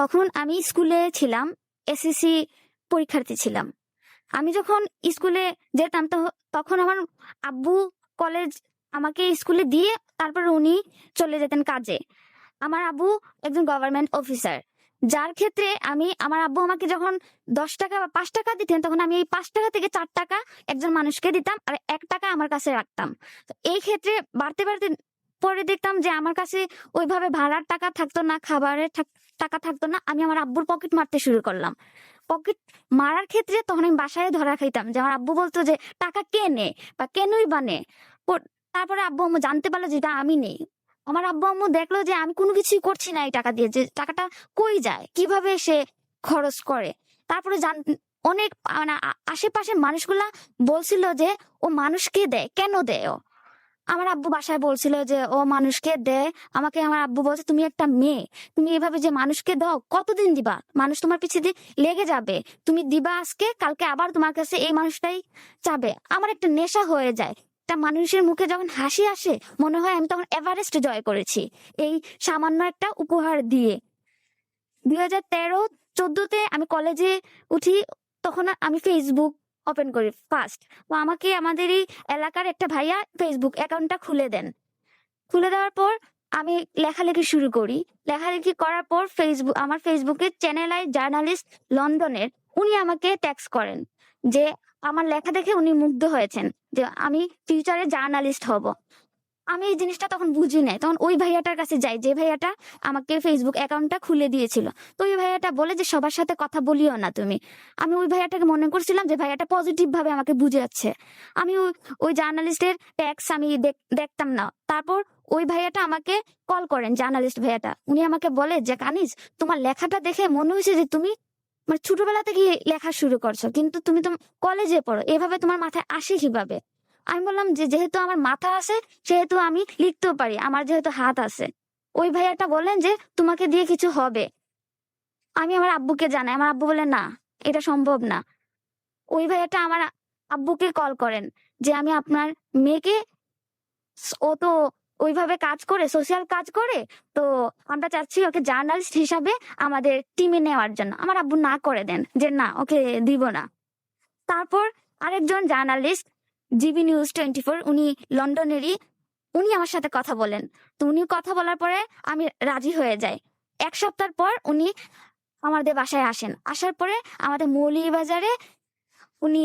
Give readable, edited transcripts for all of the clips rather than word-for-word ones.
তখন আমি স্কুলে ছিলাম, এসএসসি পরীক্ষার্থী ছিলাম। আমি যখন স্কুলে যেতাম তখন আমার আব্বু কলেজ আমাকে স্কুলে দিয়ে তারপর উনি চলে যেতেন কাজে। আমার আব্বু একজন গভর্নমেন্ট অফিসার, যার ক্ষেত্রে আমার আব্বু আমাকে যখন 10 টাকা বা 5 টাকা দিতেন, তখন আমি এই 5 টাকা থেকে 4 টাকা একজন মানুষকে দিতাম আর 1 টাকা আমার কাছে রাখতাম। তো এই ক্ষেত্রে বাড়তে বাড়তে পরে দেখতাম যে আমার কাছে ওইভাবে ভাড়ার টাকা থাকতো না, খাবারের টাকা থাকতো না। আমি আমার আব্বুর পকেট মারতে শুরু করলাম। পকেট মারার ক্ষেত্রে তখন আমি বাসায় ধরা খাইতাম যে আমার আব্বু বলতো যে টাকা কে নে বা কেনই বা নে। তারপরে আব্বু আম্মু জানতে পারলো যে এটা আমি নেই। আমার আব্বু আম্মু দেখলো যে আমি কোনো কিছুই করছি না এই টাকা দিয়ে, যে টাকাটা কই যায়, কিভাবে সে খরচ করে। তারপরে অনেক মানে আশেপাশের মানুষগুলা বলছিল যে ও মানুষকে দেয়, কেন দেয় ও। আমার আব্বু বাসায় বলছিল যে ও মানুষকে দেয়। আমাকে আমার আব্বু বলছে তুমি একটা মেয়ে, তুমি এভাবে যে মানুষকে দাও কতদিন দিবা, মানুষ তোমার পিছিয়ে দিয়ে লেগে যাবে, তুমি দিবা আজকে, কালকে আবার তোমার কাছে এই মানুষটাই চাবে। আমার একটা নেশা হয়ে যায়, একটা মানুষের মুখে যখন হাসি আসে মনে হয় আমি তখন এভারেস্ট জয় করেছি এই সামান্য একটা উপহার দিয়ে। 2013-14-তে আমি কলেজে উঠি, তখন আমি ফেসবুক ওপেন করি ফার্স্ট। তো আমাকে আমাদের এই এলাকার একটা ভাইয়া ফেসবুক অ্যাকাউন্টটা খুলে দেন। খুলে দেওয়ার পর আমি লেখালেখি শুরু করি। লেখালেখি করার পর আমার ফেসবুকে চ্যানেল জার্নালিস্ট লন্ডনের উনি আমাকে ট্যাক্স করেন যে আমার লেখা দেখে উনি মুগ্ধ হয়েছেন যে আমি ফিউচারে জার্নালিস্ট হব। আমি এই জিনিসটা তখন বুঝি নাই, তখন ওই ভাইয়াটার কাছে যাই যে ভাইয়াটা আমাকে ফেসবুক অ্যাকাউন্টটা খুলে দিয়েছিল। তো ওই ভাইয়াটা বলে যে সবার সাথে কথা বলিও না তুমি। আমি ওই ভাইয়াটাকে মনে করছিলাম যে ভাইয়াটা পজিটিভ ভাবে আমাকে বুঝাচ্ছে। আমি ওই জার্নালিস্টের ট্যাক্স আমি দেখতাম না। তারপর ওই ভাইয়াটা আমাকে কল করেন, জার্নালিস্ট ভাইয়াটা। উনি আমাকে বলে যে কানিজ, তোমার লেখাটা দেখে মনে হয়েছে যে তুমি মানে ছোটবেলা থেকে লেখা শুরু করছো, কিন্তু তুমি তো কলেজে পড়ো, এভাবে তোমার মাথায় আসে কিভাবে। আমি বললাম যে যেহেতু আমার মাথা আছে সেহেতু আমি লিখতেও পারি, আমার যেহেতু হাত আছে। ওই ভাইয়াটা বললেন যে তোমাকে দিয়ে কিছু হবে। আমি আমার আব্বুকে জানাই, আমার আব্বু বলে না, এটা সম্ভব না। ওই ভাইয়াটা আমার আব্বুকে কল করেন যে আমি আপনার মেয়েকে, ও তো ওইভাবে কাজ করে, সোশ্যাল কাজ করে, তো আমরা চাচ্ছি ওকে জার্নালিস্ট হিসাবে আমাদের টিমে নেওয়ার জন্য। আমার আব্বু না করে দেন যে না, ওকে দিব না। তারপর আরেকজন জার্নালিস্ট, জিবি নিউজ 24, উনি লন্ডনেরই, উনি আমার সাথে কথা বলেন। তো উনি কথা বলার পরে আমি রাজি হয়ে যাই। 1 সপ্তাহ পর উনি আমাদের বাসায় আসেন। আসার পরে আমাদের মৌলভীবাজারে উনি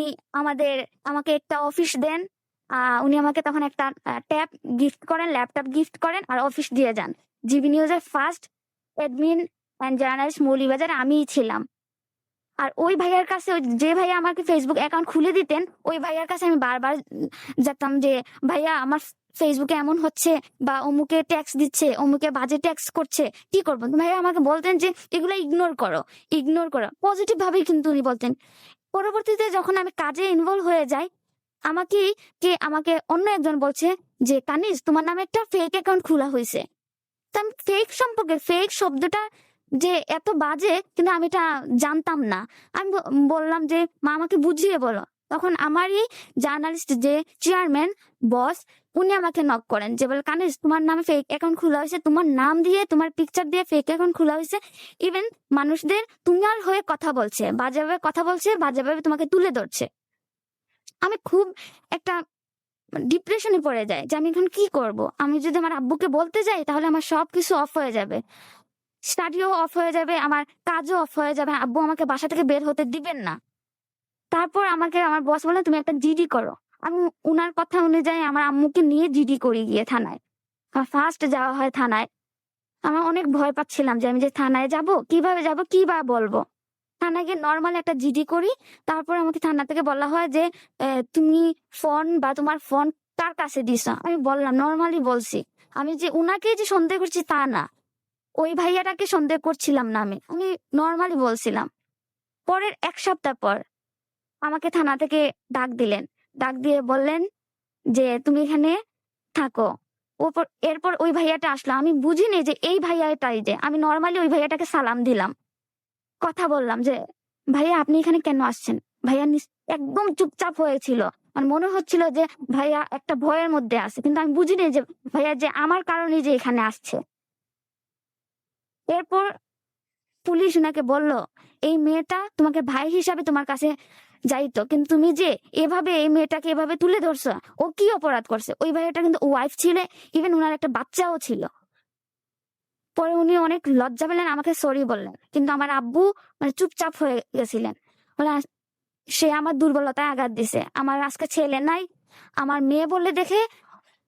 আমাকে একটা অফিস দেন। উনি আমাকে তখন একটা ট্যাব গিফট করেন, ল্যাপটপ গিফট করেন আর অফিস দিয়ে যান। জিবি নিউজের ফার্স্ট অ্যাডমিন অ্যান্ড জার্নালিস্ট মৌলভীবাজারে আমিই ছিলাম। আর ওই ভাইয়ার কাছে, যে ভাইয়া আমাকে ফেসবুক অ্যাকাউন্ট খুলে দিতেন, ওই ভাইয়ার কাছে আমি বারবার যেতাম যে ভাইয়া আমার ফেসবুকে এমন হচ্ছে, বা অমুকে ট্যাক্স দিচ্ছে, অমুকে বাজে ট্যাক্স করছে, কি করবো। ভাইয়া আমাকে বলতেন যে এগুলো ইগনোর করো, ইগনোর করো, পজিটিভ ভাবেই কিন্তু উনি বলতেন। পরবর্তীতে যখন আমি কাজে ইনভলভ হয়ে যাই, আমাকে অন্য একজন বলছে যে কানিজ, তোমার নামে একটা ফেক অ্যাকাউন্ট খোলা হয়েছে। তো আমি ফেক সম্পর্কে, ফেক শব্দটা যে এত বাজে কিন্তু আমি এটা জানতাম না। আমি বললাম যে মা আমাকে বুঝিয়ে বলো। তখন আমারই জার্নালিস্ট যে চেয়ারম্যান বস, উনি আমাকে নক করেন যে বলে কানিজ, তোমার নামে ফেক অ্যাকাউন্ট খোলা হয়েছে, তোমার নাম দিয়ে তোমার পিকচার দিয়ে ফেক অ্যাকাউন্ট খোলা হয়েছে। ইভেন মানুষদের তোমার হয়ে কথা বলছে, বাজেভাবে কথা বলছে, বাজেভাবে তোমাকে তুলে ধরছে। আমি খুব একটা ডিপ্রেশনে পড়ে যায় যে আমি এখন কি করব। আমি যদি আমার আব্বুকে বলতে যাই তাহলে আমার সবকিছু অফ হয়ে যাবে, স্টাডিও অফ হয়ে যাবে, আমার কাজও অফ হয়ে যাবে, আব্বু আমাকে বাসা থেকে বের হতে দিবেন না। তারপর আমাকে আমার বস বলে তুমি একটা জিডি করো। আমি উনার কথা অনুযায়ী আমার আম্মুকে নিয়ে জিডি করি গিয়ে থানায়। ফার্স্ট যাওয়া হয় থানায়। আমার অনেক ভয় পাচ্ছিলাম যে আমি যে থানায় যাব, কিভাবে যাব, কি বা বলবো। থানায় গিয়ে নর্মাল একটা জিডি করি। তারপর আমাকে থানা থেকে বলা হয় যে তুমি ফোন বা তোমার ফোন কার কাছে দিছো। আমি বললাম, নর্মালি বলছি, আমি যে উনাকে যে সন্দেহ করছি তা না, ওই ভাইয়াটাকে সন্দেহ করছিলাম না, আমি নর্মালি বলছিলাম। পরের 1 সপ্তাহ পর আমাকে থানা থেকে ডাক দিলেন। ডাক দিয়ে বললেন যে তুমি এখানে থাকো। এরপর ওই ভাইয়াটা আসলো। আমি বুঝিনি যে এই ভাইয়াটাই, যে আমি নর্মালি ওই ভাইয়াটাকে সালাম দিলাম, কথা বললাম যে ভাইয়া আপনি এখানে কেন আসছেন। ভাইয়া একদম চুপচাপ হয়েছিল, মানে মনে হচ্ছিল যে ভাইয়া একটা ভয়ের মধ্যে আছে, কিন্তু আমি বুঝিনি যে ভাইয়া যে আমার কারণে যে এখানে আসছে। এরপর পুলিশ উনাকে বলল, এই মেয়েটা তোমাকে ভাই হিসাবে তোমার কাছে যাইতো, কিন্তু তুমি যে এভাবে এই মেয়েটাকে এভাবে তুলে ধরছো, ও কি অপরাধ করছে? ওই ভাইয়াটা কিন্তু ওয়াইফ ছিল, ইভেন উনার একটা বাচ্চাও ছিল। পরে উনি অনেক লজ্জা পেলেন, আমাকে সরি বললেন, কিন্তু আমার আব্বু মানে চুপচাপ হয়ে গেছিলেন। বলে সে আমার দুর্বলতায় আঘাত দিছে, আমার আজকে ছেলে নাই, আমার মেয়ে বলে দেখে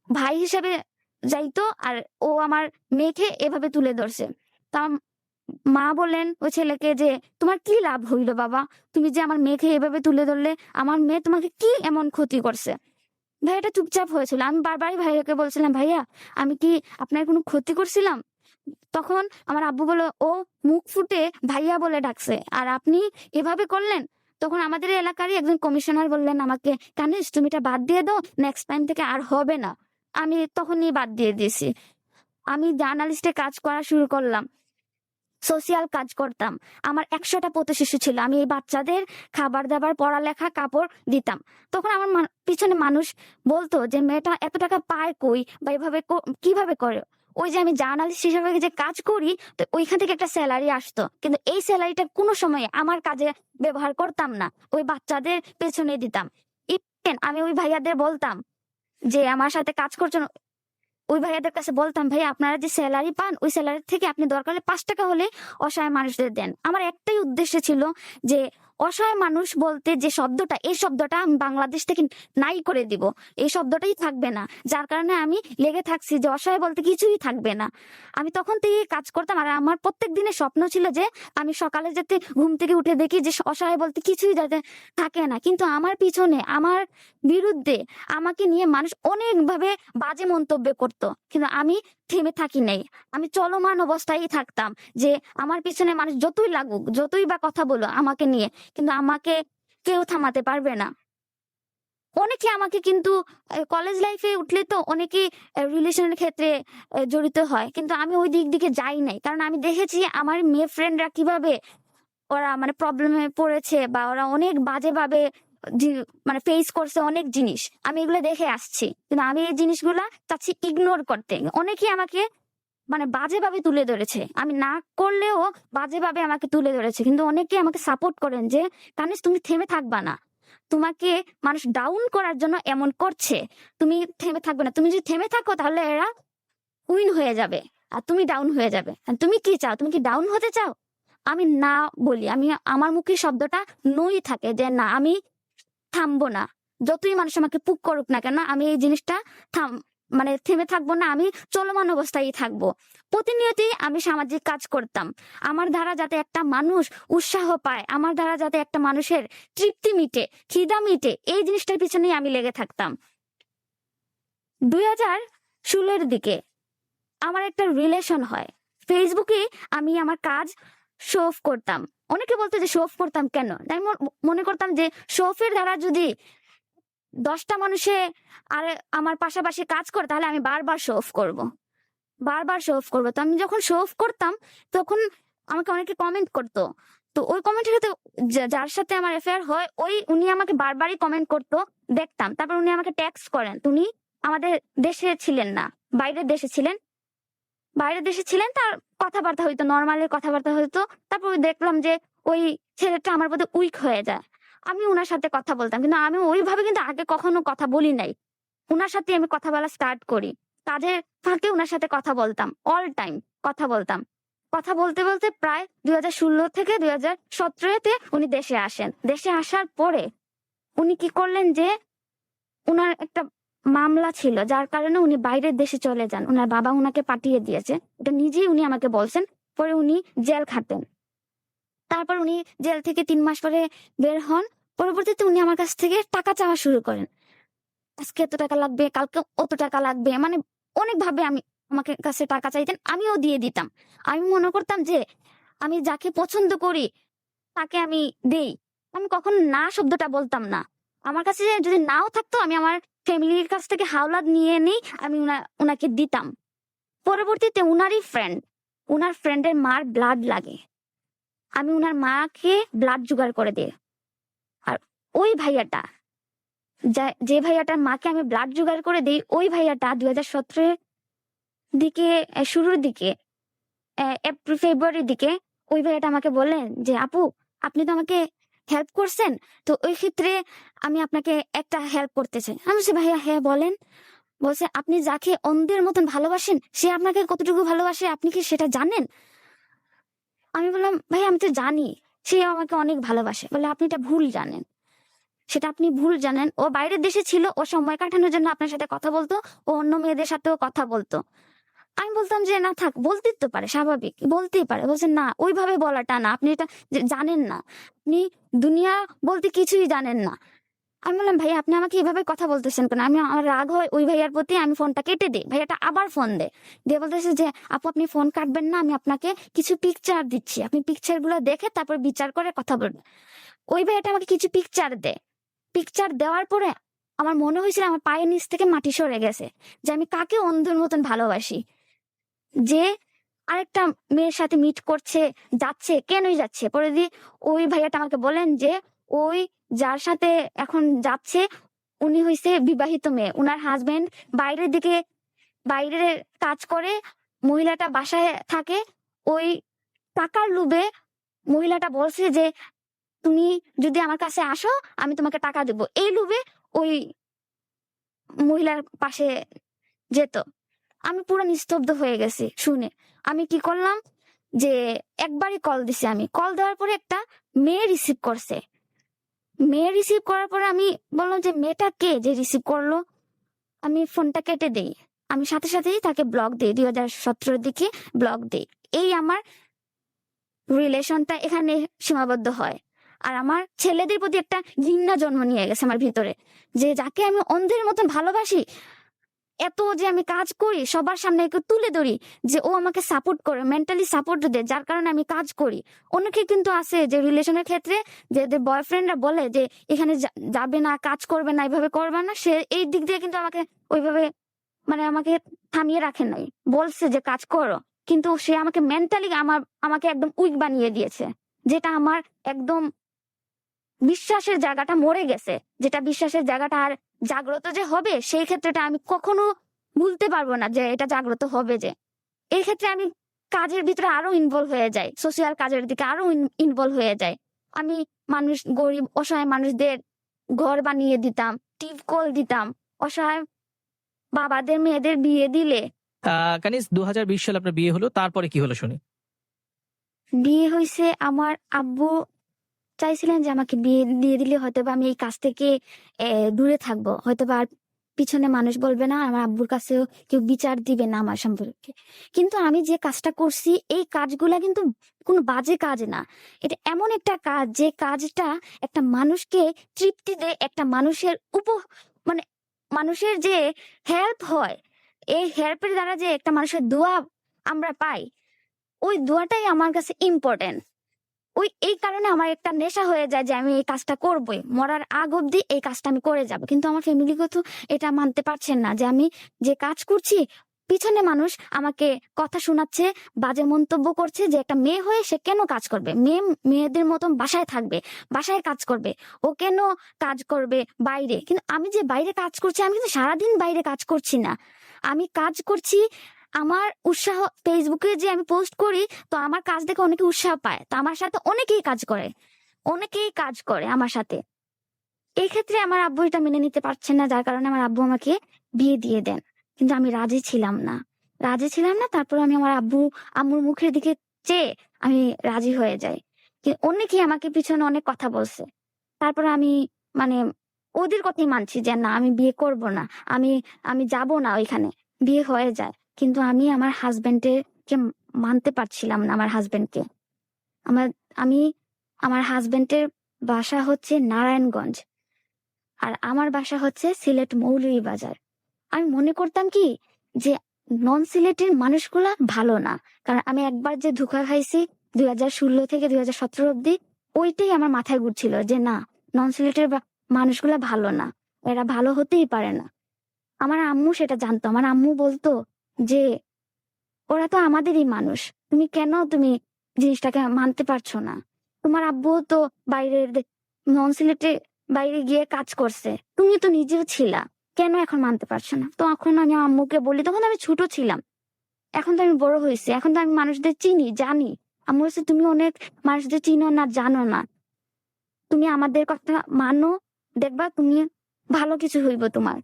ভাই হিসেবে যাইতো, আর ও আমার মেয়েকে এভাবে তুলে ধরছে। তা মা বললেন ওই ছেলেকে যে তোমার কি লাভ হইলো বাবা, তুমি যে আমার মেয়েকে এভাবে তুলে ধরলে, আমার মেয়ে তোমাকে কি এমন ক্ষতি করছে? ভাইয়াটা চুপচাপ হয়েছিল। আমি বারবারই ভাইয়াকে বলছিলাম, ভাইয়া আমি কি আপনার কোনো ক্ষতি করছিলাম? তখন আমার আব্বু বলল, ও মুখ ফুটে ভাইয়া বলে ডাকছে আর আপনি এভাবে করলেন। তখন আমাদের এলাকারই একজন কমিশনার বললেন আমাকে, কানিস তুমি এটা বাদ দিয়ে দাও, নেক্সট টাইম থেকে আর হবে না। আমি তখনই বাদ দিয়ে দিয়েছি। আমি জার্নালিস্টে কাজ করা শুরু করলাম, সোশিয়াল কাজ করতাম। আমার 100টা পথশিশু ছিল, আমি এই বাচ্চাদের খাবার দাবার, পড়ালেখা, কাপড় দিতাম। তখন আমার পিছনে মানুষ বলতো যে মেয়েটা এত টাকা পায় কই, বা এভাবে কিভাবে করে? ওই যে আমি জার্নালিস্ট হিসেবে যে কাজ করি, তো ওইখান থেকে একটা স্যালারি আসতো, কিন্তু এই স্যালারিটা কোনো সময় আমার কাজে ব্যবহার করতাম না, ওই বাচ্চাদের পেছনে দিতাম। ইভেন আমি ওই ভাইয়াদের বলতাম যে আমার সাথে কাজ করছেন, ওই ভাইয়াদের কাছে বলতাম, ভাই আপনারা যে স্যালারি পান, ওই স্যালারি থেকে আপনি দরকার হলে 5 টাকা হলে অসহায় মানুষদের দেন। আমার একটাই উদ্দেশ্য ছিল যে অসহায় মানুষ বলতে যে শব্দটা, এই শব্দটা আমি বাংলাদেশ থেকে নাই করে দিব, এই শব্দটাই থাকবে না। যার কারণে আমি লেগে থাকছি যে অসহায় বলতে কিছুই থাকবে না। আমি তখন থেকে কাজ করতাম, আর আমার প্রত্যেক দিনের স্বপ্ন ছিল যে আমি সকালে যাতে ঘুম থেকে উঠে দেখি যে অসহায় বলতে কিছুই যাতে থাকে না। কিন্তু আমার পিছনে, আমার বিরুদ্ধে, আমাকে নিয়ে মানুষ অনেকভাবে বাজে মন্তব্য করতো, কিন্তু আমি থেমে থাকি নাই। আমি চলমান অবস্থায় থাকতাম যে আমার পিছনে মানুষ যতই লাগুক, যতই বা কথা বলো আমাকে নিয়ে, কিন্তু আমাকে কেউ থামাতে পারবে না। অনেকে আমাকে কিন্তু কলেজ লাইফে উঠলে তো অনেকেই রিলেশনের ক্ষেত্রে জড়িত হয়, কিন্তু আমি ওই দিকে যাই নাই, কারণ আমি দেখেছি আমার মেয়ে ফ্রেন্ডরা কিভাবে ওরা মানে প্রবলেমে পড়েছে, বা ওরা অনেক বাজেভাবে মানে ফেস করছে অনেক জিনিস, আমি এগুলো দেখে আসছি। কিন্তু আমি এই জিনিসগুলা চাচ্ছি ইগনোর করতে। অনেকেই আমাকে মানে বাজেভাবে তুলে ধরেছে, আমি না করলেও বাজেভাবে আমাকে তুলে ধরেছে, কিন্তু অনেকে আমাকে সাপোর্ট করেন যে কানিস তুমি থেমে থাকবা না, তোমাকে মানুষ ডাউন করার জন্য এমন করছে, তুমি থেমে থাকবে না, তুমি যদি থেমে থাকো তাহলে এরা উইন হয়ে যাবে আর তুমি ডাউন হয়ে যাবে। আর তুমি কি চাও? তুমি কি ডাউন হতে চাও? আমি না বলি, আমি আমার মুখে শব্দটা নই থাকে যে না, আমি থামবো না, যতই মানুষ আমাকে পুক করুক না কেন, আমি এই জিনিসটা মানে থেমে থাকবো না, আমি চলমান অবস্থায় থাকবো। প্রতিনিয়তই আমি সামাজিক কাজ করতাম, আমার দ্বারা যাতে একটা মানুষ উৎসাহ পায়, আমার দ্বারা যাতে একটা মানুষের তৃপ্তি মিটে, খিদা মিটে, এই জিনিসটার পিছনেই আমি লেগে থাকতাম। 2016-এর দিকে আমার একটা রিলেশন হয় ফেসবুকে। আমি আমার কাজ শো অফ করতাম। অনেকে বলতো যে শো অফ করতাম কেন, তাই মনে করতাম যে শো অফের দ্বারা যদি 10টা মানুষে আর আমার পাশাপাশি কাজ করে, তাহলে আমি বারবার শো অফ করবো, বারবার শো অফ করবো। তো আমি যখন শো অফ করতাম তখন আমাকে অনেকে কমেন্ট করতো, তো ওই কমেন্টের সাথে যার সাথে আমার অ্যাফেয়ার হয়, উনি আমাকে বারবারই কমেন্ট করতো, দেখতাম। তারপর উনি আমাকে টেক্সট করেন, উনি আমাদের দেশে ছিলেন না, বাইরের দেশে ছিলেন, তার কথাবার্তা হইতো, নর্মালি কথাবার্তা হইতো। তারপর দেখলাম যে ওই ছেলেটা আমার প্রতি উইক হয়ে যায়, আমি উনার সাথে কথা বলতাম, কিন্তু আমি ওইভাবে কিন্তু আগে কখনো কথা বলি নাই। উনার সাথে আমি কথা বলা স্টার্ট করি, কাজের ফাঁকে উনার সাথে কথা বলতাম, অল টাইম কথা বলতাম। কথা বলতে বলতে প্রায় 2016 থেকে 2017-তে উনি দেশে আসেন। দেশে আসার পরে উনি কি করলেন যে উনার একটা মামলা ছিল, যার কারণে উনি বাইরের দেশে চলে যান, উনার বাবা উনাকে পাঠিয়ে দিয়েছে, এটা নিজেই উনি আমাকে বলছেন। পরে উনি জেল খাটেন, তারপর উনি জেল থেকে 3 মাস পরে বের হন। পরবর্তীতে উনি আমার কাছ থেকে টাকা চাওয়া শুরু করেন, আজকে এত টাকা লাগবে, কালকে অত টাকা লাগবে, মানে অনেক ভাবে আমাকে কাছে টাকা চাইতেন, আমিও দিয়ে দিতাম। আমি মনে করতাম যে আমি যাকে পছন্দ করি তাকে আমি দেই, আমি কখনো না শব্দটা বলতাম না। আমার কাছে যদি নাও থাকতো, আমি আমার ফ্যামিলির কাছ থেকে হাওলাত নিয়ে নেই, আমি উনাকে দিতাম। পরবর্তীতে উনার ফ্রেন্ডের মার ব্লাড লাগে, আমি উনার মাকে ব্লাড জোগাড় করে দিই। আর ওই ভাইয়াটা, যে ভাইয়াটার মাকে আমি ব্লাড জোগাড় করে দিই, ওই ভাইয়াটা 2017-এর দিকে, শুরুর দিকে, এপ্রিল ফেব্রুয়ারির দিকে ওই ভাইয়াটা আমাকে বললেন যে আপু আপনি তো আমাকে হেল্প করছেন, তো ওই ক্ষেত্রে আমি আপনাকে একটা হেল্প করতে চাই। আমি বলছি ভাইয়া হ্যাঁ বলেন। বলছে আপনি যাকে অন্ধের মতন ভালোবাসেন সে আপনাকে কতটুকু ভালোবাসে আপনি কি সেটা জানেন? আমি বললাম ভাই আমি তো জানি সে আমাকে অনেক ভালোবাসে। বলে আপনি এটা ভুল জানেন, সেটা আপনি ভুল জানেন। ও বাইরের দেশে ছিল, ও সময় কাটানোর জন্য আপনার সাথে কথা বলতো, ও অন্য মেয়েদের সাথেও কথা বলতো। আমি বলতাম যে না থাক, বলতেই তো পারে, স্বাভাবিক বলতেই পারে। বলছে না ওইভাবে বলাটা না, আপনি এটা জানেন না, আপনি দুনিয়া বলতে কিছুই জানেন না। আমি বললাম ভাইয়া আপনি আমাকে এভাবে কথা বলতেছেন কেন? আমি আমার রাগ হয় ওই ভাইয়ার প্রতি, আমি ফোনটা কেটে দিই। ভাইয়াটা আবার ফোন দিয়ে বলতেছে যে আপু আপনি ফোন কাটবেন না, আমি আপনাকে কিছু পিকচার দিচ্ছি, আপনি পিকচার গুলো দেখে তারপর বিচার করে কথা বলবেন। ওই ভাইয়াটা আমাকে কিছু পিকচার দেয়। পিকচার দেওয়ার পরে আমার মনে হয়েছিল আমার পায়ের নিচ থেকে মাটি সরে গেছে, যে আমি কাকে অন্ধের মতন ভালোবাসি, যে আরেকটা মেয়ের সাথে মিট করছে, যাচ্ছে, কেনই যাচ্ছে। পরে দিয়ে ওই ভাইয়াটা আমাকে বলেন যে ওই যার সাথে এখন যাচ্ছে উনি হইছে বিবাহিত মেয়ে, উনার হাজবেন্ড বাইরের দিকে বাইরে কাজ করে, মহিলাটা বাসায় থাকে। ওই টাকার লোভে মহিলাটা বলছে যে তুমি যদি আমার কাছে আসো আমি তোমাকে টাকা দেবো, এই লোভে ওই মহিলার পাশে যেত। আমি পুরো নিস্তব্ধ হয়ে গেছি শুনে। আমি কি করলাম যে একবারই কল দিছি, আমি কল দেওয়ার পরে একটা মেয়ে রিসিভ করছে। মেয়ে রিসিভ করার পরে আমি বললাম যে মেয়েটা কে যে রিসিভ করলো। আমি ফোনটা কেটে দেই, আমি সাথে সাথেই তাকে ব্লক দিই, 2017 দিকে ব্লক দিই। এই আমার রিলেশনটা এখানে সীমাবদ্ধ হয়। আর আমার ছেলেদের প্রতি একটা ঘৃণা জন্ম নিয়ে গেছে আমার ভিতরে, যে যাকে আমি অন্ধের মতন ভালোবাসি, এত যে আমি কাজ করি সবার সামনে একটু তুলে ধরি যে ও আমাকে সাপোর্ট করে, মেন্টালি সাপোর্ট দেয়, যার কারণে আমি কাজ করি। অনেকে কিন্তু আছে যে রিলেশনের ক্ষেত্রে যে বয়ফ্রেন্ডরা বলে যে এখানে যাবে না, কাজ করবে না, এইভাবে করবে না, সে এই দিক দিয়ে কিন্তু আমাকে ওইভাবে মানে আমাকে থামিয়ে রাখে নাই, বলছে যে কাজ করো, কিন্তু সে আমাকে মেন্টালি আমাকে একদম উইক বানিয়ে দিয়েছে। যেটা আমার একদম বিশ্বাসের জায়গাটা মরে গেছে, যেটা বিশ্বাসের জায়গাটা আর জাগ্রত যে হবে সেই ক্ষেত্রেটা আমি কখনো ভুলতে পারবো না, যে এটা জাগ্রত হবে। যে এই ক্ষেত্রে আমি কাজের ভিতরে আরো ইনভলভ হয়ে যাই, সোশিয়াল কাজের দিকে আরো ইনভলভ হয়ে যাই। আমি মানুষ, গরিব অসহায় মানুষদের ঘর বানিয়ে দিতাম, টিপকল দিতাম, অসহায় বাবাদের মেয়েদের বিয়ে দিলে। কানিজ 2020 সালে আপনার বিয়ে হলো, তারপরে কি হলো শুনি। বিয়ে হয়েছে, আমার আব্বু চাইছিলেন যে আমাকে বিয়ে দিয়ে দিলে হয়তো বা আমি এই কাজ থেকে দূরে থাকবো, হয়তো বা আর পিছনে মানুষ বলবে না, আমার আব্বুর কাছেও কেউ বিচার দিবে না আমার সম্পর্কে। কিন্তু আমি যে কাজটা করছি এই কাজগুলা কিন্তু কোনো বাজে কাজ না। এটা এমন একটা কাজ যে কাজটা একটা মানুষকে তৃপ্তি দেয়, একটা মানুষের মানে মানুষের যে হেল্প হয়, এই হেল্পের দ্বারা যে একটা মানুষের দোয়া আমরা পাই, ওই দোয়াটাই আমার কাছে ইম্পর্টেন্ট। এই কারণে আমার একটা নেশা হয়ে যায় যে আমি এই কাজটা করবোই, মরার আগ অব্দি এই কাজটা আমি করে যাব। কিন্তু আমার ফ্যামিলিগত এটা মানতে পারছেন না যে আমি যে কাজ করছি পিছনে মানুষ আমাকে কথা শোনাচ্ছে, বাজে মন্তব্য করছে যে একটা মেয়ে হয়ে সে কেন কাজ করবে, মেয়েদের মতন বাসায় থাকবে, বাসায় কাজ করবে, ও কেন কাজ করবে বাইরে। কিন্তু আমি যে বাইরে কাজ করছি, আমি কিন্তু সারাদিন বাইরে কাজ করছি না, আমি কাজ করছি। আমার উৎসাহ, ফেসবুকে যে আমি পোস্ট করি তো আমার কাজ দেখে অনেকে উৎসাহ পায়, তো আমার সাথে অনেকেই কাজ করে আমার সাথে। এই ক্ষেত্রে আমার আব্বু এটা মেনে নিতে পারছেন না, যার কারণে আমার আব্বু আমাকে বিয়ে দিয়ে দেন। কিন্তু আমি রাজি ছিলাম না। তারপর আমি আমার আম্মুর মুখের দিকে চেয়ে আমি রাজি হয়ে যাই। অনেকেই আমাকে পিছনে অনেক কথা বলছে, তারপর আমি মানে ওদের কথাই মানছি যে না আমি বিয়ে করব না, আমি আমি যাব না ওইখানে। বিয়ে হয়ে যায়, কিন্তু আমি আমার হাজবেন্ডকে মানতে পারছিলাম না। আমার আমি আমার হাজবেন্ডের বাসা হচ্ছে নারায়ণগঞ্জ, আর আমার বাসা হচ্ছে সিলেট মৌলভীবাজার। আমি মনে করতাম কি যে নন সিলেটের মানুষগুলা ভালো না, কারণ আমি একবার যে ধোঁকা খাইছি 2016 থেকে 2017 অব্দি, ওইটাই আমার মাথায় ঘুরছিল যে না নন সিলেটের মানুষগুলা ভালো না, এরা ভালো হতেই পারে না। আমার আম্মু সেটা জানতো, আমার আম্মু বলতো যে ওরা তো আমাদেরই মানুষ, তুমি জিনিসটাকে মানতে পারছো না। তোমার আব্বু তো বাইরের নন সিলেটে বাইরে গিয়ে কাজ করছে, তুমি তো নিজেও ছিলা, কেন এখন মানতে পারছো না? তো এখন আমি আম্মুকে বলি, তখন আমি ছোট ছিলাম, এখন তো আমি বড় হয়েছি, এখন তো আমি মানুষদের চিনি জানি, আমি বলছি তুমি অনেক মানুষদের চিনো না, জানো না, তুমি আমাদের কথা মানো, দেখবা তুমি ভালো কিছু হইব তোমার।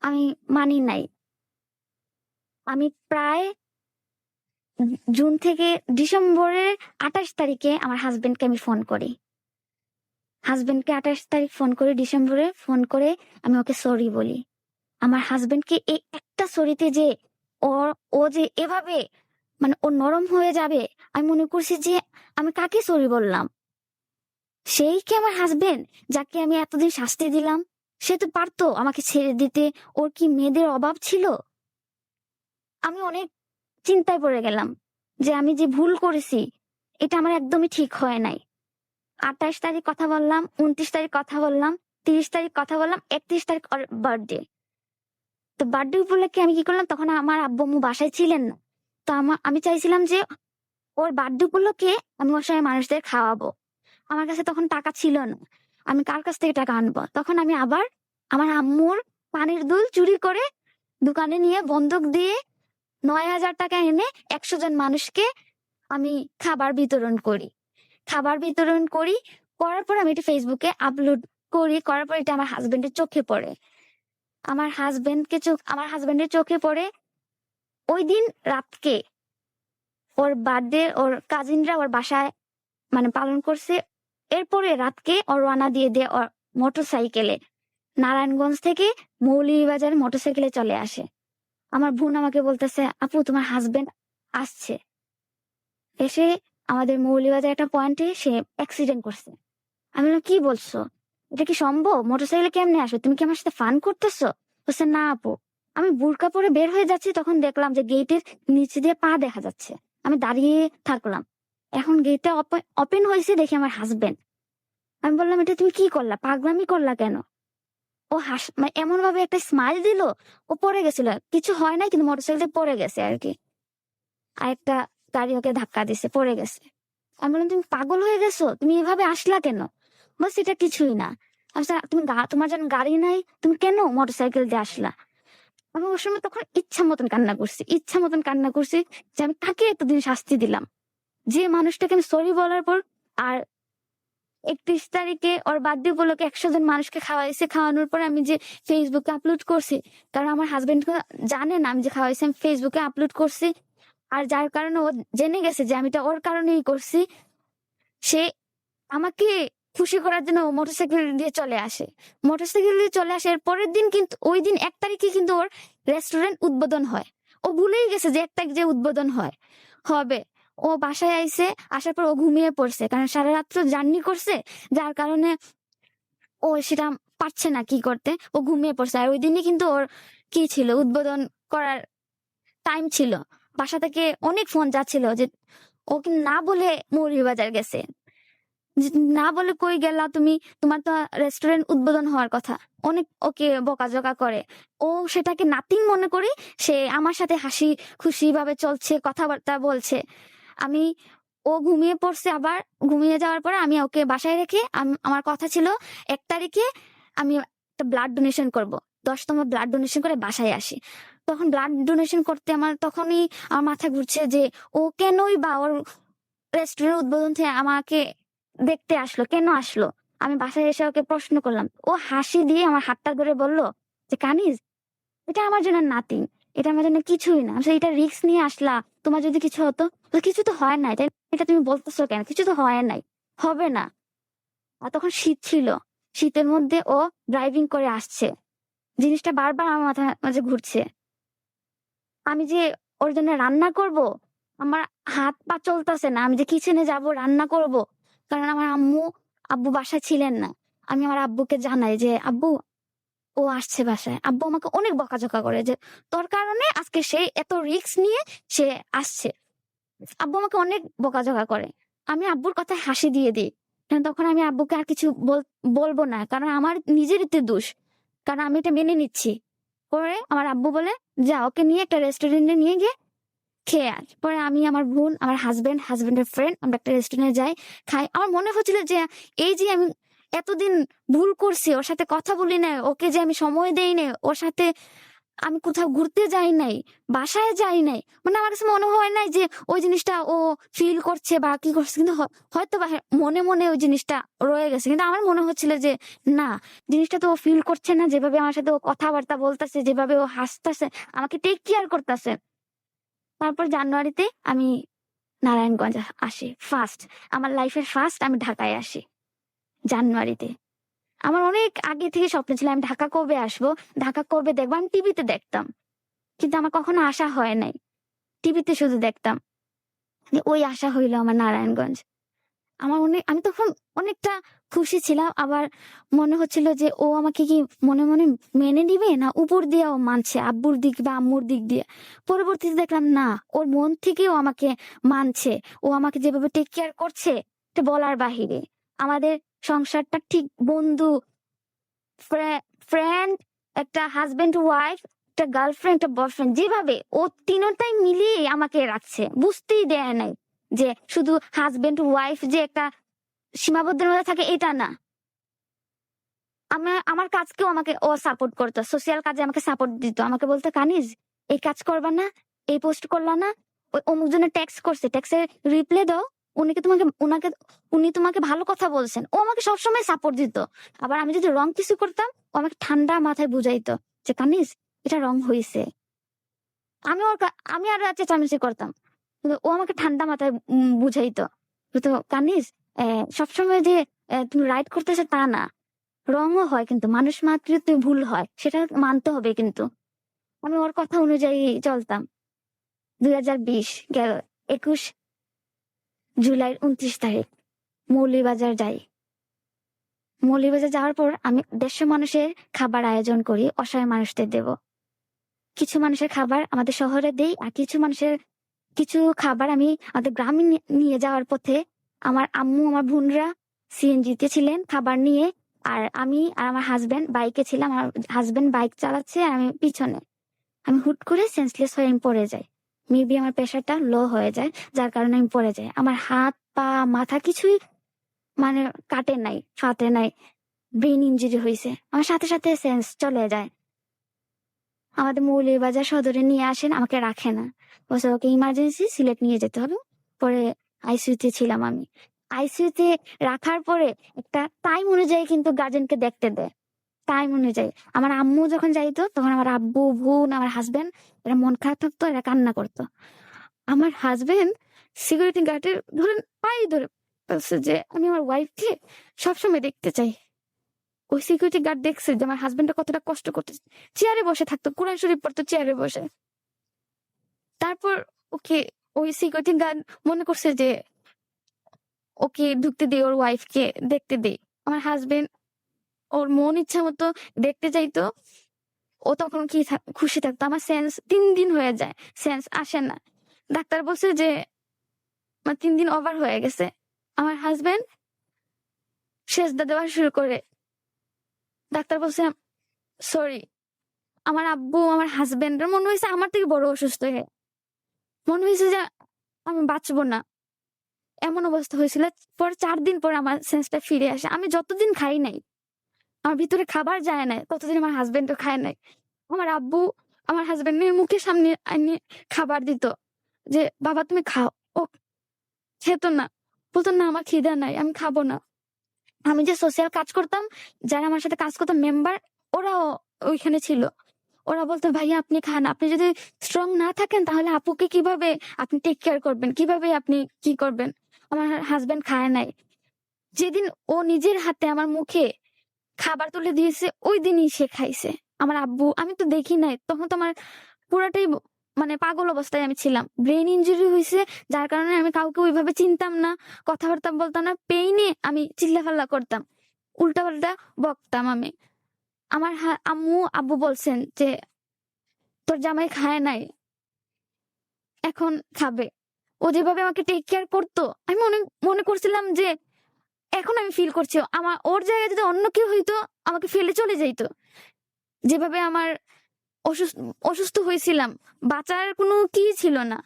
আমি মানি নাই। আমি প্রায় জুন থেকে ডিসেম্বরের 28 তারিখে আমার হাজবেন্ডকে আমি ফোন করি। হাজবেন্ডকে 28 তারিখ ফোন করে, ডিসেম্বরে ফোন করে আমি ওকে সরি বলি। আমার হাজবেন্ডকে এই একটা সরিতে যে ওর ও যে এভাবে মানে ও নরম হয়ে যাবে, আমি মনে করছি যে আমি কাকে সরি বললাম। সেই কি আমার হাজবেন্ড যাকে আমি এতদিন শাস্তি দিলাম? সে তো পারতো আমাকে ছেড়ে দিতে। ওর কি মেয়েদের অভাব ছিল? আমি অনেক চিন্তায় পড়ে গেলাম যে আমি যে ভুল করেছি এটা আমার একদমই ঠিক হয় নাই। 28 তারিখ কথা বললাম, 29 তারিখ কথা বললাম, 30 তারিখ কথা বললাম, 31 তারিখ ওর বার্থডে। তো বার্থডে উপলক্ষে আমি কি করলাম, তখন আমার আব্বু আম্মু বাসায় ছিলেন না। তো আমি চাইছিলাম যে ওর বার্থডে উপলক্ষে আমি ওর সঙ্গে মানুষদের খাওয়াবো। আমার কাছে তখন টাকা ছিল না, আমি কার কাছ থেকে টাকা আনবো? তখন আমি আবার আমার আম্মুর পানির দুল চুরি করে দোকানে নিয়ে বন্ধক দিয়ে 9,000 টাকা এনে 100 জন মানুষকে আমি খাবার বিতরণ করি। করার পর আমি এটা ফেসবুকে আপলোড করার পর এটা আমার হাজবেন্ডের চোখে পড়ে। আমার হাজবেন্ডের চোখে পড়ে। ওই দিন রাতকে ওর বার্থডে ওর কাজিনরা ওর বাসায় মানে পালন করছে। এরপরে রাতকে ওর রওনা দিয়ে দেয় ওর মোটরসাইকেলে, নারায়ণগঞ্জ থেকে মৌলভীবাজার মোটরসাইকেলে চলে আসে। আমার বোন আমাকে বলতেছে, আপু তোমার হাজবেন্ড আসছে। এসে আমাদের মৌলভীবাজার একটা পয়েন্টে সে অ্যাক্সিডেন্ট করছে। আমি বললাম, কি বলছো? এটা কি সম্ভব? মোটরসাইকেলে কেমনে আসো? তুমি কি আমার সাথে ফান করতেছো? বলছে, না আপু। আমি বুরকা পরে বের হয়ে যাচ্ছি, তখন দেখলাম যে গেটের নিচে দিয়ে পা দেখা যাচ্ছে। আমি দাঁড়িয়ে থাকলাম। এখন গেটটা ওপেন হয়েছে, দেখি আমার হাজবেন্ড। আমি বললাম, এটা তুমি কি করলা? পাগলামি করলা কেন? ও মানে এমন ভাবে একটা স্মাইল দিল। ও পড়ে গেছিল, কিছু হয় নাই, কিন্তু মোটরসাইকেল পড়ে গেছে আর কি। আর একটা গাড়ি ওকে ধাক্কা দিছে, পড়ে গেছে। আমি বললাম, তুমি পাগল হয়ে গেছো? তুমি এভাবে আসলা কেন? বলছি, এটা কিছুই না। আচ্ছা, তোমার যেন গাড়ি নাই, তুমি কেন মোটরসাইকেল দিয়ে আসলা? আমি ওর সময় তখন ইচ্ছা মতন কান্না করছি যে আমি কাকে এতদিন শাস্তি দিলাম, যে মানুষটাকে আমি সরি বলার পর। আর 31 তারিখে ওর বার্থডে উপলক্ষে 100 জন মানুষকে খাওয়াইছে। খাওয়ানোর পর আমি যে ফেসবুকে আপলোড করছি, কারণ আমার হাজবেন্ড জানে না আমি যে খাওয়াইছি, আমি ফেসবুকে আপলোড করছি। আর যার কারণে ও জেনে গেছে যে আমি এটা ওর কারণেই করছি। সে আমাকে খুশি করার জন্য মোটরসাইকেল দিয়ে চলে আসে। এর পরের দিন কিন্তু ওই দিন 1 তারিখে কিন্তু ওর রেস্টুরেন্ট উদ্বোধন হয়। ও ভুলেই গেছে যে 1 তারিখ যে উদ্বোধন হবে। ও বাসায় আসার পর ও ঘুমিয়ে পড়ছে, কারণ সারা রাত্র জার্নি করছে, যার কারণে ও সেটা পারছে না কি করতে। ও ঘুমিয়ে পড়ছে। আর ওই দিনই কিন্তু ওর কি ছিল, উদ্বোধন করার টাইম ছিল। বাসা থেকে অনেক ফোন যাচ্ছিল যে ও কিন্তু না বলে মৌলভীবাজার গেছে। না বলে কই গেলা তুমি? তোমার তো রেস্টুরেন্ট উদ্বোধন হওয়ার কথা। অনেক ওকে বকাঝকা করে। ও সেটাকে নাথিং মনে করি। সে আমার সাথে হাসি খুশি ভাবে চলছে, কথাবার্তা বলছে। আমি ও ঘুমিয়ে পড়ছে। আবার ঘুমিয়ে যাওয়ার পরে আমি ওকে বাসায় রেখে আমার কথা ছিল 1 তারিখে আমি একটা ব্লাড ডোনেশন করব। 10তম ব্লাড ডোনেশন করে বাসায় আসি। তখন ব্লাড ডোনেশন করতে তখনই আমার মাথা ঘুরছে যে ও কেনই বা ওর রেস্টুরেন্ট উদ্বোধন থেকে আমাকে দেখতে আসলো, কেন আসলো? আমি বাসায় এসে ওকে প্রশ্ন করলাম। ও হাসি দিয়ে আমার হাতটা ধরে বলল যে, কানিজ, এটা আমার জন্য নাথিং, এটা আমার জন্য কিছুই না। এটা রিস্ক নিয়ে আসলা, তোমার যদি কিছু হতো। কিছু তো হয় নাই, তাই এটা তুমি বলতেছো কেন? কিছু তো হয় নাই, হবে না। আর তখন শীত ছিল, শীতের মধ্যে ও ড্রাইভিং করে আসছে। জিনিসটা বারবার আমার মাথার মাঝে ঘুরছে। আমি যে ওর জন্য রান্না করব, আমার হাত পা চলতেছে না। আমি যে কিচেনে যাব রান্না করব, কারণ আমার আব্বু বাসায় ছিলেন না। আমি আমার আব্বুকে জানাই যে, আব্বু ও আসছে বাসায়। আব্বু আমাকে অনেক বকাঝকা করে যে তোর কারণে আজকে সে এত রিস্ক নিয়ে সে আসছে। আব্বু আমাকে অনেক বকাঝকা করে। আমি আব্বুর কথায় হাসি দিয়ে দিই। তখন আমি আব্বুকে আর কিছু বলবো না, কারণ আমার নিজেরই তো দোষ, কারণ আমি এটা মেনে নিচ্ছি। পরে আমার আব্বু বলে, যা ওকে নিয়ে একটা রেস্টুরেন্টে নিয়ে গিয়ে খেয়ে আস। পরে আমি, আমার বোন, আমার হাজবেন্ডের ফ্রেন্ড, আমরা একটা রেস্টুরেন্টে যাই, খাই। আমার মনে হচ্ছিল যে এই যে আমি এতদিন ভুল করছি, ওর সাথে কথা বলি না, ওকে যে আমি সময় দেই না, ওর সাথে আমি কোথাও ঘুরতে যাই নাই, বাসায় যাই নাই, মানে আমার কাছে মনে হয় নাই যে ওই জিনিসটা ও ফিল করছে বা কি করছে, কিন্তু হয়তো বা মনে মনে ওই জিনিসটা রয়ে গেছে, কিন্তু আমার মনে হচ্ছিল যে না, জিনিসটা তো ও ফিল করছে না, যেভাবে আমার সাথে ও কথাবার্তা বলতেছে, যেভাবে ও হাসতেছে, আমাকে টেক কেয়ার করতেছে। তারপর জানুয়ারিতে আমি নারায়ণগঞ্জ আসি ফার্স্ট, আমার লাইফের ফার্স্ট আমি ঢাকায় আসি জানুয়ারিতে। আমার অনেক আগে থেকে স্বপ্ন ছিল আমি ঢাকা কবে আসবো, ঢাকা কবে দেখবো। আমি টিভিতে দেখতাম, কিন্তু আমার কখনো আশা হয় নাই, টিভিতে শুধু দেখতাম। ওই আশা হইলো আমার নারায়ণগঞ্জ। আমার আমি তখন অনেকটা খুশি ছিলাম, আবার মনে হচ্ছিল যে ও আমাকে কি মনে মনে মেনে নিবে না উপর দিয়ে ও মানছে আব্বুর দিক বা আম্মুর দিক দিয়ে। পরবর্তীতে দেখলাম না, ওর মন থেকেও আমাকে মানছে, ও আমাকে যেভাবে টেক কেয়ার করছে এটা বলার বাহিরে। আমাদের সংসারটা ঠিক বন্ধু, ফ্রেন্ড, একটা হাজবেন্ড ওয়াইফ, একটা গার্লফ্রেন্ড, একটা বয়ফ্রেন্ড, যেভাবে ও তিনটাই মিলিয়ে আমাকে রাখছে, বুঝতেই দেয় নাই যে শুধু হাজবেন্ড ওয়াইফ যে একটা সীমাবদ্ধের মধ্যে থাকে এটা না। আমার কাজকেও আমাকে ও সাপোর্ট করতো, সোশ্যাল কাজে আমাকে সাপোর্ট দিত, আমাকে বলতো কানিজ এই কাজ করবা না, এই পোস্ট করলা না, ওই অমুক জনের টেক্সট করছে, টেক্সের রিপ্লাই দাও, উনি তোমাকে ভালো কথা বলছেন। ও আমাকে সবসময় সাপোর্ট দিত। আবার আমি যদি রং কিছু করতাম, ও আমাকে ঠান্ডা মাথায় বুঝাইতো যে কানিজ এটা রং হয়েছে। আমি আর চেঁচামেচি করতাম, কিন্তু ও আমাকে ঠান্ডা মাথায় বুঝাইতো, তো কানিজ সবসময় যে তুমি রাইট করতেছো তা না, রঙও হয়, কিন্তু মানুষ মাত্রই ভুল হয়, সেটা মানতে হবে। কিন্তু আমি ওর কথা অনুযায়ী চলতাম। 2020 গেল, 21 জুলাইয়ের 29 তারিখ মৌলভীবাজার যাই। মৌলভীবাজার যাওয়ার পর আমি 150 মানুষের খাবার আয়োজন করি, অসহায় মানুষদের দেব। কিছু মানুষের খাবার আমাদের শহরে দেই, আর কিছু খাবার আমি আমাদের গ্রামে নিয়ে যাওয়ার পথে আমার আম্মু আমার বোনরা সিএনজিতে ছিলেন খাবার নিয়ে, আর আমি আর আমার হাজবেন্ড বাইকে ছিলাম। আমার হাজবেন্ড বাইক চালাচ্ছে আর আমি পিছনে। আমি হুট করে সেন্সলেস হয়ে আমি পড়ে যাই। মেবি আমার প্রেশারটা লো হয়ে যায়, যার কারণে আমি পড়ে যাই। আমার হাত পা মাথা কিছুই মানে কাটে নাই, ফাটে নাই, ব্রেন ইঞ্জুরি হয়েছে। আমার সাথে সাথে সেন্স চলে যায়। আমাদের মৌলভীবাজার সদরে নিয়ে আসেন, আমাকে রাখে না, বলছে ওকে ইমার্জেন্সি সিলেট নিয়ে যেতে হবে। পরে আইসিইউতে ছিলাম আমি। আইসিইউতে রাখার পরে একটা টাইম অনুযায়ী কিন্তু গার্জেনকে দেখতে দেয়, টাইম অনুযায়ী। আমার আম্মু যখন যাইতো তখন আমার আব্বু বোন আমার হাজবেন্ড এরা মন খারাপ থাকতো, এরা কান্না করতো। আমার হাজবেন্ড সিকিউরিটি গার্ডের ধরেন পাই ধরে বলছে যে আমি আমার ওয়াইফকে সবসময় দেখতে চাই। ওই সিকিউরিটি গার্ড দেখছে যে আমার হাজবেন্ডটা কতটা কষ্ট করতেছে, চেয়ারে বসে থাকতো, কোরআন শরীফ পড়তো চেয়ারে বসে। তারপর ওকে ওই সিকিউরিটি গার্ড মনে করছে যে ওকে ঢুকতে দে, ওর ওয়াইফকে দেখতে দে। আমার হাজবেন্ড ওর মন ইচ্ছা মতো দেখতে চাইতো, ও তখন কি খুশি থাকতো। আমার সেন্স 3 দিন হয়ে যায়, সেন্স আসে না। ডাক্তার বলছে যে আমার 3 দিন ওভার হয়ে গেছে। আমার হাজবেন্ড সেজদা দেওয়া শুরু করে। ডাক্তার বলছে সরি। আমার আব্বু আমার হাজবেন্ডের মনে হয়েছে আমার থেকে বড় অসুস্থ হয়ে, মনে হয়েছে যে আমি বাঁচবো না, এমন অবস্থা হয়েছিল। পর 4 দিন পর আমার সেন্সটা ফিরে আসে। আমি যতদিন খাই নাই, আমার ভিতরে খাবার যায় না, ততদিন আমার হাজবেন্ডও খায় নাই। আমার আব্বু আমার হাজবেন্ডের মুখের সামনে আনি খাবার দিত যে বাবা তুমি খাও, ও খেত না, বলতো না আমার খিদা নাই, আমি খাবো না। আমি যে সোশ্যাল কাজ করতাম, যারা আমার সাথে কাজ করতাম মেম্বার, ওরাও ওইখানে ছিল। ওরা বলতো ভাইয়া আপনি খান, আপনি যদি স্ট্রং না থাকেন তাহলে আপুকে কিভাবে আপনি টেক কেয়ার করবেন, কিভাবে আপনি কি করবেন। আমার হাজবেন্ড খায় নাই। যেদিন ও নিজের হাতে আমার মুখে খাবার তুলে দিয়েছে ওই দিনই সে খাইছে। আমার আব্বু, আমি তো দেখি নাই তখন, তো আমার পুরাটাই মানে পাগল অবস্থায় আমি ছিলাম, ব্রেন ইনজুরি হয়েছে, যার কারণে আমি কাউকে ওইভাবে চিনতাম না, কথাবার্তা বলতাম না, পেইনে আমি চিল্লাফাল্লা করতাম, উল্টাপাল্টা বকতাম আমি। আমার আম্মু আব্বু বলছেন যে তোর জামাই খায় নাই, এখন খাবে। ও যেভাবে আমাকে টেক কেয়ার করতো, আমি মনে করছিলাম যে এখন আমি ফিল করছি ওর জায়গায় যদি অন্য কেউ হইতো আমাকে ফেলে চলে যাইতো। যেভাবে আমার অসুস্থ হয়েছিলাম, বাঁচার কোনো কি ছিল না।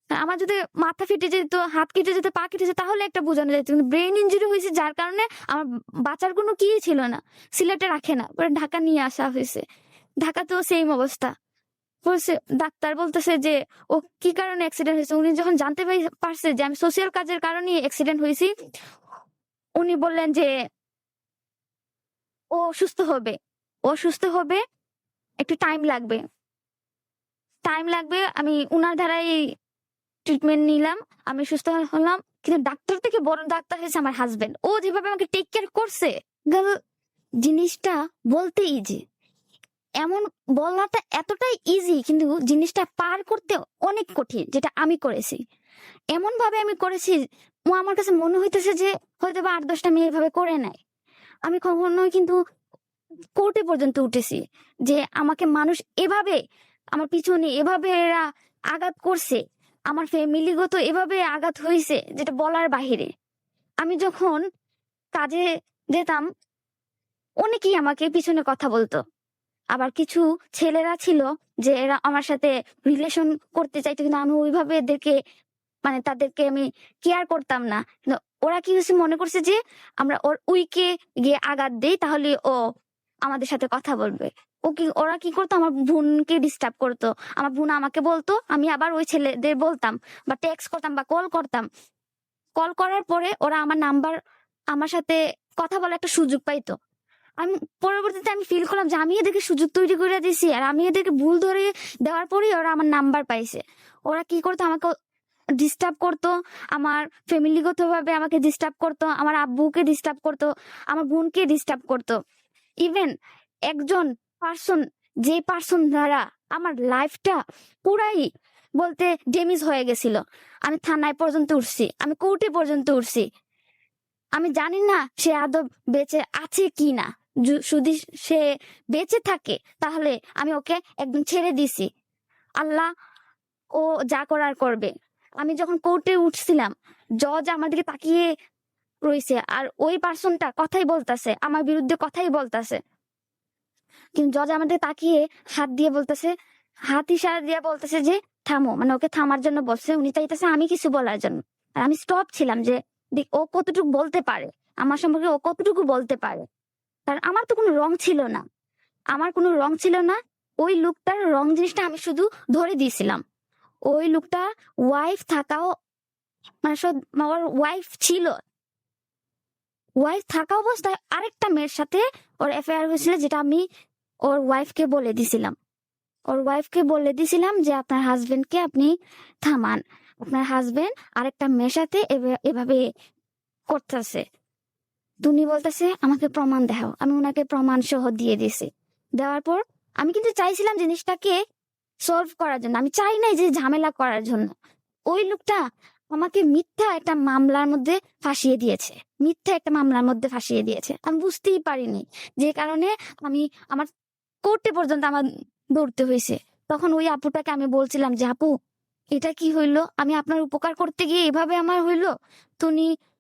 আমার যদি মাথা ফেটে যেত, হাত কেটে যেত, পা কেটে যেত, তাহলে একটা বোঝানো যেত, কিন্তু ব্রেন ইঞ্জুরি হয়েছে যার কারণে আমার বাঁচার কোনো কি ছিল না। সিলেটে রাখে না, পরে ঢাকা নিয়ে আসা হয়েছে। ঢাকাতেও সেম অবস্থা। বলছে ডাক্তার বলতেছে যে ও কি কারণে অ্যাক্সিডেন্ট হয়েছে। উনি যখন জানতে পারছে যে আমি সোশ্যাল কাজের কারণে অ্যাক্সিডেন্ট হয়েছি, উনি বললেন যে ও সুস্থ হবে, ও সুস্থ হবে, একটু টাইম লাগবে। আমি উনার দ্বারাই ট্রিটমেন্ট নিলাম, আমি সুস্থ হলাম। কিন্তু ডাক্তার থেকে বড় ডাক্তার হয়েছে আমার হাজবেন্ড। ও যেভাবে আমাকে টেক কেয়ার করছে, গাল, জিনিসটা বলতে ইজি, এমন বলাটা এতটাই ইজি, কিন্তু জিনিসটা পার করতে অনেক কঠিন, যেটা আমি করেছি। এমন ভাবে আমি করেছি, ও আমার কাছে মনে হইতেছে যে হয়তো বা 8-10টা মেয়ে এভাবে করে নাই। আমি কখনোই কিন্তু কোর্টে পর্যন্ত উঠেছি যে আমাকে মানুষ এভাবে, আমার পিছনে এভাবে এরা আঘাত করছে, আমার ফ্যামিলিগত এভাবে আঘাত হয়েছে, যেটা বলার বাহিরে। আমি যখন কাজে যেতাম, অনেকেই আমাকে পিছনে কথা বলতো। আবার কিছু ছেলেরা ছিল যে এরা আমার সাথে রিলেশন করতে চাইতো, কিন্তু আমি ওইভাবে এদেরকে, মানে তাদেরকে আমি কেয়ার করতাম না। কিন্তু ওরা কি হচ্ছে, মনে করছে যে আমরা ওর উইকে গিয়ে আঘাত দেই, তাহলে ও আমাদের সাথে কথা বলবে। ওরা কি করতো, আমার বোনকে ডিস্টার্ব করতো। আমার বোন আমাকে বলতো, আমি আবার ওই ছেলেদের বলতাম বা টেক্সট করতাম বা কল করতাম। কল করার পরে ওরা আমার নাম্বার, আমার সাথে কথা বলার একটা সুযোগ পাইতো। আমি পরবর্তীতে আমি ফিল করলাম যে আমি এদেরকে সুযোগ তৈরি করে দিয়েছি, আর আমি এদেরকে ভুল ধরে দেওয়ার পরেই ওরা আমার নাম্বার পাইছে। ওরা কি করতো, আমাকে ডিস্টার্ব করতো, আমার ফ্যামিলিগত ভাবে আমাকে ডিস্টার্ব করতো, আমার আব্বুকে ডিস্টার্ব করতো, আমার বোনকে ডিস্টার্ব করতো। ইভেন একজন যে পার্সন দ্বারা আমার লাইফটা পুরাই বলতে ড্যামেজ হয়ে গেছিল। আমি থানায় পর্যন্ত উঠছি, আমি কোর্টে পর্যন্ত উঠছি। আমি জানি না সে আদৌ বেঁচে আছে কি না। যদি সে বেঁচে থাকে তাহলে আমি ওকে একদম ছেড়ে দিছি, আল্লাহ ও যা করার করবে। আমি যখন কোর্টে উঠছিলাম, জজ আমার দিকে তাকিয়ে রয়েছে, আর ওই পার্সনটা কথাই বলতেছে, আমার বিরুদ্ধে কথাই বলতেছে। কিন্তু জজ আমাদের তাকিয়ে হাত দিয়ে বলতেছে, হাত ইশারা দিয়ে বলতেছে যে থামো, মানে ওকে থামার জন্য বলছে। উনি চাইতেছে আমি কিছু বলার জন্য, আর আমি স্টপ ছিলাম যে ও কতটুকু বলতে পারে, আমার সম্পর্কে ও কতটুকু বলতে পারে। কারণ আমার তো কোনো রং ছিল না, ওই লোকটার রং জিনিসটা আমি শুধু ধরে দিয়েছিলাম। ওই লোকটা ওয়াইফ থাকাও, মানে ওর ওয়াইফ থাকা অবস্থায় আরেকটা মেয়ের সাথে ওর অ্যাফেয়ার হয়েছিল, যেটা আমি ওর ওয়াইফকে বলে দিছিলাম যে আপনার হাজবেন্ডকে আপনি থামান, আপনার হাজবেন্ড আরেকটা মেয়ের সাথে এভাবে করতেছে। উনি বলতেছে আমাকে প্রমাণ দেখাও, আমি ওনাকে প্রমাণ সহ দিয়ে দিছি। দেওয়ার পর আমি কিন্তু চাইছিলাম জিনিসটাকে সলভ করার জন্য, আমি চাই নাই যে ঝামেলা করার জন্য। ওই লোকটা আমাকে মিথ্যা একটা মামলার মধ্যে ফাঁসিয়ে দিয়েছে, আমি বুঝতেই পারিনি, যে কারণে আমার কোর্টে পর্যন্ত আমার দৌড়তে হয়েছে। তখন ওই আপুটাকে আমি বলছিলাম যে আপু, এটা কি হইলো, আমি আপনার উপকার করতে গিয়ে এভাবে আমার হইলো। তো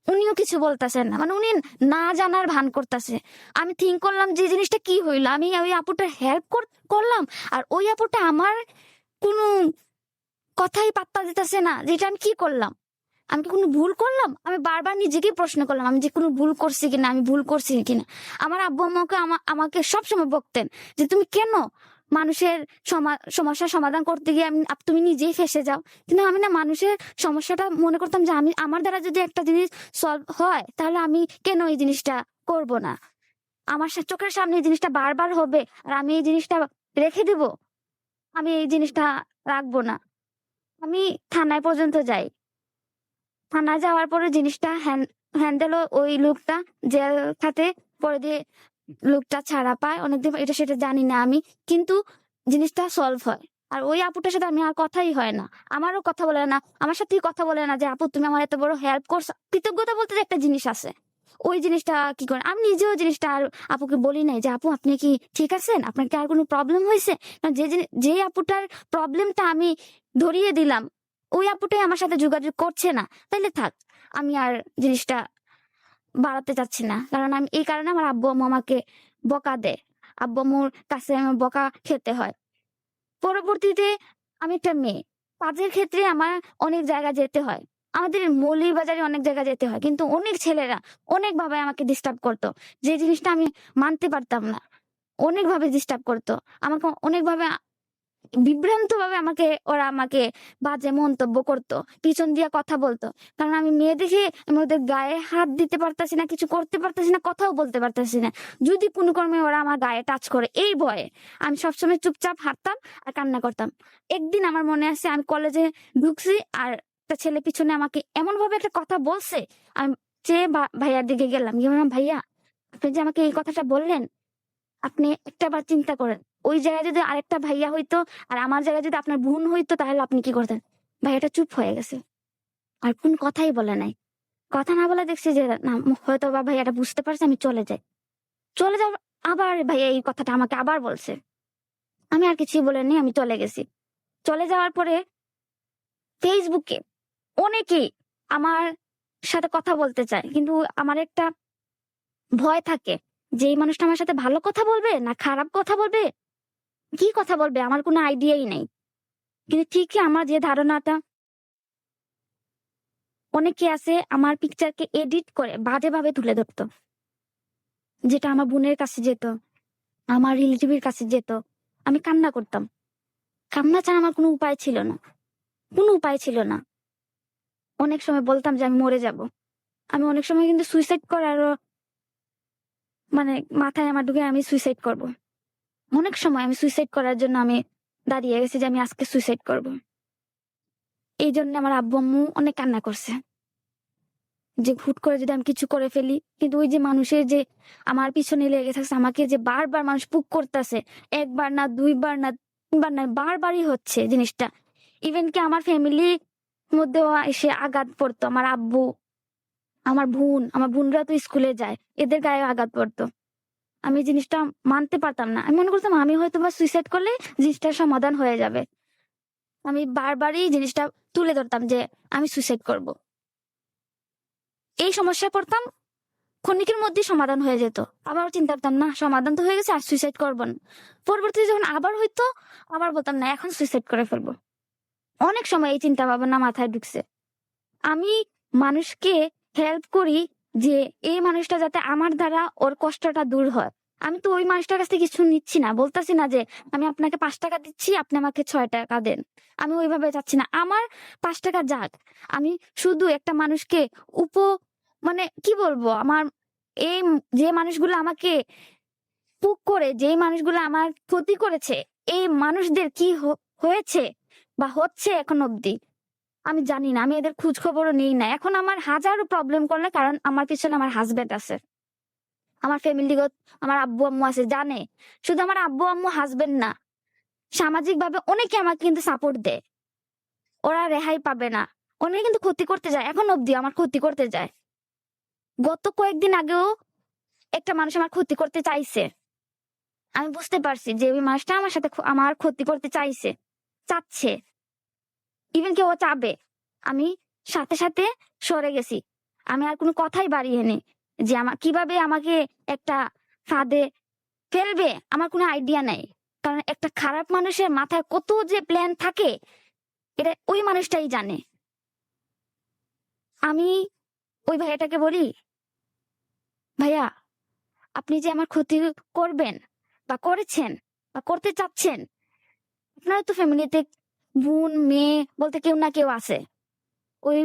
উনিও কিছু বলতেছেন না, মানে উনি না জানার ভান করতেছে। আমি থিঙ্ক করলাম যে জিনিসটা কি হইলো, আমি ওই আপুটার হেল্প করলাম, আর ওই আপুটা আমার কোনো কথাই পাত্তা দিতেছে না, যেটা আমি কি করলাম, আমি কি কোনো ভুল করলাম। আমি বারবার নিজেকেই প্রশ্ন করলাম আমি যে কোনো ভুল করছি কিনা, আমার আব্বু আম্মাকে আমাকে সবসময় বকতেন যে তুমি কেন মানুষের সমস্যার সমাধান করতে গিয়ে তুমি নিজেই ফেসে যাও। কিন্তু আমি না, মানুষের সমস্যাটা মনে করতাম যে আমার দ্বারা যদি একটা জিনিস সলভ হয়, তাহলে আমি কেন এই জিনিসটা করব না। আমার চোখের সামনে এই জিনিসটা বারবার হবে, আর আমি এই জিনিসটা রেখে দেব, আমি এই জিনিসটা রাখবো না। আমি থানায় পর্যন্ত যাই, থানায় যাওয়ার পরে জিনিসটা হ্যান্ডেল ওই লোকটা জেল খাতে পরে দিয়ে লোকটা ছাড়া পায় অনেকদিন, এটা সেটা জানি না আমি, কিন্তু জিনিসটা সলভ হয়। আর ওই আপুটার সাথে আমি আর কথাই হয় না, আমারও কথা বলে না, আমার সাথেই কথা বলে না যে আপু তুমি আমার এত বড় হেল্প করছো। কৃতজ্ঞতা বলতে যে একটা জিনিস আছে, ওই জিনিসটা কি করে, আমি নিজেও জিনিসটা আর আপুকে বলি নাই যে আপু আপনি কি ঠিক আছেন, আপনার কি আর কোনো প্রবলেম হয়েছে। যে আপুটার প্রবলেমটা আমি ধরিয়ে দিলাম, ওই আপুটাই আমার সাথে যোগাযোগ করছে না, তাইলে থাক, আমি আর জিনিসটা বাড়াতে চাচ্ছি না। কারণ আমি এই কারণে আমার আব্বু আম্মু আমাকে বকা দেয়, আব্বু আম্মুর কাছে আমার বকা খেতে হয়। পরবর্তীতে আমি একটা মেয়ে, কাজের ক্ষেত্রে আমার অনেক জায়গা যেতে হয়, আমাদের মৌলভীবাজারে অনেক জায়গা যেতে হয়, কিন্তু অনেক ছেলেরা অনেক ভাবে আমাকে ডিস্টার্ব করতো, যে জিনিসটা আমি মানতে পারতাম না। অনেকভাবে ডিস্টার্ব করতো, আমাকে অনেকভাবে বিভ্রান্ত ভাবে ওরা আমাকে বাজে মন্তব্য করতো, পিছন দিয়ে কথা বলতো। কারণ আমি মেয়ে দেখে আমি ওদের গায়ে হাত দিতে পারতাছি না, কিছু করতে পারতাছি না, কথাও বলতে পারতাছি না। যদি কোনো কর্মে ওরা আমার গায়ে টাচ করে এই ভয়ে আমি সবসময় চুপচাপ হাঁটতাম আর কান্না করতাম। একদিন আমার মনে আছে আমি কলেজে ঢুকছি আর একটা ছেলে পিছনে আমাকে এমন ভাবে একটা কথা বলছে, আমি চেয়ে ভাইয়ার দিকে গেলাম, গিয়ে বললাম, ভাইয়া আপনি যে আমাকে এই কথাটা বললেন, আপনি একটা বার চিন্তা করেন, ওই জায়গায় যদি আরেকটা ভাইয়া হইতো আর আমার জায়গায় যদি আপনার বোন হইতো তাহলে আপনি কি করতেন? ভাইয়াটা চুপ হয়ে গেছে, আর কোন কথাই বলে নাই। কথা না বলে দেখছি যে না, হয়তো বা ভাইয়াটা বুঝতে পারছে, আমি চলে যাই। চলে যাওয়ার আবার ভাইয়া এই কথাটা আমাকে আবার বলছে, আমি আর কিছুই বলিনি, আমি চলে গেছি। চলে যাওয়ার পরে ফেসবুকে অনেকেই আমার সাথে কথা বলতে চায়, কিন্তু আমার একটা ভয় থাকে যে এই মানুষটা আমার সাথে ভালো কথা বলবে না খারাপ কথা বলবে, কি কথা বলবে আমার কোনো আইডিয়াই নেই। কিন্তু ঠিকই আমার যে ধারণাটা, অনেকে আছে আমার পিকচারকে এডিট করে বাজে ভাবে তুলে ধরতো, যেটা আমার বোনের কাছে যেত, আমার রিলেটিভের কাছে যেত, আমি কান্না করতাম। কান্না ছাড়া আমার কোনো উপায় ছিল না, কোনো উপায় ছিল না। অনেক সময় বলতাম যে আমি মরে যাব। আমি অনেক সময় কিন্তু সুইসাইড করারও মানে মাথায় আমার ঢুকে আমি সুইসাইড করব। অনেক সময় আমি সুইসাইড করার জন্য আমি দাঁড়িয়ে গেছি যে আমি আজকে সুইসাইড করব। এই জন্য আমার আব্বু আম্মু অনেক কান্না করছে যে হুট করে যদি আমি কিছু করে ফেলি। কিন্তু ওই যে মানুষের যে আমার পিছনে লেগে থাকছে, আমাকে যে বারবার মানুষ পুক করতেছে, একবার না দুইবার না তিনবার না, বারবারই হচ্ছে জিনিসটা। ইভেন কি আমার ফ্যামিলির মধ্যেও এসে আঘাত পড়তো, আমার আব্বু, আমার বোনরা তো স্কুলে যায়, এদের গায়ে আঘাত পড়তো। আমি জিনিসটা মানতে পারতাম না, আমি মনে করতাম আমি হয়তো বা সুইসাইড করলে জিনিসটার সমাধান হয়ে যাবে। আমি বারবারই জিনিসটা তুলে ধরতাম যে আমি সুইসাইড করব। এই সমস্যায় পড়তাম, ক্ষণিকের মধ্যে সমাধান হয়ে যেত। আবার চিন্তা করতাম না, সমাধান তো হয়ে গেছে, আর সুইসাইড করবো না। পরবর্তীতে যখন আবার হইতো, আবার বলতাম না, এখন সুইসাইড করে ফেলবো। অনেক সময় এই চিন্তা ভাবনা মাথায় ঢুকছে। আমি মানুষকে হেল্প করি যে এই মানুষটা যাতে আমার দ্বারা ওর কষ্টটা দূর হয়। আমি তো ওই মানুষটার কাছ থেকে কিছু নিচ্ছি না, বলতাছি না যে আমি আপনাকে 5 টাকা দিচ্ছি, আপনি আমাকে 6 টাকা দেন। আমি ওইভাবে যাচ্ছি না, আমার 5 টাকা যাক। আমি শুধু একটা মানুষকে উপ মানে কি বলবো, আমার এই যে মানুষগুলো আমাকে পুক করে, যে মানুষগুলো আমার ক্ষতি করেছে, এই মানুষদের কি হয়েছে বা হচ্ছে এখন অব্দি আমি জানি না। আমি এদের খোঁজ খবরও নেই না। এখন আমার হাজারো প্রবলেম করলে, কারণ আমার পিছনে আমার হাজবেন্ড আছে, আমার ফ্যামিলিগত আমার আব্বু আম্মু আছে, জানে। শুধু আমার আব্বু আম্মু হাজবেন্ড না, সামাজিক ভাবে অনেকে আমাকে কিন্তু সাপোর্ট দেয়। ওরা রেহাই পাবে না, অনেকে কিন্তু ক্ষতি করতে যায়, এখন অব্দি আমার ক্ষতি করতে যায়। গত কয়েকদিন আগেও একটা মানুষ আমার ক্ষতি করতে চাইছে। আমি বুঝতে পারছি যে ওই মানুষটা আমার সাথে আমার ক্ষতি করতে চাচ্ছে, ইভেন কেউ চাবে। আমি সাথে সাথে সরে গেছি, আমি আর কোনো কথাই বাড়িয়ে যে আমার কিভাবে আমাকে একটা ফাঁদে ফেলবে আমার কোনো আইডিয়া নাই। কারণ একটা খারাপ মানুষের মাথায় কত যে প্ল্যান থাকে, এটা ওই মানুষটাই জানে। আমি ওই ভাইয়াটাকে বলি, ভাইয়া আপনি যে আমার ক্ষতি করবেন বা করেছেন বা করতে চাচ্ছেন, আপনারা তো ফ্যামিলিতে বোন মেয়ে বলতে কেউ না কেউ আছে। ওই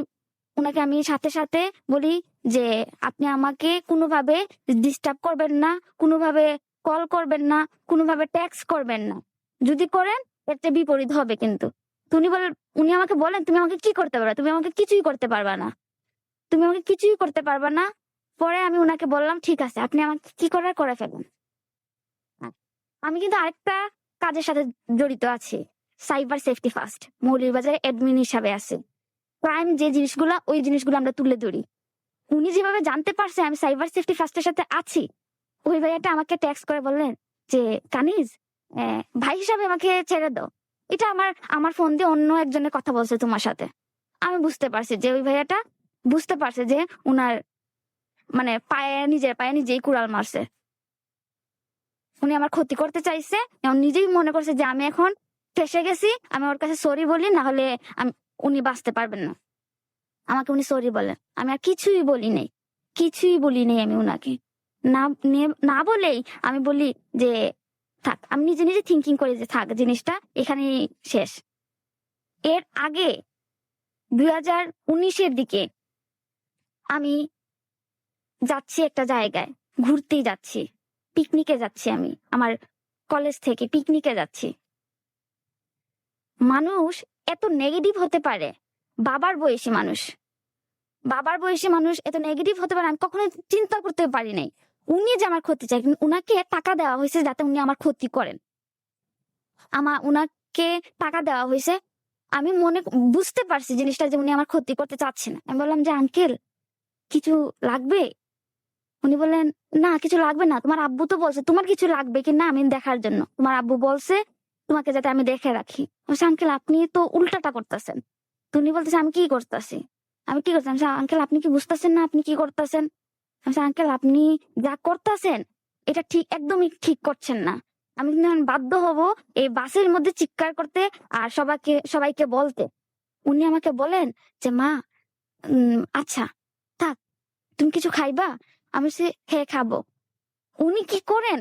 ওনাকে আমি সাথে সাথে বলি যে আপনি আমাকে কোনোভাবে ডিস্টার্ব করবেন না, কোনোভাবে কল করবেন না, কোনোভাবে ট্যাক্স করবেন না। যদি করেন এতে বিপরীত হবে কিন্তু। উনি আমাকে বলেন তুমি আমাকে কি করতে পারবে, তুমি আমাকে কিছুই করতে পারবা না, তুমি আমাকে কিছুই করতে পারবা না। পরে আমি ওনাকে বললাম ঠিক আছে, আপনি আমাকে কি করার করে ফেলুন। আমি কিন্তু আরেকটা কাজের সাথে জড়িত আছি, সাইবার সেফটি ফার্স্ট মৌলভীবাজারে অ্যাডমিন হিসাবে আছে। ক্রাইম যে জিনিসগুলো, ওই জিনিসগুলো আমরা তুলে ধরি। উনি যেভাবে জানতে পারছে আমি সাইবার সেফটি ফার্স্টের সাথে আছি, ওই ভাইয়াটা আমাকে ট্যাক্স করে বললেন যে কানিজ ভাই হিসাবে আমাকে ছেড়ে দাও, এটা আমার ফোন দিয়ে অন্য একজনের কথা বলছে তোমার সাথে। আমি বুঝতে পারছি যে ওই ভাইয়াটা বুঝতে পারছে যে উনার মানে নিজের পায়ে নিজেই কুড়াল মারছে। উনি আমার ক্ষতি করতে চাইছে, নিজেই মনে করছে যে আমি এখন ফেসে গেছি, আমি ওর কাছে সরি বলি, না হলে উনি বাঁচতে পারবেন না। আমাকে উনি সরি বলেন, আমি আর কিছুই বলি নেই আমি উনাকে। না বলেই আমি বলি যে থাক, আমি নিজে নিজে থিঙ্কিং করি যে থাক জিনিসটা এখানে শেষ। এর আগে 2019-এর দিকে আমি যাচ্ছি একটা জায়গায়, ঘুরতেই যাচ্ছি, পিকনিকে যাচ্ছি, আমি আমার কলেজ থেকে পিকনিকে যাচ্ছি। মানুষ এত নেগেটিভ হতে পারে, বাবার বয়সী মানুষ এত নেগেটিভ হতে পারে, আমি কখনো চিন্তা করতে পারি নাই। উনি যে আমার ক্ষতি চাই, উনাকে টাকা দেওয়া হয়েছে যাতে উনি আমার ক্ষতি করেন। উনাকে টাকা দেওয়া হয়েছে, আমি বুঝতে পারছি জিনিসটা যে উনি আমার ক্ষতি করতে চাচ্ছেন। আমি বললাম যে আঙ্কেল কিছু লাগবে? উনি বললেন না কিছু লাগবে না, তোমার আব্বু তো বলছে তোমার কিছু লাগবে কি না আমি দেখার জন্য, তোমার আব্বু বলছে তোমাকে যাতে আমি দেখে রাখি। বলছে আঙ্কেল আপনি তো উল্টাটা করতেছেন। তো উনি বলতেছে আমি কি করতেছি? আঙ্কেল আপনি কি বুঝতেছেন না আপনি কি করতেছেন? আঙ্কেল আপনি যা করতেছেন এটা ঠিক একদমই ঠিক করছেন না। আমি কিন্তু এখন বাধ্য হব এই বাসের মধ্যে চিৎকার করতে আর সবাইকে বলতে। উনি আমাকে বলেন যে মা আচ্ছা থাক, তুমি কিছু খাইবা? আমি সে হ্যাঁ খাবো। উনি কি করেন,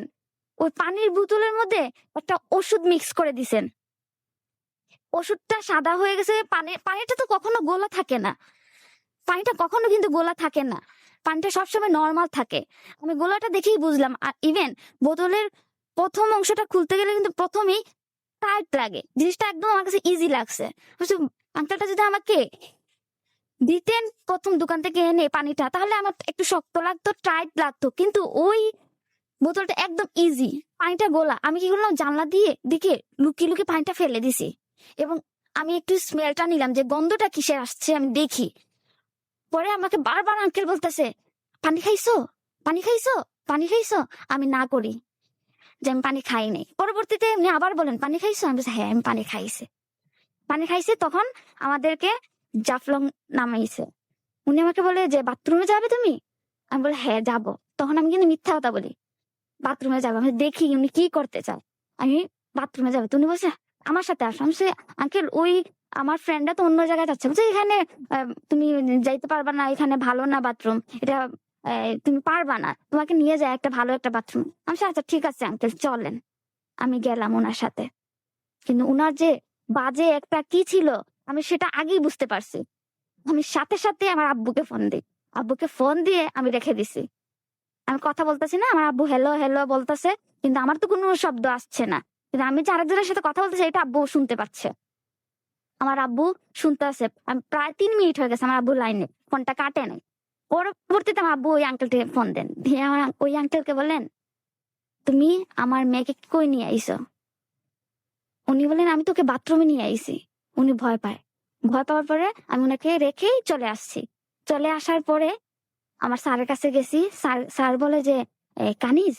ওই পানির বোতলের মধ্যে একটা ওষুধ মিক্স করে দিছেন। ওষুধটা সাদা হয়ে গেছে। পানিটা তো কখনো গোলা থাকে না, পানিটা কখনো কিন্তু গোলা থাকে না, পানিটা সবসময় নর্মাল থাকে। আমি গোলাটা দেখেই বুঝলাম। আর ইভেন বোতলের প্রথম অংশটা খুলতে গেলে কিন্তু প্রথমেই টাইট লাগে, জিনিসটা একদম আমার কাছে ইজি লাগছে। আঙ্কেলটা যদি আমাকে দিতেন প্রথম দোকান থেকে এনে পানিটা, তাহলে আমার একটু শক্ত লাগতো, টাইট লাগতো, কিন্তু ওই বোতলটা একদম ইজি, পানিটা গোলা। আমি কি করলাম, জানলা দিয়ে দিকে লুকিয়ে লুকিয়ে পানিটা ফেলে দিছি এবং আমি একটু স্মেলটা নিলাম যে গন্ধটা কিসের আসছে আমি দেখি। পরে আমাকে বারবার আঙ্কেল বলতেছে পানি খাইছো, পানি খাইছো, পানি খাইছো। আমি না করি যে আমি পানি খাই নাই। পরবর্তীতে এমনি আবার বলেন পানি খাইছো, আমি বলছি হ্যাঁ আমি পানি খাইছি। তখন আমাদেরকে জাফলং নামাইছে। উনি আমাকে বলে যে বাথরুমে যাবে তুমি? আমি বলে হ্যাঁ যাবো। তখন আমি কিন্তু মিথ্যা কথা বলি, বাথরুমে যাবো। আমি দেখি উনি কি করতে চায়, আমি বাথরুমে যাবো। তুমি বলছে আমার সাথে আসো। আমি আঙ্কেল ওই আমার ফ্রেন্ডরা তো অন্য জায়গায় যাচ্ছে। বলছে এখানে তুমি যাইতে পারবা না, এখানে ভালো না বাথরুম, এটা তুমি পারবা না, তোমাকে নিয়ে যায় একটা ভালো একটা বাথরুম। আমি আচ্ছা ঠিক আছে আঙ্কেল চলেন। আমি গেলাম ওনার সাথে, কিন্তু উনার যে বাজে একটা কি ছিল আমি সেটা আগেই বুঝতে পারছি। আমি সাথে সাথে আমার আব্বুকে ফোন দিয়ে আমি রেখে দিছি। আমি কথা বলতেছি না, আমার আব্বু হ্যালো হ্যালো বলতেছে, কিন্তু আমার তো কোনো শব্দ আসছে না, কিন্তু আমি যে আরেকজনের সাথে কথা বলতেছি এটা আব্বু শুনতে পাচ্ছে। আমার আব্বু শুনতে আছে, আমি প্রায় 3 মিনিট হয়ে গেছে আমার আব্বু লাইনে, ফোনটা কাটে নাই। পরবর্তীতে আমার আব্বু ওই আঙ্কেলকে ফোন দেন, দিয়ে আমার ওই আঙ্কেলকে বলেন তুমি আমার মেয়েকে কই নিয়ে আইছো? উনি বলেন আমি তোকে বাথরুমে নিয়ে আইছি। উনি ভয় পাওয়ার পরে আমি ওনাকে রেখেই চলে আসার পরে আমার স্যারের কাছে গেছি। স্যার বলে যে কানিজ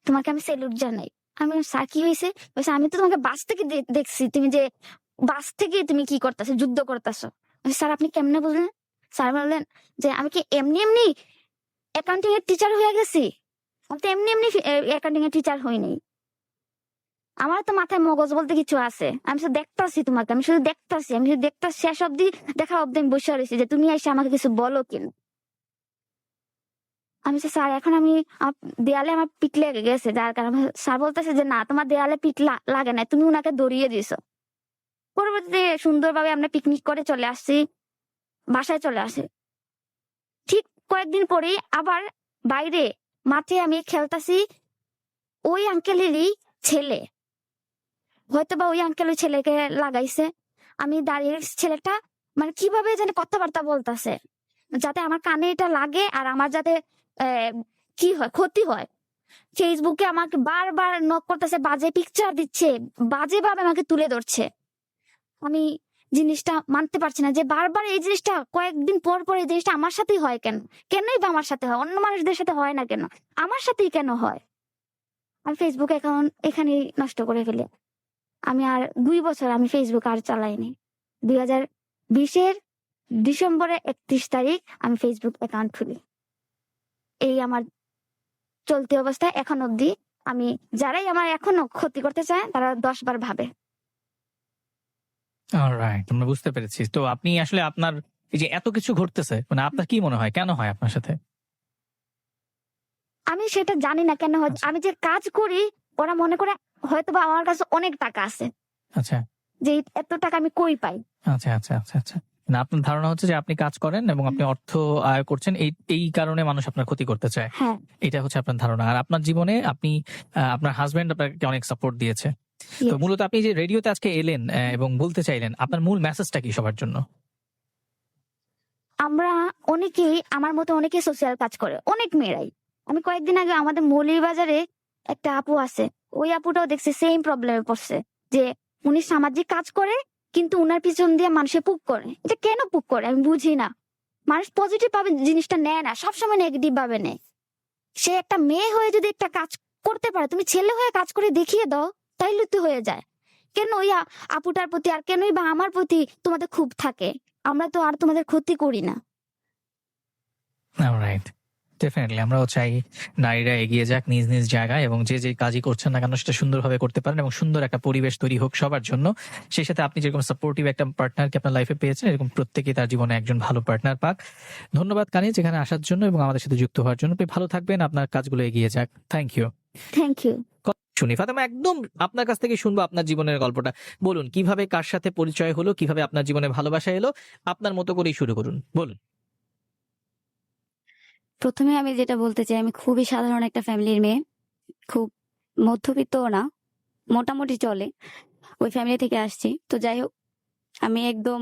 তোমাকে আমি স্যালুট জানাই। আমি স্যার কি হয়েছে? বলছে আমি তো তোমাকে বাস থেকে দেখছি, তুমি যে বাস থেকে তুমি কি করতেছো, যুদ্ধ করতেছো। স্যার আপনি কেমনে বুঝলেন? স্যার বললেন যে আমি কি এমনি এমনি অ্যাকাউন্টিং এর টিচার হয়ে গেছি? আমি তো এমনি এমনি অ্যাকাউন্টিং এর টিচার হইনি, আমার তো মাথায় মগজ বলতে কিছু আছে। আমি শুধু দেখতাছি তোমাকে, আমি শুধু দেখতাছি শেষ অব্দি দেখা অব্দি আমি বসে রয়েছি যে তুমি এসে আমাকে কিছু বলো কিনা। আমি স্যার এখন আমি দেয়ালে আমার পিঠ লেগে গেছে, যার কারণে স্যার বলতেছে যে না তোমার দেয়ালে পিঠ লাগে না, তুমি উনাকে দড়িয়ে দিছো। পরবর্তীতে সুন্দরভাবে আমরা পিকনিক করে বাসায় চলে আসি। ঠিক কয়েকদিন পরেই আবার বাইরে মাঠে আমি খেলতাছি, ওই আঙ্কেলেরই ছেলে, হয়তোবা ওই আঙ্কেল ওই ছেলেকে লাগাইছে। আমি দাঁড়িয়ে ছেলেটা মানে কিভাবে জানি কথাবার্তা বলতেছে যাতে আমার কানে এটা লাগে আর আমার যাতে কি হয়, ক্ষতি হয়। ফেসবুকে আমাকে বারবার নক করতেছে, বাজে পিকচার দিচ্ছে, বাজে ভাবে আমাকে তুলে ধরছে। আমি জিনিসটা মানতে পারছি না যে বারবার এই জিনিসটা কয়েকদিন পর পর এই জিনিসটা আমার সাথেই হয় কেনই বা আমার সাথে হয়, অন্য মানুষদের সাথে হয় না কেন, আমার সাথেই কেন হয়? আমি ফেসবুক অ্যাকাউন্ট এখানেই নষ্ট করে ফেলি। আমি আর 2 বছর আমি ফেসবুক আর চালাইনি। 2020-এর ডিসেম্বরের 31 তারিখ আমি ফেসবুক অ্যাকাউন্ট খুলি। এই আমার চলতি অবস্থায় এখন অব্দি আমি, যারাই আমার এখনো ক্ষতি করতে চায় তারা 10 বার ভাবে। অলরাইট, আমরা বুঝতে পেরেছি। তো আপনি আসলে আপনার এই যে এত কিছু ঘটতেছে, মানে আপনার কি মনে হয় কেন হয় আপনার সাথে? আমি সেটা জানি না কেন হয়। আচ্ছা। আমি যে কাজ করি ওরা মনে করে হয়তো বা আমার কাছে অনেক টাকা আছে, আচ্ছা যে এত টাকা আমি কই পাই। আচ্ছা আচ্ছা আচ্ছা আচ্ছা না, আপনার ধারণা হচ্ছে যে আপনি কাজ করেন এবং আপনি অর্থ আয় করছেন, এই এই কারণে মানুষ আপনার ক্ষতি করতে চায়, হ্যাঁ, এটা হচ্ছে আপনার ধারণা। আর আপনার জীবনে আপনি আপনার হাজবেন্ড আপনাকে অনেক সাপোর্ট দিয়েছে। তো yes. মূলত আপনি যে রেডিওতে আজকে এলেন এবং বলতে চাইলেন, আপনার মূল মেসেজটা কি সবার জন্য? আমরা অনেকেই, আমার মতো অনেকেই সোশ্যাল কাজ করে, অনেক মেয়েরাই। আমি কয়েকদিন আগে আমাদের মৌলভীবাজারে একটা আপু আছে, ওই আপুটাও দেখছি সেম প্রবলেমে পড়ছে, যে উনি সামাজিক কাজ করে কিন্তু উনার পিছন দিয়ে মানুষে পুক করে। এটা কেন পুক করে আমি বুঝি না। মানুষ পজিটিভ ভাবে জিনিসটা নেয় না, সবসময় নেগেটিভ ভাবে নেয়। সে একটা মেয়ে হয়ে যদি একটা কাজ করতে পারে, তুমি ছেলে হয়ে কাজ করে দেখিয়ে দাও, তাইলে তো হয়ে যায়। কেন ওই আপুটার প্রতি আর কেনই বা আমার প্রতি তোমাদের খুব থাকে? আমরা তো আর তোমাদের ক্ষতি করি না। রাইট, ডেফিনেটলি আমরাও চাই নারীরা এগিয়ে যাক নিজ নিজ জায়গায়, এবং যে যে কাজই করছেন না কেন সেটা সুন্দরভাবে করতে পারেন এবং সুন্দর একটা পরিবেশ তৈরি হোক সবার জন্য। সেই সাথে আপনি যেরকম সাপোর্টিভ একটা পার্টনারকে আপনার লাইফে পেয়েছেন, এরকম প্রত্যেকেই তার জীবনে একজন ভালো পার্টনার পাক। ধন্যবাদ কানি যেখানে আসার জন্য এবং আমাদের সাথে যুক্ত হওয়ার জন্য। আপনি ভালো থাকবেন, আপনার কাজগুলো এগিয়ে যাক। Thank you. Thank you. শুনি ফাতেমা, একদম আপনার কাছ থেকে শুনবো আপনার জীবনের গল্পটা। বলুন কিভাবে কার সাথে পরিচয় হলো, কিভাবে আপনার জীবনে ভালোবাসা এলো, আপনার মতো করেই শুরু করুন, বলুন। প্রথমে আমি যেটা বলতে চাই, আমি খুবই সাধারণ একটা ফ্যামিলির মেয়ে, খুব মধ্যবিত্তও না, মোটামুটি চলে, ওই ফ্যামিলি থেকে আসছি। তো যাই হোক, আমি একদম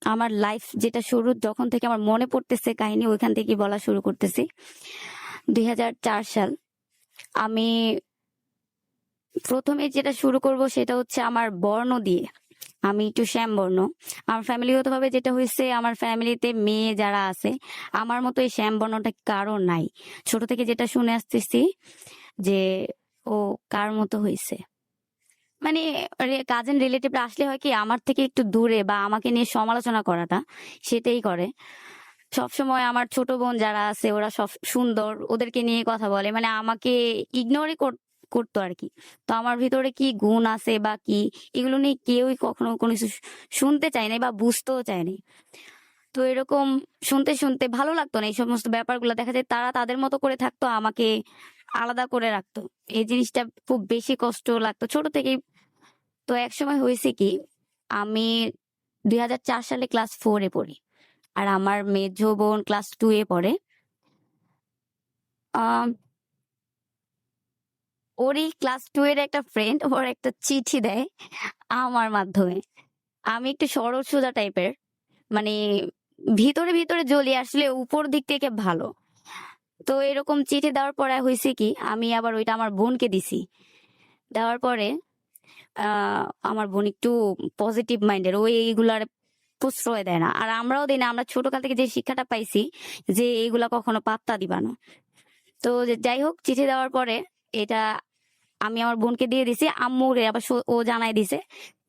আমার লাইফ যেটা শুরু যখন থেকে আমার মনে পড়তেছে কাহিনী, ওইখান থেকে বলা শুরু করতেছি। 2004 সাল। আমি প্রথমে যেটা শুরু করব সেটা হচ্ছে আমার বর্ণ দিয়ে। আমি একটু শ্যাম বর্ণ। আমার ফ্যামিলিগত ভাবে যেটা হয়েছে, আমার ফ্যামিলিতে মেয়ে যারা আছে আমার মতো এই শ্যাম বর্ণটা কারো নাই। ছোট থেকে যেটা শুনে আসতেছি যে ও কার মতো হয়েছে, মানে কাজিন রিলেটিভরা আসলে হয় কি আমার থেকে একটু দূরে বা আমাকে নিয়ে সমালোচনা করাটা, সেটাই করে। সবসময় আমার ছোট বোন যারা আছে ওরা সব সুন্দর, ওদেরকে নিয়ে কথা বলে, মানে আমাকে ইগনোরই করতো আর কি। তো আমার ভিতরে কি গুণ আছে বা কি, এগুলো নিয়ে কেউই কখনো কোনো কিছু শুনতে চায় নাই বা বুঝতেও চায়নি। তো এরকম শুনতে শুনতে ভালো লাগতো না এই সমস্ত ব্যাপারগুলো। দেখা যায় তারা তাদের মতো করে থাকতো, আমাকে আলাদা করে রাখতো। এই জিনিসটা খুব বেশি কষ্ট লাগতো ছোট থেকেই। তো একসময় হয়েছে কি, আমি 2004 সালে ক্লাস 4-এ পড়ি, আর আমার মেজো বোন ক্লাস 2-এ পড়ে। আম, ওরই ক্লাস 2 এর একটা ফ্রেন্ড ওর একটা চিঠি দেয় আমার মাধ্যমে। আমি একটু সরল সোজা টাইপের, মানে ভিতরে ভিতরে জ্বলি, আসলে উপর দিক থেকে ভালো। তো এরকম চিঠি দেওয়ার পরে হয়েছে কি, আমি আবার ওইটা আমার বোনকে দিছি। দেওয়ার পরে আমার বোন একটু পজিটিভ মাইন্ডের, ওই এইগুলার প্রশ্রয় দেয় না, আর আমরাও দিই না। আমরা ছোটকাল থেকে যে শিক্ষাটা পাইছি যে এইগুলা কখনো পাত্তা দিবা না। তো যাই হোক, চিঠি দেওয়ার পরে এটা আমি আমার বোনকে দিয়ে দিছি। আম্মুরে আবার ও জানাই দিছে।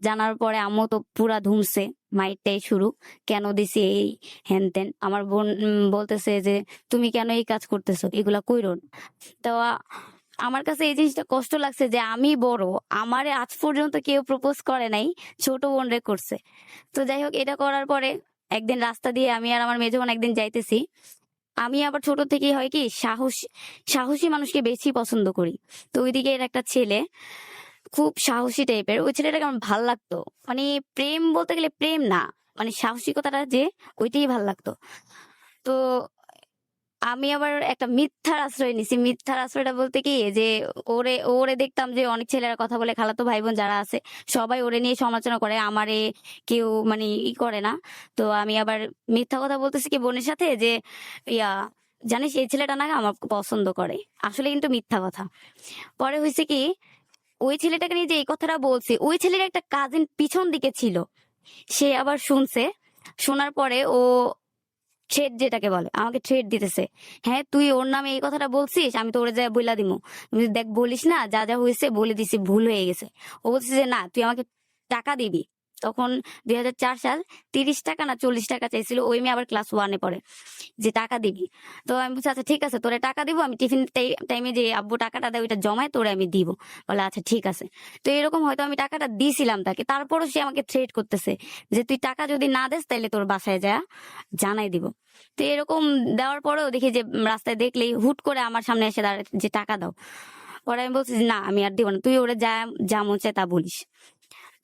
জানার পরে আম্মু তো পুরা ধুমছে, মাইরটাই শুরু, কেন দিছি এই হেন তেন। আমার বোন বলতেছে যে তুমি কেন এই কাজ করতেছো, এগুলা কইরো না। তো আমার কাছে এই জিনিসটা কষ্ট লাগছে যে আমি বড়, আমারে আজ পর্যন্ত কেউ প্রপোজ করে নাই, ছোট বোন রে করছে। তো যাই হোক, এটা করার পরে একদিন রাস্তা দিয়ে আমি আর আমার মেজো বোন একদিন যাইতেছি। আমি আবার ছোট থেকেই হয় কি সাহসী মানুষকে বেশি পছন্দ করি। তো ওইদিকে এর একটা ছেলে খুব সাহসী টাইপের, ওই ছেলেটাকে আমার ভাল লাগতো। মানে প্রেম বলতে গেলে প্রেম না, মানে সাহসিকতাটা যে, ওইটাই ভাল লাগতো। তো আমি আবার একটা মিথ্যার আশ্রয় নিছি। মিথ্যার আশ্রয়টা বলতে কি, যে ওরে ওরে দেখতাম যে অনেক ছেলেরা কথা বলে, খালাতো ভাই বোন যারা আছে সবাই ওরে নিয়ে সমালোচনা করে, আমারে কেউ মানে করে না। তো আমি আবার মিথ্যা কথা বলতেছি কি বোনের সাথে, যে ইয়া জানিস এই ছেলেটা না আমার পছন্দ করে, আসলে কিন্তু মিথ্যা কথা। পরে হয়েছে কি, ওই ছেলেটাকে নিয়ে যে এই কথাটা বলছি, ওই ছেলের একটা কাজিন পিছন দিকে ছিল, সে আবার শুনছে। শোনার পরে ও থ্রেড যেটাকে বলে, আমাকে থ্রেড দিতেছে। হ্যাঁ, তুই ওর নামে এই কথাটা বলছিস, আমি তো ওরে যা বইলা দিমু। দেখ বলিস না, যা যা হয়েছে বলে দিছি, ভুল হয়ে গেছে। ও বলছে যে না, তুই আমাকে টাকা দিবি। তখন 2004 সাল, 30 টাকা না 40 টাকা চাইছিল। ওই মেয়ে আবার ক্লাস 1-এ পড়ে, যে টাকা দিবি। তো আমি বলছি আচ্ছা ঠিক আছে, তোরে টাকা দিব, আমি টিফিন টাইমে যে আব্বু টাকাটা দেয় ওইটা জমায় তোরে আমি দিব। বলে আচ্ছা ঠিক আছে। তো এরকম হয়তো আমি টাকাটা দিছিলাম তাকে, তারপরও সে আমাকে থ্রেট করতেছে যে তুই টাকা যদি না দেস তাহলে তোর বাসায় যা জানাই দিব। তো এরকম দেওয়ার পরেও দেখি যে রাস্তায় দেখলেই হুট করে আমার সামনে এসে দাঁড়ায় যে টাকা দাও। পরে আমি বলছি যে, না আমি আর দিব না, তুই ওরে যা যা মন চায় তা বলিস।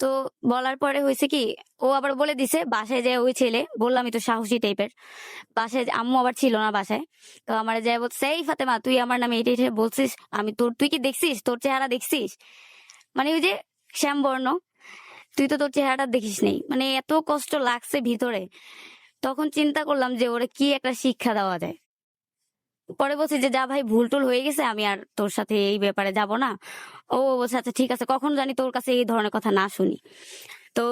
তো বলার পরে হয়েছে কি, ও আবার বলে দিছে বাসায় যায়, ওই ছেলে বললামই তো সাহসী টাইপের, বাসায় আম্মু আবার ছিল না বাসায়। তো আমার যায় বলছে, এই ফাতেমা তুই আমার নামে এটা এটা বলছিস, আমি তোর, তুই কি দেখছিস, তোর চেহারা দেখছিস, মানে ওই যে শ্যামবর্ণ, তুই তো তোর চেহারাটা দেখিস নেই। মানে এত কষ্ট লাগছে ভিতরে। তখন চিন্তা করলাম যে ওরে কি একটা শিক্ষা দেওয়া যায়। পরে বলছি যে, যা ভাই ভুল টুল হয়ে গেছে, আমি আর তোর সাথে এই ব্যাপারে যাব না। ও বলছে আচ্ছা ঠিক আছে, কখন জানি তোর কাছে এই ধরনের কথা না শুনি। তো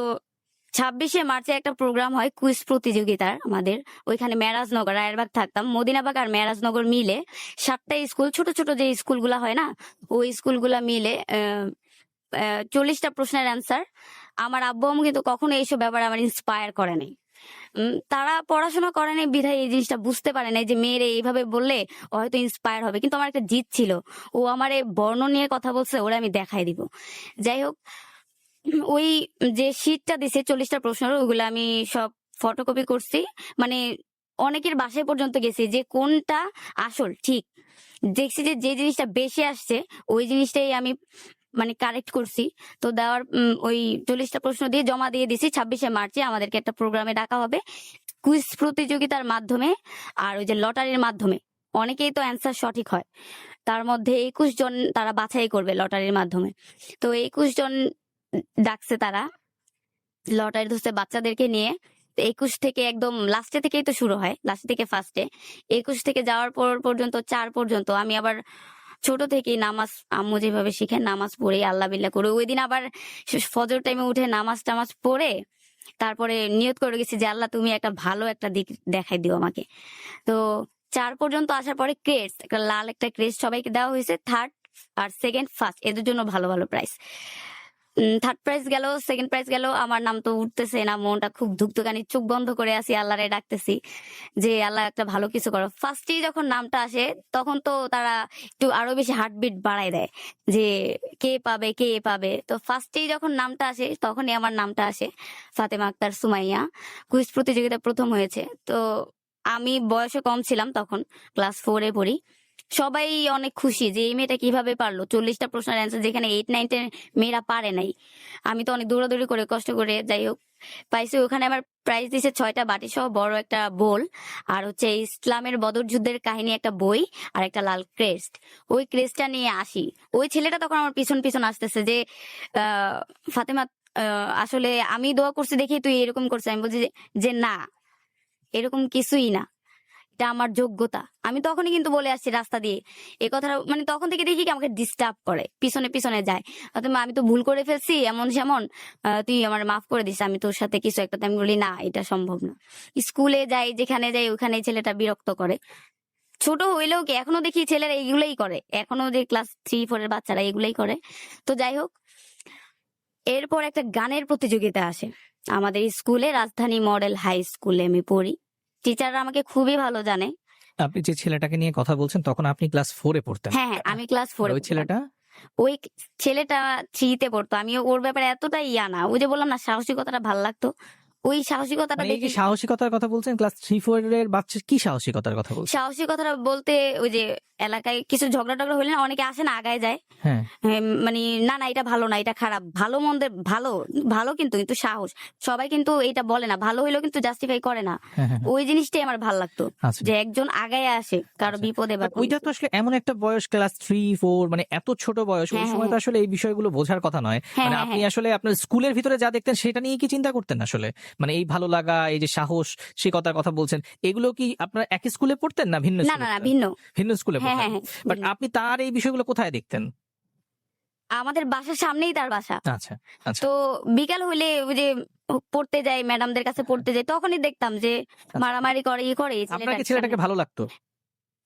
26শে মার্চে একটা প্রোগ্রাম হয় কুইজ প্রতিযোগিতার আমাদের, ওইখানে মেরাজনগর, রায়েরবাগ থাকতাম, মদিনাবাগ আর মেরাজনগর মিলে 7টা স্কুল, ছোট ছোট যে স্কুলগুলা হয় না, ওই স্কুলগুলা মিলে 40টা প্রশ্নের অ্যান্সার। আমার আব্বু আম্মু কিন্তু কখনো এইসব ব্যাপারে আমার ইন্সপায়ার করে নাই। তারা পড়াশোনা করে নাই বিধায় এই জিনিসটা বুঝতে পারে নাই যে মেয়েরে এইভাবে বললে ও হয়তো ইন্সপায়ার হবে। কিন্তু আমার একটা জিদ ছিল, ও আমার এই বর্ণ নিয়ে কথা বলছে, ওরা আমি দেখাই দিব। যাই হোক, ওই যে শীটটা দিছে 40টা প্রশ্নের, ওইগুলো আমি সব ফটোকপি করছি। মানে অনেকের বাসায় পর্যন্ত গেছি যে কোনটা আসল ঠিক, দেখছি যে যে জিনিসটা বেশি আসছে ওই জিনিসটাই আমি মানে কারেক্ট করছি। তো দেওয়ার ওই 40টা প্রশ্ন দিয়ে জমা দিয়ে দিছি। 26শে মার্চে আমাদেরকে একটা প্রোগ্রামে ডাকা হবে কুইজ প্রতিযোগিতার মাধ্যমে আর ওই যে লটারির মাধ্যমে। অনেকেই তো অ্যান্সার সঠিক হয়, তার মধ্যে 21 জন তারা বাছাই করবে লটারির মাধ্যমে। তো 21 জন ডাকছে তারা, লটারি ধরছে বাচ্চাদেরকে নিয়ে। 21 থেকে একদম লাস্টে থেকেই তো শুরু হয়, লাস্ট থেকে ফার্স্টে। 21 থেকে যাওয়ার পর পর্যন্ত 4 পর্যন্ত আমি আবার ছোট থেকেই নামাজ, আম্মু যেভাবে শিখে নামাজ পড়ে আল্লাহ বিল্লাহ করে, ওই দিন আবার ফজর টাইমে উঠে নামাজ টামাজ পড়ে তারপরে নিয়ত করে গেছি যে আল্লাহ তুমি একটা ভালো একটা দিক দেখাই দিও আমাকে। তো 4 পর্যন্ত আসার পরে ক্রেস্ট, একটা লাল একটা ক্রেস্ট সবাইকে দেওয়া হয়েছে। থার্ড আর সেকেন্ড ফার্স্ট এদের জন্য ভালো ভালো প্রাইস। থার্ড প্রাইজ গেল, সেকেন্ড প্রাইজ গেল, আমার নাম তো উঠতেছে না, মনটা খুব ধুকধুকানি, চোখ বন্ধ করে আছি, আল্লাহরে ডাকতেছি যে আল্লাহ একটা ভালো কিছু করো। ফার্স্টেই যখন নামটা আসে তখন তো তারা একটু আরো বেশি হার্টবিট বাড়ায় দেয় যে কে পাবে কে পাবে। তো ফার্স্টেই যখন নামটা আসে তখনই আমার নামটা আসে, ফাতেমা আক্তার সুমাইয়া। কুইজ প্রতিযোগিতা প্রথম হয়েছে। তো আমি বয়সে কম ছিলাম তখন, ক্লাস 4-এ পড়ি। সবাই অনেক খুশি যে এই মেয়েটা কিভাবে পারলো 40টা প্রশ্নের অ্যান্সার, যেখানে 8-9-10 মেয়েরা পারে নাই। আমি তো অনেক দৌড়াদৌড়ি করে কষ্ট করে যাই হোক পাইছি। ওখানে আমার প্রাইজ দিছে 6টা বাটি সহ বড় একটা বোল, আর হচ্ছে ইসলামের বদর যুদ্ধের কাহিনী একটা বই, আর একটা লাল ক্রেস্ট। ওই ক্রেস্টটা নিয়ে আসি। ওই ছেলেটা তখন আমার পিছন পিছন আসতেছে যে ফাতেমা, আসলে আমি দোয়া করছি দেখি তুই এরকম করছিস। আমি বলছি যে না, এরকম কিছুই না, এটা আমার যোগ্যতা। আমি তখনই কিন্তু বলে আসছি রাস্তা দিয়ে এই কথাটা। মানে তখন থেকে দেখি কি আমাকে ডিস্টার্ব করে, পিছনে পিছনে যায়, অথবা আমি তো ভুল করে ফেলছি এমন যেমন, তুই আমার মাফ করে দিস, আমি তোর সাথে কিছু একটা। আমি বলি না, এটা সম্ভব না। স্কুলে যাই, যেখানে যাই ওখানে ছেলেটা বিরক্ত করে। ছোট হইলেও কি এখনো দেখি ছেলেরা এইগুলোই করে, এখনো যে ক্লাস 3-4 এর বাচ্চারা এগুলোই করে। তো যাই হোক, এরপর একটা গানের প্রতিযোগিতা আসে আমাদের স্কুলে, রাজধানী মডেল হাই স্কুলে আমি পড়ি। টিচাররা আমাকে খুবই ভালো জানে। আপনি যে ছেলেটাকে নিয়ে কথা বলছেন তখন আপনি ক্লাস 4-এ পড়তেন? হ্যাঁ হ্যাঁ, আমি ক্লাস 4-এ। ওই ছেলেটা? ওই ছেলেটা 3-তে পড়তো। আমি ওর ব্যাপারে এতটা ইয়া না, ওই যে বললাম না সাহসিকতাটা ভাল লাগতো, ওই সাহসিকতাটা মানে এই যে দেখে। সাহসিকতার কথা বলছেন, ক্লাস 3-4 এর বাচ্চা কি সাহসিকতার কথা বলছেন? সাহসিকতাটা বলতে ওই যে এলাকায় কিছু ঝগড়া টগড়া হলে না অনেকে আসে না, আগায় যায়। হ্যাঁ, মানে না না এটা ভালো না, এটা খারাপ, ভালো মন্দের ভালো ভালো, কিন্তু কিন্তু সাহস সবাই কিন্তু এটা বলে না, ভালো হইলেও কিন্তু জাস্টিফাই করে না। হ্যাঁ, হ্যাঁ, হ্যাঁ। ওই জিনিসটাই আমার ভালো লাগতো, আচ্ছা। যে একজন আগায় আসে কারো আচ্ছা। বিপদে বা আর ওইটা তো আসলে এমন একটা বয়স, ক্লাস 3-4, মানে এত ছোট বয়স, ওই হ্যাঁ, সময় তো হ্যাঁ। আসলে এই বিষয়গুলো বোঝার কথা নয়। হ্যাঁ, মানে হ্যাঁ, আপনি হ্যাঁ। আসলে আপনার স্কুলের ভিতরে যা দেখতেন সেটা নিয়ে কি চিন্তা করতেন আসলে? মানে এই ভালো লাগা, এই যে সাহস, সে কথার কথা বলছেন, এগুলো কি আপনার একই স্কুলে পড়তেন না ভিন্ন না স্কুলে না না, পড়তেন? ভিন্ন। ভিন্ন স্কুলে হ্যাঁ পড়তেন। হ্যাঁ হ্যাঁ, বাট ভিন্ন। আপনি তার এই বিষয়গুলো কোথায় দেখতেন? আমাদের বাসার সামনেই তার বাসা। আচ্ছা, আচ্ছা, তো বিকাল হইলে ওই যে পড়তে যাই, ম্যাডামদের কাছে পড়তে যাই, তখনই দেখতাম যে মারামারি করে ই করে এই আপনার কি ছেলেটার ছেলেটাকে সামনে। ভালো লাগতো?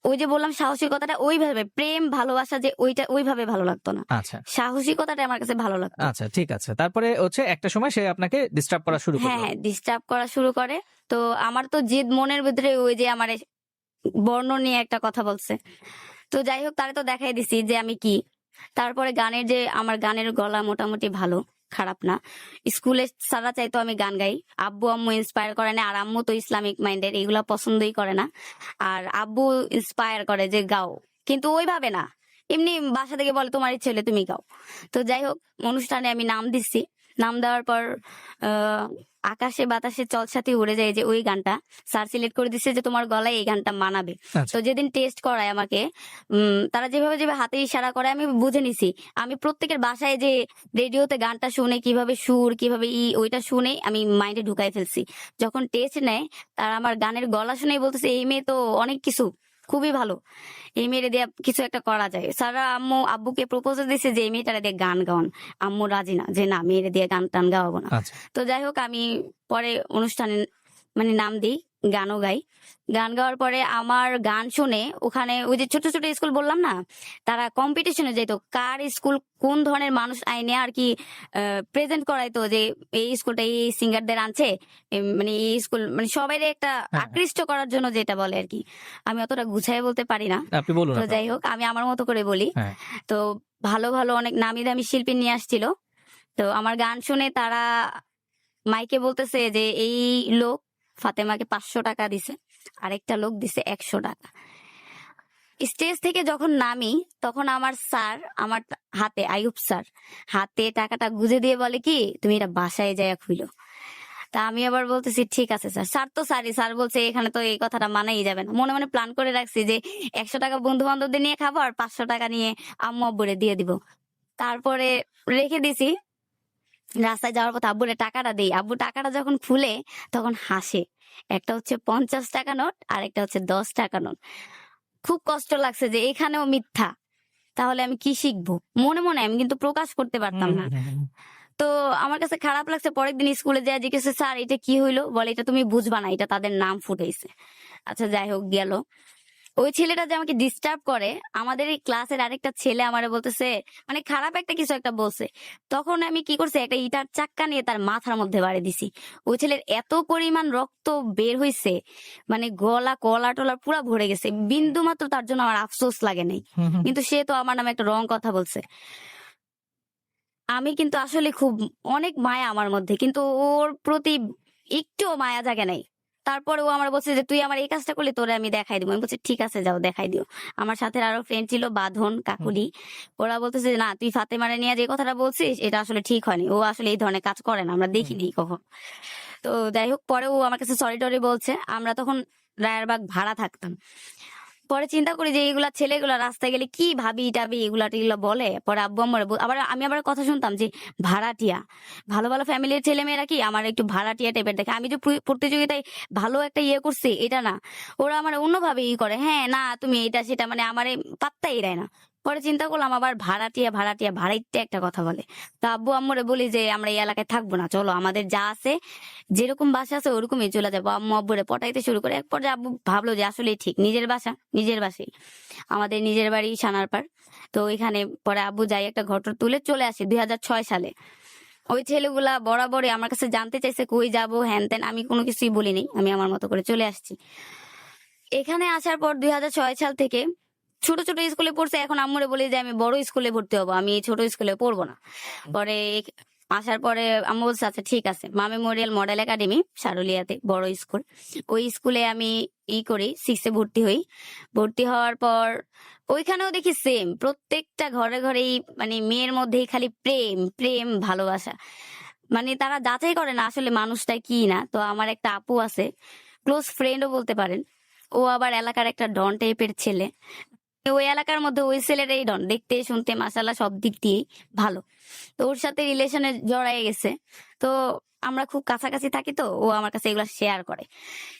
ওই যে বললাম সাহসিকতাটা ওইভাবে, প্রেম ভালোবাসা যে ওইটা ওইভাবে ভালো লাগতো না, আচ্ছা, সাহসিকতাটা আমার কাছে ভালো লাগতো। আচ্ছা, ঠিক আছে। তারপরে হচ্ছে একটা সময় সে আপনাকে ডিস্টার্ব করা শুরু হ্যাঁ করলো। হ্যাঁ, ডিস্টার্ব করা শুরু করে। তো আমার তো জিদ মনের ভিতরে, ওই যে আমার বর্ণ নিয়ে একটা কথা বলছে। তো যাই হোক, তারে তো দেখাই দিছি যে আমি কি। তারপরে গানের যে, আমার গানের গলা মোটামুটি ভালো, খারাপ না। স্কুলে স্যাররা চাইতো আমি গান গাই, আব্বু আম্মু ইন্সপায়ার করে না, আর আম্মু তো ইসলামিক মাইন্ডের, এগুলা পছন্দই করে না। আর আব্বু ইন্সপায়ার করে যে গাও, কিন্তু ওইভাবে না, এমনি বাসা থেকে বলে তোমার ইচ্ছে হলে তুমি গাও। তো যাই হোক, অনুষ্ঠানে আমি নাম দিচ্ছি। নাম দেওয়ার পর আকাশে বাতাসে চল সাথে উড়ে যায়, যে ওই গানটা স্যার সিলেক্ট করে দিচ্ছে যে তোমার গলায় এই গানটা মানাবে। আচ্ছা তো যেদিন টেস্ট করায় আমাকে, তারা যেভাবে যেভাবে হাতে ইশারা করে আমি বুঝে নিছি। আমি প্রত্যেকের বাসায় যে রেডিওতে গানটা শুনে কিভাবে সুর কিভাবে ওইটা শুনে আমি মাইন্ডে ঢুকাই ফেলছি। যখন টেস্ট নেয়, তারা আমার গানের গলা শুনেই বলতেছে এই মেয়ে তো অনেক কিছু, খুবই ভালো, এই মেয়েরে দিয়ে কিছু একটা করা যায়। স্যাররা আব্বুকে প্রপোজাল দিছে যে এই মেয়েটারে দিয়ে গান গাওয়ান। আম্মু রাজি না, যে না মেয়েরে দিয়ে গান টান গাওয়াবো না। আচ্ছা তো যাই হোক, আমি পরে অনুষ্ঠানে মানে নাম দিই, গানও গাই। গান গাওয়ার পরে আমার গান শুনে ওখানে ওই যে ছোট ছোট স্কুল বললাম না, তারা কম্পিটিশনে যেত কার স্কুল কোন ধরনের মানুষ আইনে আর কি প্রেজেন্ট করাইতো, যে এই স্কুলটা এই সিঙ্গারদের আনছে, মানে এই স্কুল মানে সবাই একটা হ্যাঁ আকৃষ্ট করার জন্য যেটা বলে আর কি। আমি অতটা গুছাই বলতে পারি না। আপনি বলুন তো আপনার। যাই হোক, আমি আমার মতো করে বলি। হ্যাঁ তো ভালো ভালো অনেক নামি দামি শিল্পী নিয়ে আসছিল। তো আমার গান শুনে তারা মাইকে বলতেছে যে এই লোক ফাতেমাকে 500 টাকা দিছে, আরেকটা লোক দিছে 100 টাকা। স্টেজ থেকে যখন নামি, তখন আমার স্যার আমার হাতে, আইয়ুব স্যার হাতে টাকাটা গুজে দিয়ে বলে কি তুমি এটা বাসায় যাইয়া খুইলো। তা আমি আবার বলতেছি ঠিক আছে স্যার। স্যার তো স্যারই, স্যার বলছে এখানে তো এই কথাটা মানাই যাবে না। মনে মনে প্ল্যান করে রাখছি যে 100 টাকা বন্ধু বান্ধবদের নিয়ে খাবো, আর 500 টাকা নিয়ে আম্মু আব্বুরে দিয়ে দিব। তারপরে রেখে দিছি। রাস্তায় যাওয়ার পথে আব্বুরে টাকাটা দেই। আব্বু টাকাটা যখন খুলে তখন হাসে। একটা হচ্ছে 50 টাকা নোট, আর একটা হচ্ছে 10 টাকা নোট। খুব কষ্ট লাগছে যে এখানেও মিথ্যা, তাহলে আমি কি শিখবো। মনে মনে আমি কিন্তু প্রকাশ করতে পারতাম না। তো আমার কাছে খারাপ লাগছে। পরের দিন স্কুলে যায় জিজ্ঞেস, স্যার এটা কি হইলো? বলে এটা তুমি বুঝবা না, এটা তাদের নাম ফুটাইছে। আচ্ছা যাই হোক, গেল। ওই ছেলেটা যে আমাকে ডিস্টার্ব করে, আমাদের এই ক্লাসের আরেকটা ছেলে আমারে বলতেছে, মানে খারাপ একটা কিছু একটা বলছে। তখন আমি কি করছি, একটা ইটার চাক্কা নিয়ে তার মাথার মধ্যে বাড়ি দিছি। ওই ছেলের এত পরিমাণ রক্ত বের হইছে, মানে গলা কলা টলা পুরা ভরে গেছে। বিন্দু মাত্র তার জন্য আমার আফসোস লাগে নাই। কিন্তু সে তো আমার নামে একটা রং কথা বলছে। আমি কিন্তু আসলে খুব অনেক মায়া আমার মধ্যে, কিন্তু ওর প্রতি একটুও মায়া জাগে নাই। তারপরে ও আমার বলছে যে তুই আমার এই কাজটা করলি, তোরে আমি দেখাই দিব। আমি বলছি ঠিক আছে যাও দেখাই দিও। আমার সাথে আরো ফ্রেন্ড ছিল, বাঁধন কাকুলি। ওরা বলতেছে যে না তুই ফাতেমারে নিয়ে যে কথাটা বলছিস এটা আসলে ঠিক হয়নি, ও আসলে এই ধরনের কাজ করে না, আমরা দেখিনি কখন। তো যাই হোক, পরে ও আমার কাছে সরি টরি বলছে। আমরা তখন রায়েরবাগ ভাড়া থাকতাম। পরে চিন্তা করি যে এইগুলা ছেলেগুলা রাস্তায় গেলে কি ভাবি টাবি এগুলা টিগুলা বলে। পরে আব্বু আম্মুরে আবার আমি আবার কথা শুনতাম যে ভাড়াটিয়া, ভালো ভালো ফ্যামিলির ছেলে মেয়েরা কি আমার একটু ভাড়াটিয়া টাইপের দেখে। আমি যে প্রতিযোগিতায় ভালো একটা ইয়ে করছি এটা না, ওরা আমার অন্যভাবে করে। হ্যাঁ না তুমি এটা সেটা, মানে আমার পাত্তাই দেয় না। পরে চিন্তা করলাম আবার ভাড়াটিয়া ভাড়াটিয়া ভাড়াইতে একটা কথা বলে। তা আব্বু আম্মুরে বলি যে আমরা এই এলাকায় থাকবো না, চলো আমাদের যা আছে যেরকম বাসা আছে ওরকমই চলে যাবো। আম্মু আব্বুরে পটাইতে শুরু করে। এক পর্যায়ে আব্বু ভাবলো যে আসলে ঠিক, নিজের বাসা নিজের বাসাই, আমাদের নিজের বাড়ি সানারপাড়। তো এখানে পরে আব্বু যাই একটা ঘটর তুলে চলে আসে 2006 সালে। ওই ছেলেগুলা বরাবরই আমার কাছে জানতে চাইছে কই যাবো হ্যান ত্যান, আমি কোনো কিছুই বলিনি, আমি আমার মতো করে চলে আসছি। এখানে আসার পর 2006 সাল থেকে ছোট ছোট স্কুলে পড়ছে। এখন আম্মুরে বলি যে আমি বড় স্কুলে ভর্তি হবো, আমি এই ছোট স্কুলে পড়বো না। পরে আসার পরে আম্মু বলছে আচ্ছা ঠিক আছে, মা মেমোরিয়াল মডেল একাডেমি সারুলিয়াতে বড় স্কুল, ওই স্কুলে আমি করি 6 ভর্তি হই। ভর্তি হওয়ার পর ওইখানেও দেখি সেম, প্রত্যেকটা ঘরে ঘরেই মানে মেয়ের মধ্যেই খালি প্রেম প্রেম ভালোবাসা। মানে তারা যাচাই করে না আসলে মানুষটা কি না। তো আমার একটা আপু আছে, ক্লোজ ফ্রেন্ডও বলতে পারেন। ও আবার এলাকার একটা ডন টাইপের ছেলে। ওই এলাকার মধ্যে ওই ছেলেটাই ডন, দেখতে শুনতে মাশাআল্লাহ সব দিক দিয়ে ভালো। তো ওর সাথে রিলেশনে জড়াই গেছে। তো আমরা খুব কাছাকাছি থাকি, তো ও আমার কাছে এগুলা শেয়ার করে।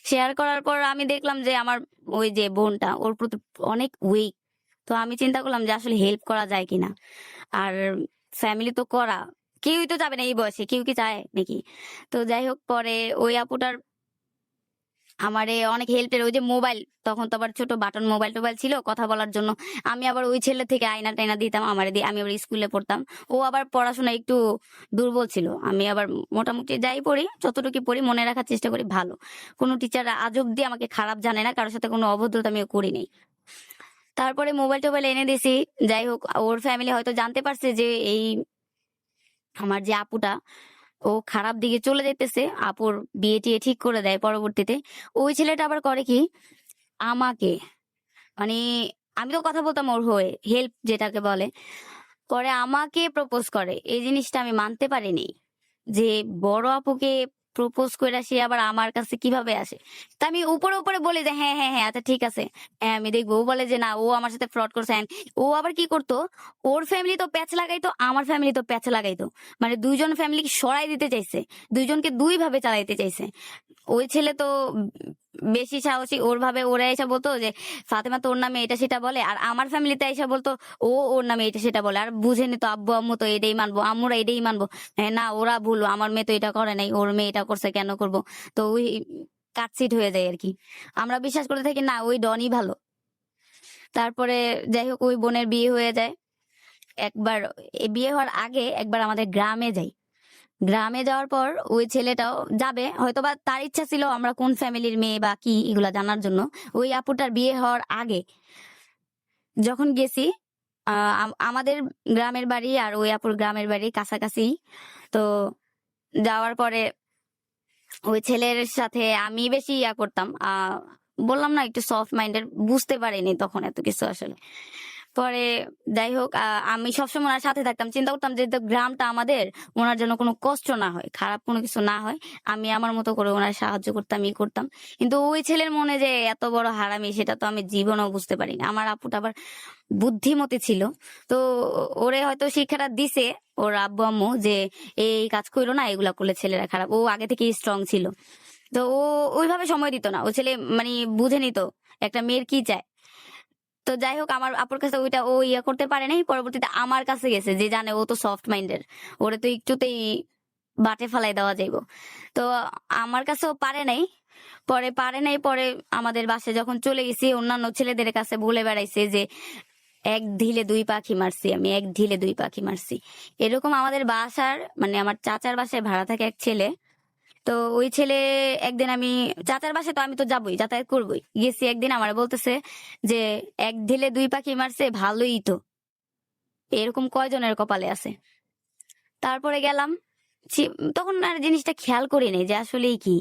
শেয়ার করার পর আমি দেখলাম যে আমার ওই যে বোনটা ওর প্রতি অনেক উইক। তো আমি চিন্তা করলাম যে আসলে হেল্প করা যায় কিনা। আর ফ্যামিলি তো করা কেউই তো যাবে না এই বয়সে, কেউ কি চায় নাকি। তো যাই হোক, পরে ওই আপুটার আমারে অনেক হেল্পের, ওই যে মোবাইল, তখন তো আবার ছোট বাটন মোবাইল টোবাইল ছিল কথা বলার জন্য। আমি আবার ওই ছেলে থেকে আয়না টাইনা দিতাম, আমারে দিয়ে আমি আবার স্কুলে পড়তাম। ও আবার পড়াশোনা একটু দুর্বল ছিল, আমি আবার মোটামুটি যাই পড়ি যতটুকু পড়ি মনে রাখার চেষ্টা করি ভালো। কোনো টিচার আজ অব্দি আমাকে খারাপ জানে না, কারোর সাথে কোনো অভদ্রতা আমিও করিনি। তারপরে মোবাইল টোবাইল এনে দিছি। যাই হোক, ওর ফ্যামিলি হয়তো জানতে পারছে যে এই আমার যে আপুটা ও খারাপ দিকে চলে যেতেছে, আপুর বিয়ে টিয়ে ঠিক করে দেয় পরবর্তীতে। ওই ছেলেটা আবার করে কি, আমাকে মানে আমি তো কথা বলতাম ওর হয়ে, হেল্প যেটাকে বলে। পরে আমাকে প্রপোজ করে, এই জিনিসটা আমি মানতে পারিনি যে বড় আপুকে প্রপোজ করে সে আবার আমার কাছে কিভাবে আসে। তা আমি উপরে উপরে বলি যে হ্যাঁ হ্যাঁ হ্যাঁ, আচ্ছা ঠিক আছে, হ্যাঁ আমি দেখবো। ও বলে যে না, ও আমার সাথে ফ্রড করছে। ও আবার কি করতো, ওর ফ্যামিলি তো প্যাচ লাগাইতো, আমার ফ্যামিলি তো প্যাচ লাগাইতো, মানে দুইজন ফ্যামিলিকে সরাই দিতে চাইছে, দুইজনকে দুই ভাবে চালাইতে চাইছে। ওই ছেলে তো বেশি সাহসী, ওর ভাবে ওরা এসে বলতো যে ফাতেমা তোর নামে এটা সেটা বলে, আর আমার ফ্যামিলিতে এসে বলতো ও ওর নামে এটা সেটা বলে। আর বুঝেনি তো, আব্বু আম্মু তো এটাই মানবো, আম্মুরা এটাই মানবো, হ্যাঁ না ওরা ভুল, আমার মেয়ে তো এটা করে নাই, ওর মেয়ে এটা করছে কেন করব। তো ওই কাটছিট হয়ে যায় আর কি। আমরা বিশ্বাস করতে থাকি না ওই ডনই ভালো। তারপরে যাই হোক, ওই বোনের বিয়ে হয়ে যায়। একবার বিয়ে হওয়ার আগে একবার আমাদের গ্রামে যাই। গ্রামে যাওয়ার পর ওই ছেলেটাও যাবে, হয়তোবা তার ইচ্ছা ছিল আমরা কোন ফ্যামিলির মেয়ে বা কি এগুলা জানার জন্য। ওই আপুটার বিয়ে হওয়ার আগে যখন গেছি, আমাদের গ্রামের বাড়ি আর ওই আপুর গ্রামের বাড়ি কাছাকাছি। তো যাওয়ার পরে ওই ছেলের সাথে আমি বেশি করতাম, বললাম না একটু সফট মাইন্ডের, বুঝতে পারিনি তখন এত কিছু আসলে। পরে যাই হোক, আমি সবসময় ওনার সাথে থাকতাম, চিন্তা করতাম যে গ্রামটা আমাদের, ওনার জন্য কোনো কষ্ট না হয়, খারাপ কোনো কিছু না হয়, আমি আমার মতো করে ওনার সাহায্য করতাম, ই করতাম। কিন্তু ওই ছেলের মনে যে এত বড় হারামি, সেটা তো আমি জীবনেও বুঝতে পারিনি। আমার আপুটা আবার বুদ্ধিমতী ছিল, তো ওরে হয়তো শিক্ষাটা দিছে ওর আব্বু আম্মু যে এই কাজ করো না, এগুলা করলে ছেলেরা খারাপ। ও আগে থেকে স্ট্রং ছিল, তো ও ওইভাবে সময় দিত না। ও ছেলে মানে বুঝে নিত একটা মেয়ের কি চায়। তো যাই হোক, আমার আপুর কাছে ওইটা ও করতে পারে নাই। পরবর্তীতে আমার কাছে গেছে, যে জানে ও তো সফট মাইন্ডের, ওরে তো একটুতেই বাটে ফালাই দেওয়া যাইব। তো আমার কাছেও পারে নাই। পরে আমাদের বাসায় যখন চলে গেছি, অন্যান্য ছেলেদের কাছে বলে বেড়াইছে যে এক ঢিলে দুই পাখি মারছি, আমি এক ঢিলে দুই পাখি মারছি। এরকম আমাদের বাসার মানে আমার চাচার বাসায় ভাড়া থাকে এক ছেলে। তো ওই ছেলে একদিন, আমি চাচার বাসায় তো আমি তো যাবোই, যাতায়াত করবোই, গেছি একদিন, আমার বলতেছে যে এক ঢিলে দুই পাখি মারছে, ভালোই তো, এরকম কয়জনের কপালে আছে। তারপরে গেলাম, তখন আর জিনিসটা খেয়াল করি নাই যে আসলেই কি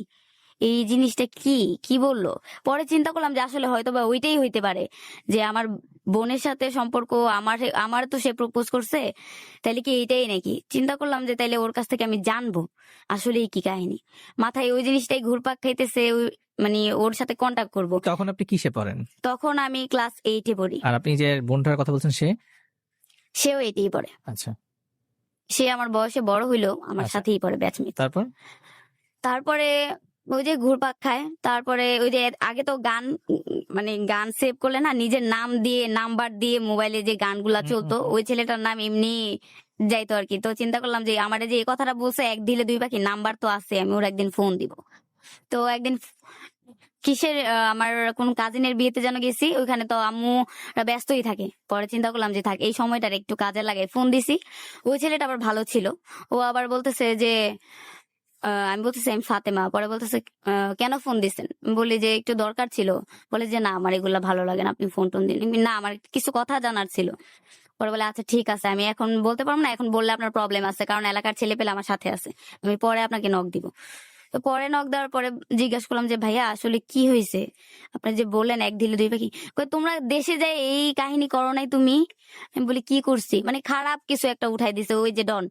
এই জিনিসটা কি কি বললো। পরে চিন্তা করলাম যে আসলে হয়তো বা ওইটাই হইতে পারে, যে আমার বোনের সাথে সম্পর্ক, আমার আমার তো সে প্রপোজ করছে, তাইলে কি এইটাই নাকি। চিন্তা করলাম যে তাইলে ওর কাছ থেকে আমি জানবো আসলেই কি কাহিনী। মাথায় ওই জিনিসটাই ঘুরপাক খাইতেছে, মানে ওর সাথে কন্টাক্ট করব। তখন আপনি কিসে পড়েন? তখন আমি ক্লাস 8-এ পড়ি, আর আপনি যে বোনটার কথা বলছেন সে? সেও 8-এই পড়ে। আচ্ছা, সে আমার বয়সে বড় হইলেও আমার আচ্ছা। সাথেই পড়ে, ব্যাচমেট। তারপর? তারপরে ওই যে ঘুরপাক খায়। তারপরে ওই যে আগে তো গান, মানে গান সেভ করলে না, নিজের নাম দিয়ে নাম্বার দিয়ে মোবাইলে যে গানগুলা চলতো, ওই ছেলেটার নাম এমনি যাইতো আর কি। তো চিন্তা করলাম যে আমার যে এই কথাটা বলছে এক ঢিলে দুই পাখি, নাম্বার তো আছে, আমি ওর একদিন ফোন দিব। তো একদিন কিসের আমার কোন কাজিনের বিয়েতে যেন গেছি, ওইখানে তো আম্মু ব্যস্তই থাকে। পরে চিন্তা করলাম যে থাক, এই সময়টার একটু কাজে লাগে, ফোন দিছি। ওই ছেলেটা আবার ভালো ছিল, ও আবার বলতেছে যে আমি বলতেছি আমি ফাতেমা। পরে বলতেছে কেন ফোন দিচ্ছেন? বলি যে একটু দরকার ছিল। বলে যে না আমার এগুলা ভালো লাগে না, আপনি ফোন টোন দিন। না আমার কিছু কথা জানার ছিল। পরে বলে আচ্ছা ঠিক আছে, আমি এখন বলতে পারবো না, এখন বললে আপনার প্রবলেম আছে, কারণ এলাকার ছেলে পেলে আমার সাথে আছে, আমি পরে আপনাকে নক দিব। তো পরে নক দেওয়ার পরে জিজ্ঞাসা করলাম যে ভাইয়া আসলে কি হয়েছে, আপনি যে বললেন এক ঢিলে দুই পাখি, কই তোমরা দেশে যাই এই কাহিনী করো নাই তুমি? আমি বলি কি করছি, মানে খারাপ কিছু একটা উঠাই দিছে ওই যে ডন।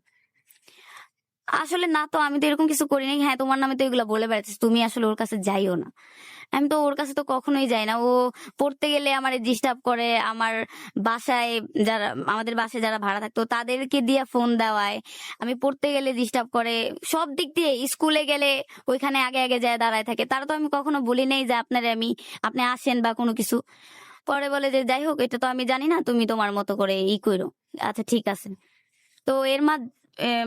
আসলে না তো, আমি তো এরকম কিছু করিনি। হ্যাঁ তোমার নামে তো এগুলো বলে বেড়াচ্ছিস, তুমি আসলে ওর কাছে যাইও না। আমি তো ওর কাছে তো কখনোই যাই না। ও পড়তে গেলে আমার ডিস্টার্ব করে, আমার বাসায় যারা, আমাদের বাসায় যারা ভাড়া থাকতো তাদেরকে দিয়ে ফোন দেওয়ায়, আমি পড়তে গেলে ডিস্টার্ব করে, সব দিক দিয়ে। স্কুলে গেলে ওইখানে আগে আগে যায় দাঁড়ায় থাকে, তারা তো আমি কখনো বলি নাই যে আপনারে আমি, আপনি আসেন বা কোনো কিছু। পরে বলে যে যাই হোক, এটা তো আমি জানি না, তুমি তোমার মতো করে ই করো। আচ্ছা ঠিক আছে। তো এর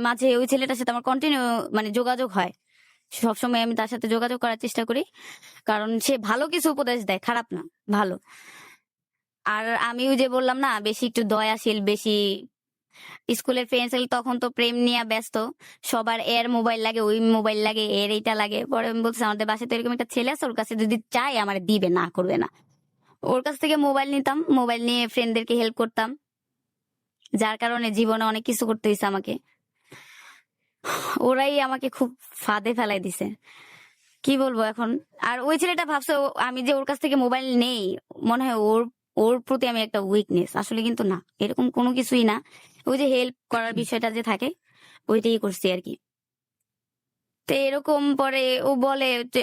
মাঝে ওই ছেলেটার সাথে আমার কন্টিনিউ মানে যোগাযোগ হয়, সবসময় আমি তার সাথে যোগাযোগ করার চেষ্টা করি, কারণ সে ভালো কিছু উপদেশ দেয়, খারাপ না, ভালো। আর আমি ওই যে বললাম না বেশি একটু দয়াশীল, বেশি স্কুলের ফ্রেন্ডস তখন তো প্রেম নিয়ে ব্যস্ত, সবার এর মোবাইল লাগে, ওই মোবাইল লাগে, এর এইটা লাগে। পরে আমি বলছি আমাদের বাসায় তো এরকম একটা ছেলে আছে, ওর কাছে যদি চাই আমার দিবে, না করবে না। ওর কাছ থেকে মোবাইল নিতাম, মোবাইল নিয়ে ফ্রেন্ডদেরকে হেল্প করতাম, যার কারণে জীবনে অনেক কিছু করতে হয়েছে আমাকে। ওরাই আমাকে খুব ফাঁদে ফেলাই দিছে, কি বলবো এখন। আর ওই ছেলেটা ভাবছে আমি যে ওর কাছ থেকে মোবাইল নেই, মনে হয় ওর ওর প্রতি আমি একটা উইকনেস, আসলে কিন্তু না, এরকম কোনো কিছুই না। ওই যে হেল্প করার বিষয়টা যে থাকে, ওইটাই করছি আর কি। তো এরকম পরে ও বলে যে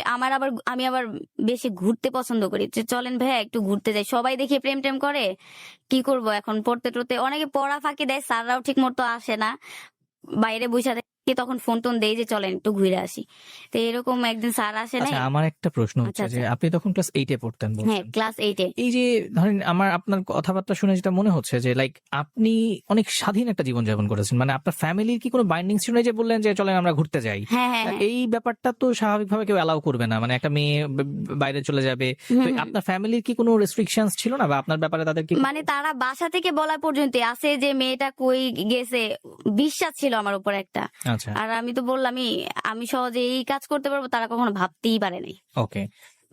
আমি আবার বেশি ঘুরতে পছন্দ করি, যে চলেন ভাইয়া একটু ঘুরতে যাই। সবাই দেখি প্রেম টেম করে, কি করব এখন, পড়তে টড়তে অনেকে পড়া ফাঁকি দেয়, স্যাররাও ঠিক মতো আসে না, বাইরে বসে থাকি, তখন ফোন টোন দেই যে চলেন একটু ঘুরে আসি। তো এরকম একদিন স্যার আসে নাই। আচ্ছা, আমার একটা প্রশ্ন আচ্ছা হচ্ছে যে আচ্ছা, আপনি তখন ক্লাস 8 এ পড়তেন হ্যাঁ বলছেন। ক্লাস 8-এ। এই যে ধরেন আপনার কথাবার্তা শুনে যেটা মনে হচ্ছে যে লাইক আপনি অনেক স্বাধীন একটা জীবন যাপন করেছেন, মানে আপনার ফ্যামিলির কি কোনো বাইন্ডিং ছিল না যে বললেন যে চলেন আমরা ঘুরতে যাই? হ্যাঁ হ্যাঁ হ্যাঁ। এই ব্যাপারটা তো স্বাভাবিকভাবে কেউ অ্যালাউ করবে না, মানে একটা মেয়ে বাইরে চলে যাবে। হুম, তো হুম। আপনার ফ্যামিলির কি কোনো রেস্ট্রিকশনস ছিল না, বা আপনার ব্যাপারে তাদের কি মানে তারা বাসা থেকে বলা পর্যন্ত আছে যে মেয়েটা কই গেছে, বিশ্বাস ছিল আমার উপর একটা। আচ্ছা, আর আমি তো বললামই, আমি সহজে এই কাজ করতে পারবো, তারা কখনো ভাবতেই পারে নাই। ওকে,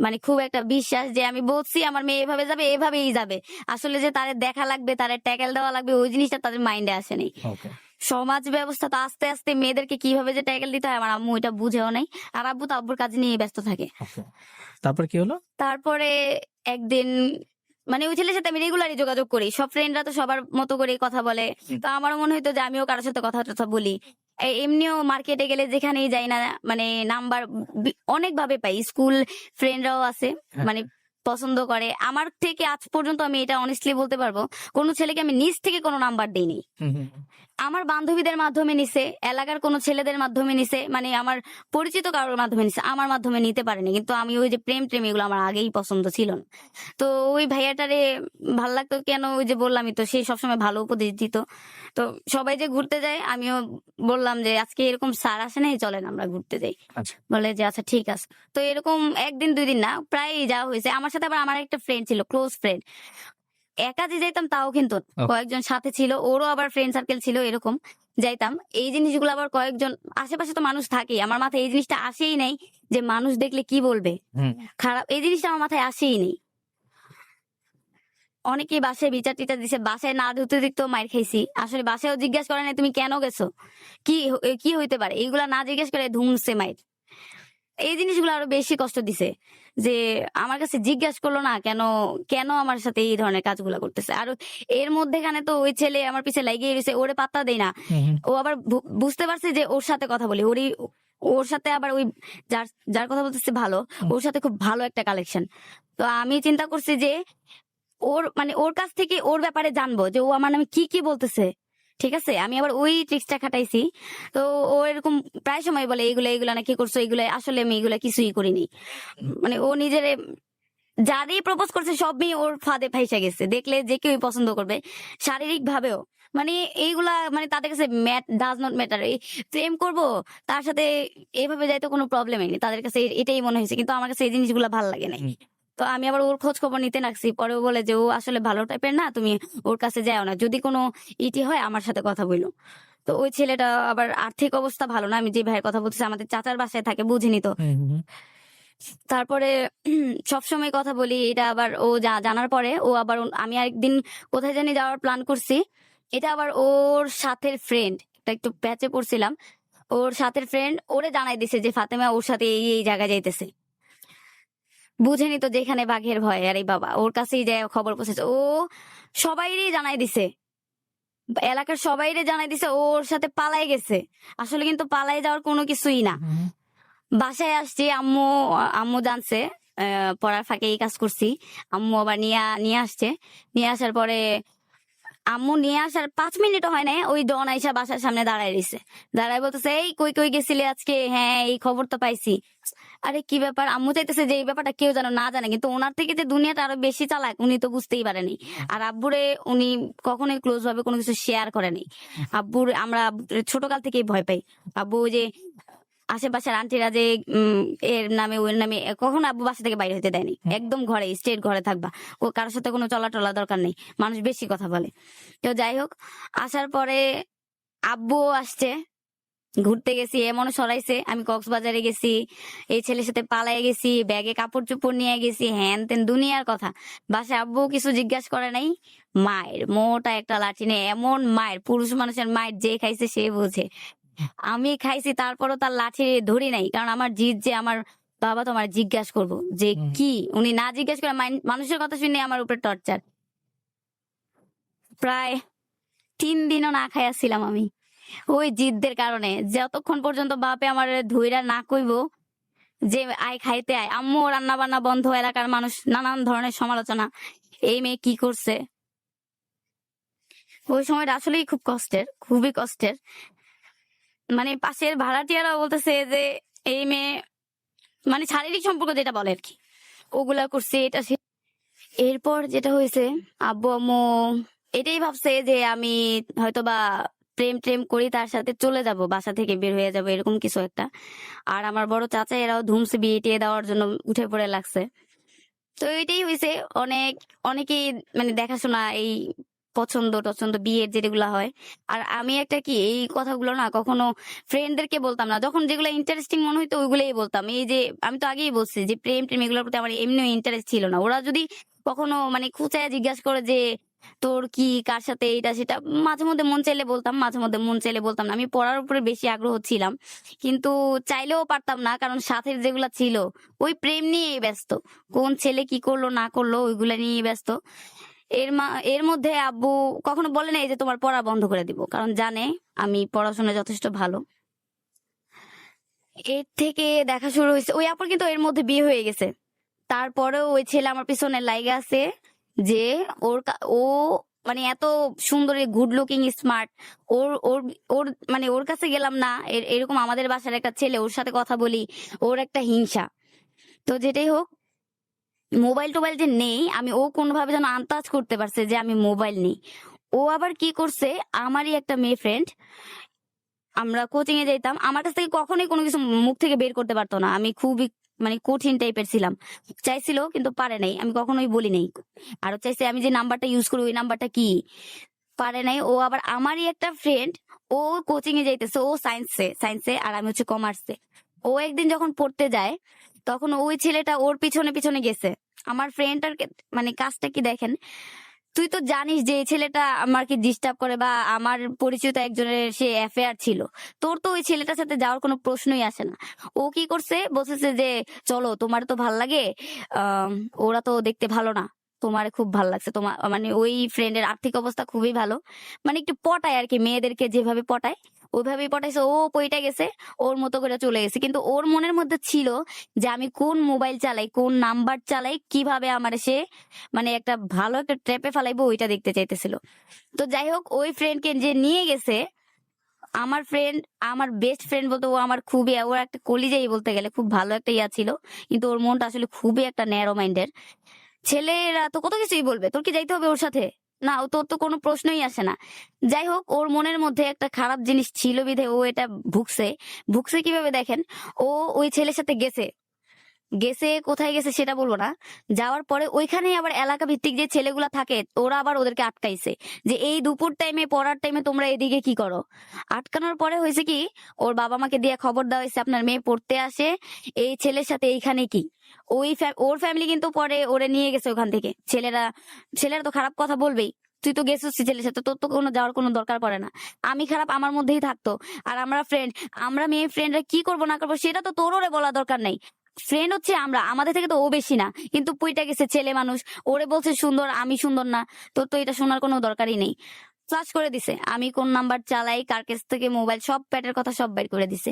মানে খুব একটা বিশ্বাস যে আমি বলছি আমার মেয়ে এভাবে যাবে, এভাবেই যাবে। আসলে যে তাদের দেখা লাগবে, তাদের ট্যাকেল দেওয়া লাগবে, ওই জিনিসটা তাদের মাইন্ডে আসে নাই। ওকে। সমাজ ব্যবস্থা তো আস্তে আস্তে মেয়েদেরকে কিভাবে যে ট্যাকেল দিতে হয় আমার আম্মু এটা বুঝেও নাই। আর আব্বু তো আব্বুর কাজ নিয়ে ব্যস্ত থাকে। ওকে, তারপর কি হলো? তারপরে একদিন, মানে ওই ছেলের সাথে আমি রেগুলারই যোগাযোগ করি, সব ফ্রেন্ডরা তো সবার মতো করে কথা বলে। তো আমারও মনে হইতো যে আমিও কারোর সাথে কথা টথা বলি। এমনিও মার্কেটে গেলে যেখানেই যাই না, মানে নাম্বার অনেক ভাবে পাই, স্কুল ফ্রেন্ডরাও আছে, হ্যাঁ। মানে পছন্দ করে আমার থেকে। আজ পর্যন্ত আমি এটা অনেস্টলি বলতে পারবো, কোনো ছেলেকে আমি নিজ থেকে কোনো নাম্বার দিইনি। হুম, হুম, আমার বান্ধবীদের মাধ্যমে নিছে, এলাকার কোনো ছেলেদের মাধ্যমে নিছে, মানে আমার পরিচিত কারোর মাধ্যমে নিছে, আমার মাধ্যমে নিতে পারেনি। কিন্তু আমি ওই যে প্রেম প্রেম এগুলো আমার আগেই পছন্দ ছিল না। তো ওই ভাইয়াটারে ভাল লাগতো কেন, ওই যে বললামই তো, সে সবসময় ভালো উপদেশ দিত। তো সবাই যে ঘুরতে যায়, আমিও বললাম যে আজকে এরকম স্যার আসে নাই, চলেন আমরা ঘুরতে যাই। আচ্ছা, বলে যে আচ্ছা ঠিক আছে। তো এরকম একদিন দুই দিন না, প্রায় যাওয়া হয়েছে। আমার সাথে আবার আমার একটা ফ্রেন্ড ছিল, ক্লোজ ফ্রেন্ড। একা যে যাইতাম তাও কিন্তু না, Okay. কয়েকজন সাথে ছিল, ওরও আবার ফ্রেন্ড সার্কেল ছিল, এরকম যাইতাম। এই জিনিসগুলো আবার কয়েকজন আশেপাশে তো মানুষ থাকেই, আমার মাথায় এই জিনিসটা আসেই নাই যে মানুষ দেখলে কি বলবে হুম, খারাপ, এই জিনিসটা আমার মাথায় আসেই নেই। অনেকেই বাসায় বিচার টিচার দিছে, বাসায় না ধুতে দিতেও মাইর খাইছি। আসলে বাসায়ও জিজ্ঞাসা করে না তুমি কেন গেছো, কি হইতে পারে, এইগুলা না জিজ্ঞেস করে ধুমছে মাইর। এই জিনিসগুলো আরো বেশি কষ্ট দিছে, যে আমার কাছে জিজ্ঞাসা করলো না কেন, কেন আমার সাথে এই ধরনের কাজগুলো করতেছে। আর এর মধ্যেখানে তো ওই ছেলে আমার পিছে লাগিয়ে গেছে, ওরে পাত্তা দেই না। হুম, হুম। ও আবার বুঝতে পারছে যে ওর সাথে কথা বলি, ওর সাথে আবার ওই যার যার কথা বলতেছে ভালো, ওর সাথে খুব ভালো একটা কালেকশন। তো আমি চিন্তা করছি যে ওর কাছ থেকে ওর ব্যাপারে জানবো যে ও আমার নামে কি কি বলতেছে। ঠিক আছে, আমি আবার ওই ট্রিক্সটা খাটাইছি। তো ও এরকম প্রায় সময় বলে এগুলা এগুলা না কি করছো, এগুলা আসলে আমি এগুলা কিছুই করিনি। মানে ও নিজের যারই প্রপোজ করছে সব মেয়ে ওর ফাঁদে ফাইসা গেছে, দেখলে যে কেউই পছন্দ করবে, শারীরিক ভাবেও। মানে এইগুলা মানে তাদের কাছে ডাজ নট ম্যাটার। প্রেম করব, তার সাথে এইভাবে যাইতে কোনো প্রবলেমই নেই, তাদের কাছে এটাই মনে হয়েছে। কিন্তু আমার কাছে এই জিনিসগুলো ভালো লাগে নাই। হুম। তো আমি আবার ওর খোঁজ খবর নিতে লাগছি, পরে ও বলে যে ও আসলে ভালো টাইপের না, তুমি ওর কাছে যাও না, যদি কোনো ইটি হয় আমার সাথে কথা বললো। তো ওই ছেলেটা আবার আর্থিক অবস্থা ভালো না, আমি যে ভাইয়ের কথা বলতেছি আমাদের চাচার বাসায় থাকে, বুঝিনি তো। হুম, হুম, হুম। তারপরে সবসময় কথা বলি, এটা আবার ও জানার পরে ও আবার আমি আরেকদিন কোথায় জানি যাওয়ার প্ল্যান করছি, এটা আবার ওর সাথের ফ্রেন্ড, একটু প্যাচে পড়ছিলাম, ওর সাথের ফ্রেন্ড ওরে জানাই দিছে যে ফাতেমা ওর সাথে এই জায়গায় যাইতেছে। বুঝেনি তো যেখানে বাঘের ভয়, আরে বাবা, ওর কাছেই যায় খবর পৌঁছেছে। ও সবাইরই জানাই দিছে, এলাকার সবাইরে জানাই দিছে ওর সাথে পালাই গেছে। আসলে কিন্তু পালাই যাওয়ার কোনো কিছুই না। হুম, বাসায় আসছি, আম্মু আম্মু জানছে পড়ার ফাঁকে এই কাজ করছি। আম্মু আবার নিয়ে আসছে। নিয়ে আসার পরে আম্মু নিয়ে আসার 5 মিনিটও হয় না, ওই ডন আইসা বাসার সামনে দাঁড়ায় রইছে। দাঁড়ায় বলতেছে এই কই কই গেছিলি আজকে, হ্যাঁ এই খবর তো পাইছি। আরে কি ব্যাপার, আম্মু চাইতেছে যে এই ব্যাপারটা কেউ যেন না জানে, কিন্তু ওনার থেকে যে দুনিয়াটা আরো বেশি চালাক উনি তো বুঝতেই পারেনি। আর আব্বুরে উনি কখনোই ক্লোজ ভাবে কোনো কিছু শেয়ার করেনি। আমরা ছোটকাল থেকেই ভয় পাই। আব্বু ওই যে আশেপাশের আন্টিরা যে এর নামে ওর নামে, কখনো আব্বু বাসা থেকে বাইরে হতে দেয়নি, একদম ঘরে স্ট্রেট ঘরে থাকবা, ও কারোর সাথে কোনো চলা টলা দরকার নেই, মানুষ বেশি কথা বলে। তো যাই হোক, আসার পরে আব্বু আসছে, ঘুরতে গেছি, এমনও সরাইছে আমি কক্সবাজারে গেছি, এই ছেলের সাথে পালাই গেছি, ব্যাগে কাপড় চোপড় নিয়ে গেছি, হ্যান তেন দুনিয়ার কথা। বাসায় আব্বু কিছু জিজ্ঞাসা করে নাই, মায়ের মোটা একটা লাঠি নিয়ে, এমন মায়ের, পুরুষ মানুষের মায়ের যে খাইছে সে বোঝে। আমি খাইছি, তারপরও তার লাঠি ধরি নাই, কারণ আমার জিদ যে আমার বাবা তো আমার জিজ্ঞাসা করবো যে হুম। কি, উনি না জিজ্ঞাসা করে মানুষের কথা শুনে আমার উপরে টর্চার। প্রায় 3 দিনও না খাইয়াছিলাম আমি, ওই জিদ্দের কারণে। যতক্ষণ পর্যন্ত বাপে আমার ধইরা না কইব যে আয় খাইতে আয়, আম্মু রান্না বান্না বন্ধ, এলাকার মানুষ নানান ধরনের সমালোচনা, এই মেয়ে কি করছে। ওই সময়টা আসলেই খুব কষ্টের, খুবই কষ্টের। মানে পাশের ভাড়াটিয়ারা বলতেছে যে এই মেয়ে, মানে শারীরিক সম্পর্ক যেটা বলে আর কি, ওগুলা করছে এটা এরপর যেটা হয়েছে, আব্বু আম্মু এটাই ভাবছে যে আমি হয়তোবা প্রেম টেম করি, তার সাথে চলে যাব, বাসা থেকে বের হয়ে যাব, এরকম কিছু একটা। আর আমার বড় চাচা এরাও ধুমসে বিয়ে টিয়ে দেওয়ার জন্য উঠে পড়ে লাগছে। তো এটাই হয়েছে। অনেকেই মানে দেখাশোনা, এই পছন্দ টছন্দ বিয়ের যেগুলা হয়। আর আমি একটা কি, এই কথাগুলো না কখনো ফ্রেন্ডদেরকে বলতাম না, যখন যেগুলো ইন্টারেস্টিং মনে হইতো ওইগুলোই বলতাম। এই যে আমি তো আগেই বলছি যে প্রেম টেম এগুলোর প্রতি আমার এমনি ইন্টারেস্ট ছিল না। ওরা যদি কখনো মানে খুঁচায় জিজ্ঞাসা করে যে তোর কি, কার সাথে, এইটা সেটা, মাঝে মধ্যে মন চাইলে বলতাম, মাঝে মধ্যে মন চাইলে বলতাম না। আমি পড়ার উপরে বেশি আগ্রহ ছিলাম, কিন্তু চাইলেও পারতাম না, কারণ সাথে যেগুলা ছিল ওই প্রেম নিয়েই ব্যস্ত, কোন ছেলে কি করলো না করলো ওইগুলা নিয়েই ব্যস্ত। এর মধ্যে আব্বু কখনো বলে নাই যে তোমার পড়া বন্ধ করে দিব, কারণ জানে আমি পড়াশোনা যথেষ্ট ভালো। এর থেকে দেখা শুরু হয়েছে। ওই আপুর কিন্তু এর মধ্যে বিয়ে হয়ে গেছে, তারপরেও ওই ছেলে আমার পিছনে লাইগা আছে যে ও মানে এত সুন্দর, গুড লুকিং, স্মার্ট, ওর ওর ওর মানে ওর কাছে গেলাম না, এরকম আমাদের বাসার একটা ছেলে, ওর সাথে কথা বলি, ওর একটা হিংসা। তো যেটাই হোক, মোবাইল টোবাইল যে নেই, আমি ও কোনোভাবে যেন আন্দাজ করতে পারছে যে আমি মোবাইল নেই। ও আবার কি করছে, আমারই একটা মেয়ে ফ্রেন্ড, আমরা কোচিং এ যেতাম, আমার কাছ থেকে কখনোই কোনো কিছু মুখ থেকে বের করতে পারতো না। আমি খুবই মানে কঠিন টাইপের ছিলাম, চাইছিল কিন্তু পারে নাই, আমি কখনোই বলি নাই। আরো চাইছে আমি যে নাম্বারটা ইউজ করি ওই নাম্বারটা কি, পারে নাই। ও আবার আমারই একটা ফ্রেন্ড, ও কোচিং এ যাইতেছে, ও সায়েন্সে আর আমি হচ্ছে কমার্সে। ও একদিন যখন পড়তে যায়, তখন ওই ছেলেটা ওর পিছনে পিছনে গেছে। আমার ফ্রেন্ডটার মানে কাজটা কি দেখেন, তুই তো জানিস যে এই ছেলেটা আমাকে ডিস্টার্ব করে, বা আমার পরিচিত একজনের সে অ্যাফেয়ার ছিল, তোর তো ওই ছেলেটার সাথে যাওয়ার কোনো প্রশ্নই আসে না। ও কি করছে, বলতেছে যে চলো, তোমার তো ভাল লাগে, আহ ওরা তো দেখতে ভালো না, তোমার খুব ভালো লাগছে। তোমার মানে ওই ফ্রেন্ডের আর্থিক অবস্থা খুবই ভালো, মানে একটু পটায় আর কি, মেয়েদেরকে যেভাবে পটায় ওইভাবেই পটাইছে। ও পইটা গেছে, ওর মতো করে চলে গেছে, কিন্তু ওর মনের মধ্যে ছিল যে আমি কোন মোবাইল চালাই, কোন নাম্বার চালাই, কিভাবে আমার সে মানে একটা ভালো একটা ট্র্যাপে ফেলাইবো, ওইটা দেখতে চাইতেছিল। তো যাই হোক, ওই ফ্রেন্ডকে যে নিয়ে গেছে, আমার ফ্রেন্ড, আমার বেস্ট ফ্রেন্ড বলতে ও আমার খুবই, ওর একটা কলিজাই বলতে গেলে, খুব ভালো একটা ইয়া ছিল, কিন্তু ওর মনটা আসলে খুবই একটা ন্যারো মাইন্ডের। ছেলেরা তো কত কিছুই বলবে, তোর কি যাইতে হবে ওর সাথে, না ও তোর তো কোনো প্রশ্নই আসে না। যাই হোক, ওর মনের মধ্যে একটা খারাপ জিনিস ছিল বিধে ও এটা ভুগছে। ভুগছে কিভাবে দেখেন, ও ওই ছেলের সাথে গেছে, গেছে কোথায় গেছে সেটা বলবো না, যাওয়ার পরে ওইখানে আবার এলাকা ভিত্তিক যে ছেলেগুলা থাকে, ওরা আবার ওদেরকে আটকাইছে যে এই দুপুর টাইমে, পড়ার টাইমে তোমরা এদিকে কি করো। আটকানোর পরে হয়েছে কি, ওর বাবা মাকে দিয়ে খবর দেওয়া হয়েছে আপনার মেয়ে পড়তে আসে এই ছেলের সাথে, এইখানে কি। ওর ফ্যামিলি কিন্তু পরে ওরে নিয়ে গেছে ওখান থেকে। ছেলেরা তো খারাপ কথা বলবেই, তুই তো গেছিস ছেলের সাথে, তোর তো কোনো যাওয়ার কোনো দরকার পড়ে না। আমি খারাপ আমার মধ্যেই থাকতো, আর আমরা ফ্রেন্ড, আমরা মেয়ে ফ্রেন্ডরা কি করবো না করবো সেটা তো তোর ওরে বলা দরকার নেই। ফ্রেন্ড হচ্ছে আমরা, আমাদের থেকে তো ও বেশি না, কিন্তু পুইটা গেছে ছেলে মানুষ, ওরে বলছে সুন্দর, আমি সুন্দর না, তোর তো এটা শোনার কোনো দরকারই নেই। ফ্লাশ করে দিছে আমি কোন নাম্বার চালাই, কার কাছ থেকে মোবাইল, সব প্যাটের কথা সব বাইর করে দিছে।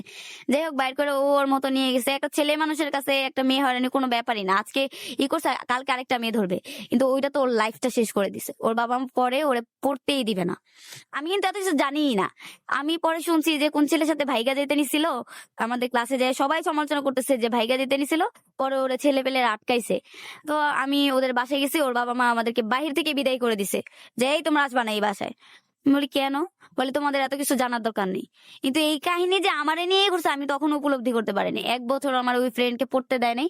যাই হোক, বাইর করে ও ওর মতো নিয়ে গেছে। একটা ছেলে মানুষের কাছে একটা মেয়ে হয়রানি কোনো ব্যাপারই না, আজকে ই করছে কালকে আরেকটা মেয়ে ধরবে, কিন্তু ওইটা তো ওর লাইফটা শেষ করে দিছে। ওর বাবা মা পরে ওরে পড়তেই দিবে না। আমি কিন্তু এত কিছু জানিই না, আমি পরে শুনছি যে কোন ছেলের সাথে ভাইগা যেতে নিছিল, আমাদের ক্লাসে যায় সবাই সমালোচনা করতেছে যে ভাইগা যেতে নিছিল, পরে ওরা ছেলে পেলে আটকাইছে। তো আমি ওদের বাসায় গেছি, ওর বাবা মা আমাদেরকে বাহির থেকে বিদায় করে দিছে যে এই তোমরা আসবা না এই বাসায়। আমি বলি কেন, বলে তোমাদের এত কিছু জানার দরকার নেই। কিন্তু এই কাহিনী যে আমারে নিয়ে ঘুরছে আমি তখন উপলব্ধি করতে পারিনি। 1 বছর আমার ওই ফ্রেন্ডকে পড়তে দেয় নাই।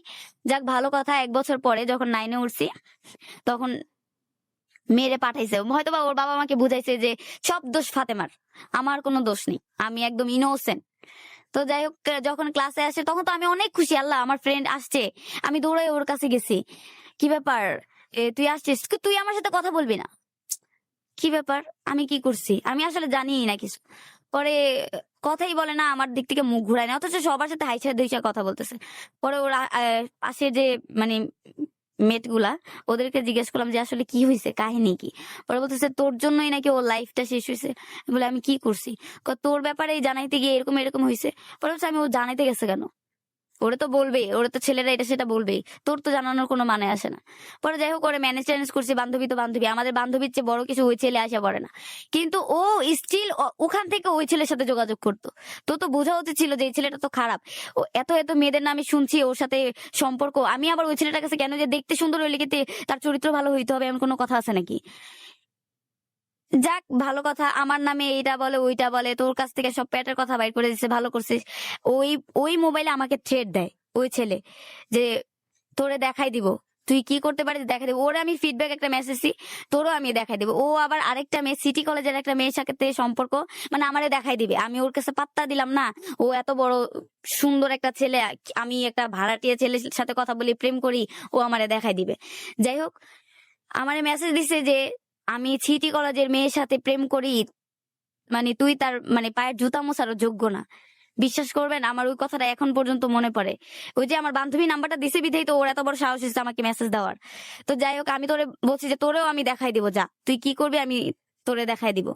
যাক ভালো কথা, 1 বছর পরে যখন 9-এ উঠছি, তখন মেয়েরে পাঠাইছে, হয়তোবা ওর বাবা মাকে বুঝাইছে যে সব দোষ ফাতেমার, আমার কোনো দোষ নেই, আমি একদম ইনোসেন্ট। তো যাই হোক, যখন ক্লাসে আসে তখন তো আমি অনেক খুশি, আল্লাহ আমার ফ্রেন্ড আসছে, আমি দৌড়াই ওর কাছে গেছি, কি ব্যাপার, তুই আসছিস, তুই আমার সাথে কথা বলবি না, কি ব্যাপার, আমি কি করছি, আমি আসলে জানি না কিছু। পরে কথাই বলে না, আমার দিক থেকে মুখ ঘুরায় না, অথচ সবার সাথে হাইসা দুইসা কথা বলতেছে। পরে ওরা পাশে যে মানে মেট গুলা, ওদেরকে জিজ্ঞেস করলাম যে আসলে কি হয়েছে, কাহিনী কি। পরে বলতেছে তোর জন্যই নাকি ওর লাইফটা শেষ হয়েছে। বলে আমি কি করছি? তোর ব্যাপারে জানাইতে গিয়ে এরকম এরকম হয়েছে। পরে বলছে আমি ও জানাইতে গেছে কেন? ওরে তো বলবেই, ওরে তো ছেলেরা এটা সেটা বলবেই, তোর তো জানানোর কোনো মানে আসে না। পরে যাই হোক ওরে ম্যানেজ ট্যানেজ করছি, বান্ধবী তো বান্ধবী, আমাদের বান্ধবীর চেয়ে বড় কিছু ওই ছেলে আসা পড়ে না। কিন্তু ও স্টিল ওখান থেকে ওই ছেলের সাথে যোগাযোগ করতো। তো বোঝা উচিত ছিল যে এই ছেলেটা তো খারাপ। ও এত এত মেয়েদের নামে শুনছি ওর সাথে সম্পর্ক, আমি আবার ওই ছেলেটার কাছে কেন যে দেখতে সুন্দর হইলে কি তার চরিত্র ভালো হইতে হবে এমন কোনো কথা আছে নাকি? যাক ভালো কথা, আমার নামে এইটা বলে ওইটা বলে, তোর কাছ থেকে সব প্যাটের কথা বাইর করে দিচ্ছে, ভালো করছিস। ওই ওই মোবাইলে আমাকে থ্রেট দেয় ওই ছেলে যে তোরে দেখাই দিব, তুই কি করতে পারিস দেখাই দিব। ওরে আমি ফিডব্যাক একটা মেসেজ দিই, তোরও আমি দেখাই দিব। ও আবার আরেকটা মেয়ে সিটি কলেজের একটা মেয়ের সাথে সম্পর্ক, মানে আমারে দেখাই দিবে। আমি ওর কাছে পাত্তা দিলাম না। ও এত বড় সুন্দর একটা ছেলে, আমি একটা ভাড়াটিয়া ছেলের সাথে কথা বলি, প্রেম করি, ও আমারে দেখাই দিবে। যাই হোক আমারে মেসেজ দিছে যে আমি সিটি কলেজের মেয়ের সাথে প্রেম করি, মানে তুই তার মানে পায়ের জুতা মোছারও যোগ্য না। বিশ্বাস করবেন আমার ওই কথাটা এখন পর্যন্ত মনে পড়ে। ওই যে আমার বান্ধবী নাম্বারটা দিছে বিধাই তো ওর এত বড় সাহস হয়েছে আমাকে মেসেজ দেওয়ার। তো যাই হোক আমি তোরে বলছি যে তোরেও আমি দেখাই দিব, যা তুই কি করবি আমি তোরে দেখাই দিব।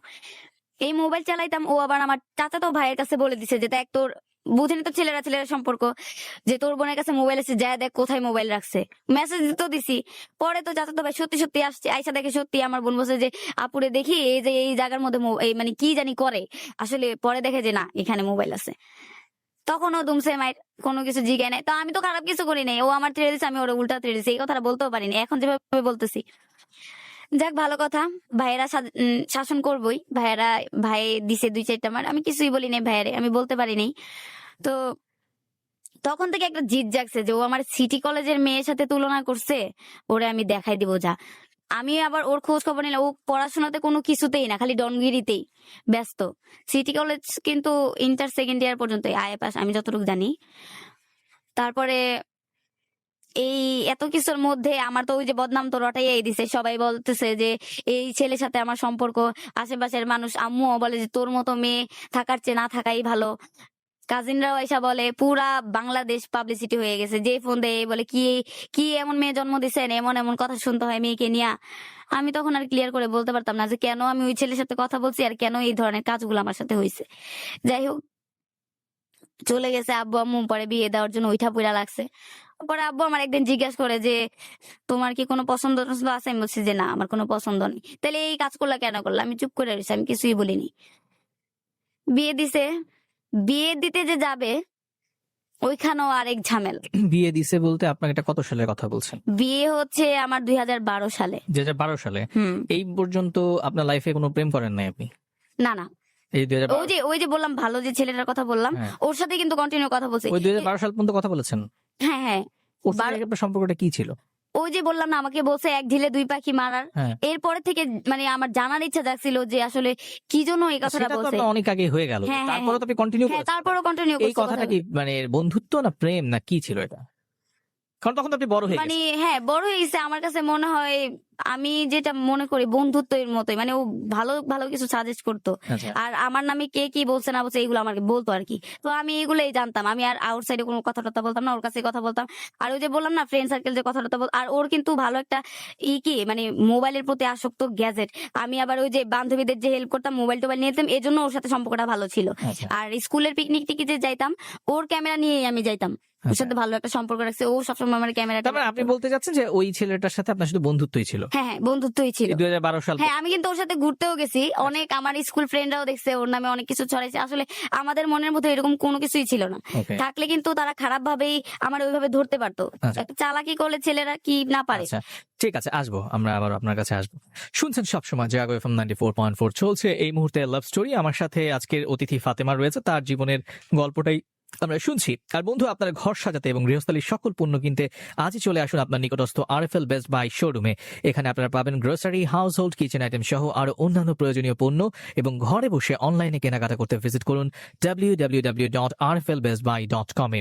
এই মোবাইল চালাইতাম, ও আবার আমার চাচাতো ভাইয়ের কাছে বলে দিছে যে দেখ তোর, বুঝেনি তো ছেলেরা ছেলেরা সম্পর্ক, যে তোর বোনের কাছে মোবাইল আছে, যা দেখ কোথায় মোবাইল রাখছে। মেসেজ তো দিছি। পরে তো চাচাতো ভাই সত্যি সত্যি আসছে, আইসা দেখে সত্যি আমার বোন বলছে যে আপুরে দেখি এই যে এই জায়গার মধ্যে এই মানে কি জানি করে, আসলে পরে দেখে যে না এখানে মোবাইল আছে। তখনও দুমসে মায়ের কোনো কিছু জিগায় নাই। তো আমি তো খারাপ কিছু করি নাই, ও আমার ছেড়ে দিচ্ছে, আমি ওরা উল্টা ছেড়ে দিচ্ছি, এই কথাটা বলতেও পারিনি, এখন যেভাবে বলতেছি। যাক ভালো কথা, ভাইয়েরা শাসন করবই। ভাইয়েরা ভাই দিছে 2-4টা মার, আমি কিছুই বলি নাই ভাইয়ারে, আমি বলতে পারিনি। তো তখন থেকে একটা জিদ জাগছে যে ও আমার সিটি কলেজের মেয়ের সাথে তুলনা করছে, ওরে আমি দেখাই দিব যা। আমি আবার ওর খোঁজ খবর নিলাম, ও পড়াশোনাতে কোনো কিছুতেই না, খালি ডনগিরিতেই ব্যস্ত। সিটি কলেজ কিন্তু ইন্টার সেকেন্ড ইয়ার পর্যন্ত আয় পাস আমি যতটুকু জানি। তারপরে এই এত কিছুর মধ্যে আমার তো ওই যে বদনাম তো রটাইয়াই দিছে, সবাই বলতেছে যে এই ছেলের সাথে আমার সম্পর্ক, আশেপাশের মানুষ, আম্মুও বলে যে তোর মতো মেয়ে থাকার চেয়ে না থাকাই ভালো। কাজিনরাও এসা বলে, পুরা বাংলাদেশ পাবলিসিটি হয়ে গেছে, যে ফোন দেয় বলে কি কি এমন মেয়ে জন্ম দিছেন, এমন এমন কথা শুনতে হয় মেয়েকে নিয়ে। আমি তখন আর ক্লিয়ার করে বলতে পারতাম না যে কেন আমি ওই ছেলের সাথে কথা বলছি আর কেন এই ধরনের কাজগুলো আমার সাথে হয়েছে। যাই হোক চলে গেছে আব্বু আম্মু, পরে বিয়ে দেওয়ার জন্য উইঠা পুইরা লাগছে। পরে আব্বু আমার একদিন জিজ্ঞাসা করে যে তোমার কি কোনো পছন্দ টছন্দ আছে? আমি বলছি যে না আমার কোনো পছন্দ নেই। তাহলে এই কাজ করলা কেন করলা? আমি চুপ করে রয়েছি, আমি কিছুই বলিনি। বিয়ে দিছে, বিয়ে দিতে যে যাবে ওইখানেও আরেক ঝামেলা। বিয়ে দিছে বলতে আপনাকে এটা কত সালের কথা বলছেন? বিয়ে হচ্ছে আমার 2012 সালে। 2012 সালে? হুম। এই পর্যন্ত আপনার লাইফে কোনো প্রেম করেন নাই আপনি? না না, এই 2012? ওই যে বললাম ভালো যে ছেলেটার কথা বললাম, হ্যাঁ। ওর সাথে কিন্তু কন্টিনিউ কথা বলছি। ওই 2012 সাল পর্যন্ত কথা বলেছেন? হ্যাঁ হ্যাঁ, ওর সাথে আপনার সম্পর্কটা কি ছিল? ওই যে বললাম না আমাকে বলছে এক ঢিলে দুই পাখি মারার। হ্যাঁ। এরপরে থেকে মানে আমার জানার ইচ্ছা জাগছিল যে আসলে কি জন্য এই কথাটা সেটা তো বলছে। আপনার অনেক আগে হয়ে গেল, হ্যাঁ, হ্যাঁ, তারপরে তো আপনি কন্টিনিউ হ্যাঁ করেছেন। তারপরও কন্টিনিউ এই কথাটা কি মানে বন্ধুত্ব না প্রেম না কি ছিল এটা? কারণ তখন তো আপনি বড় হয়ে মানে গেছেন। হ্যাঁ বড় হয়ে গেছে, আমার কাছে মনে হয় আমি যেটা মনে করি বন্ধুত্বের মতোই, মানে ও ভালো ভালো কিছু সাজেস্ট করতো। আচ্ছা। আর আমার নামে কে কি বলছে না বলছে এগুলো আমাকে বলতো আর কি। তো আমি এগুলোই জানতাম, আমি আর আউটসাইডে কোনো কথা টথা বলতাম না, ওর কাছে কথা বলতাম। আর ওই যে বললাম না ফ্রেন্ড সার্কেল যে কথা টথা বল, আর ওর কিন্তু ভালো একটা কি মানে মোবাইলের প্রতি আসক্ত, গ্যাজেট। আমি আবার ওই যে বান্ধবীদের যে হেল্প করতাম, মোবাইল টোবাইল নিয়ে যেতাম, এই জন্য ওর সাথে সম্পর্কটা ভালো ছিল। আচ্ছা। আর স্কুলের পিকনিক টিকিটে যাইতাম, ওর ক্যামেরা নিয়েই আমি যাইতাম। ওর সাথে ভালো একটা সম্পর্ক রাখছে, ও সবসময় আমার ক্যামেরা। তার মানে আপনি বলতে যাচ্ছেন যে ওই ছেলেটার সাথে আপনার শুধু বন্ধুত্বই ছিল? হ্যাঁ হ্যাঁ বন্ধুত্বই ছিল। 2012 সাল? হ্যাঁ আমি কিন্তু ওর সাথে ঘুরতেও গেছি, অনেক আমার স্কুল ফ্রেন্ডরাও দেখছে, ওর নামে অনেক কিছু ছড়াইছে। আসলে আমাদের মনের মধ্যে এরকম কোনো কিছুই ছিল না। Okay. থাকলে কিন্তু তারা খারাপ ভাবেই আমার ওইভাবে ধরতে পারতো। আচ্ছা। একটা চালাকি করলে ছেলেরা কি না পারে। আচ্ছা ঠিক আছে, আসবো আমরা আবার আপনার কাছে আসবো। শুনছেন সবসময় জাগো এফএম 94.4 চলছে এই মুহূর্তে লাভ স্টোরি। আমার সাথে আজকের অতিথি ফাতেমা রয়েছে, তার জীবনের গল্পটাই আমরা শুনছি। আর বন্ধু, আপনার ঘর সাজাতে এবং গৃহস্থালীর সকল পণ্য কিনতে আজই চলে আসুন আপনার নিকটস্থ আরএফএল বেস্ট বাই শোরুমে। এখানে আপনারা পাবেন grocery, house hold, kitchen item সহ আরো অন্যান্য প্রয়োজনীয় পণ্য, এবং ঘরে বসে অনলাইনে কেনাকাটা করতে ভিজিট করুন www.rflbestbuy.com এ।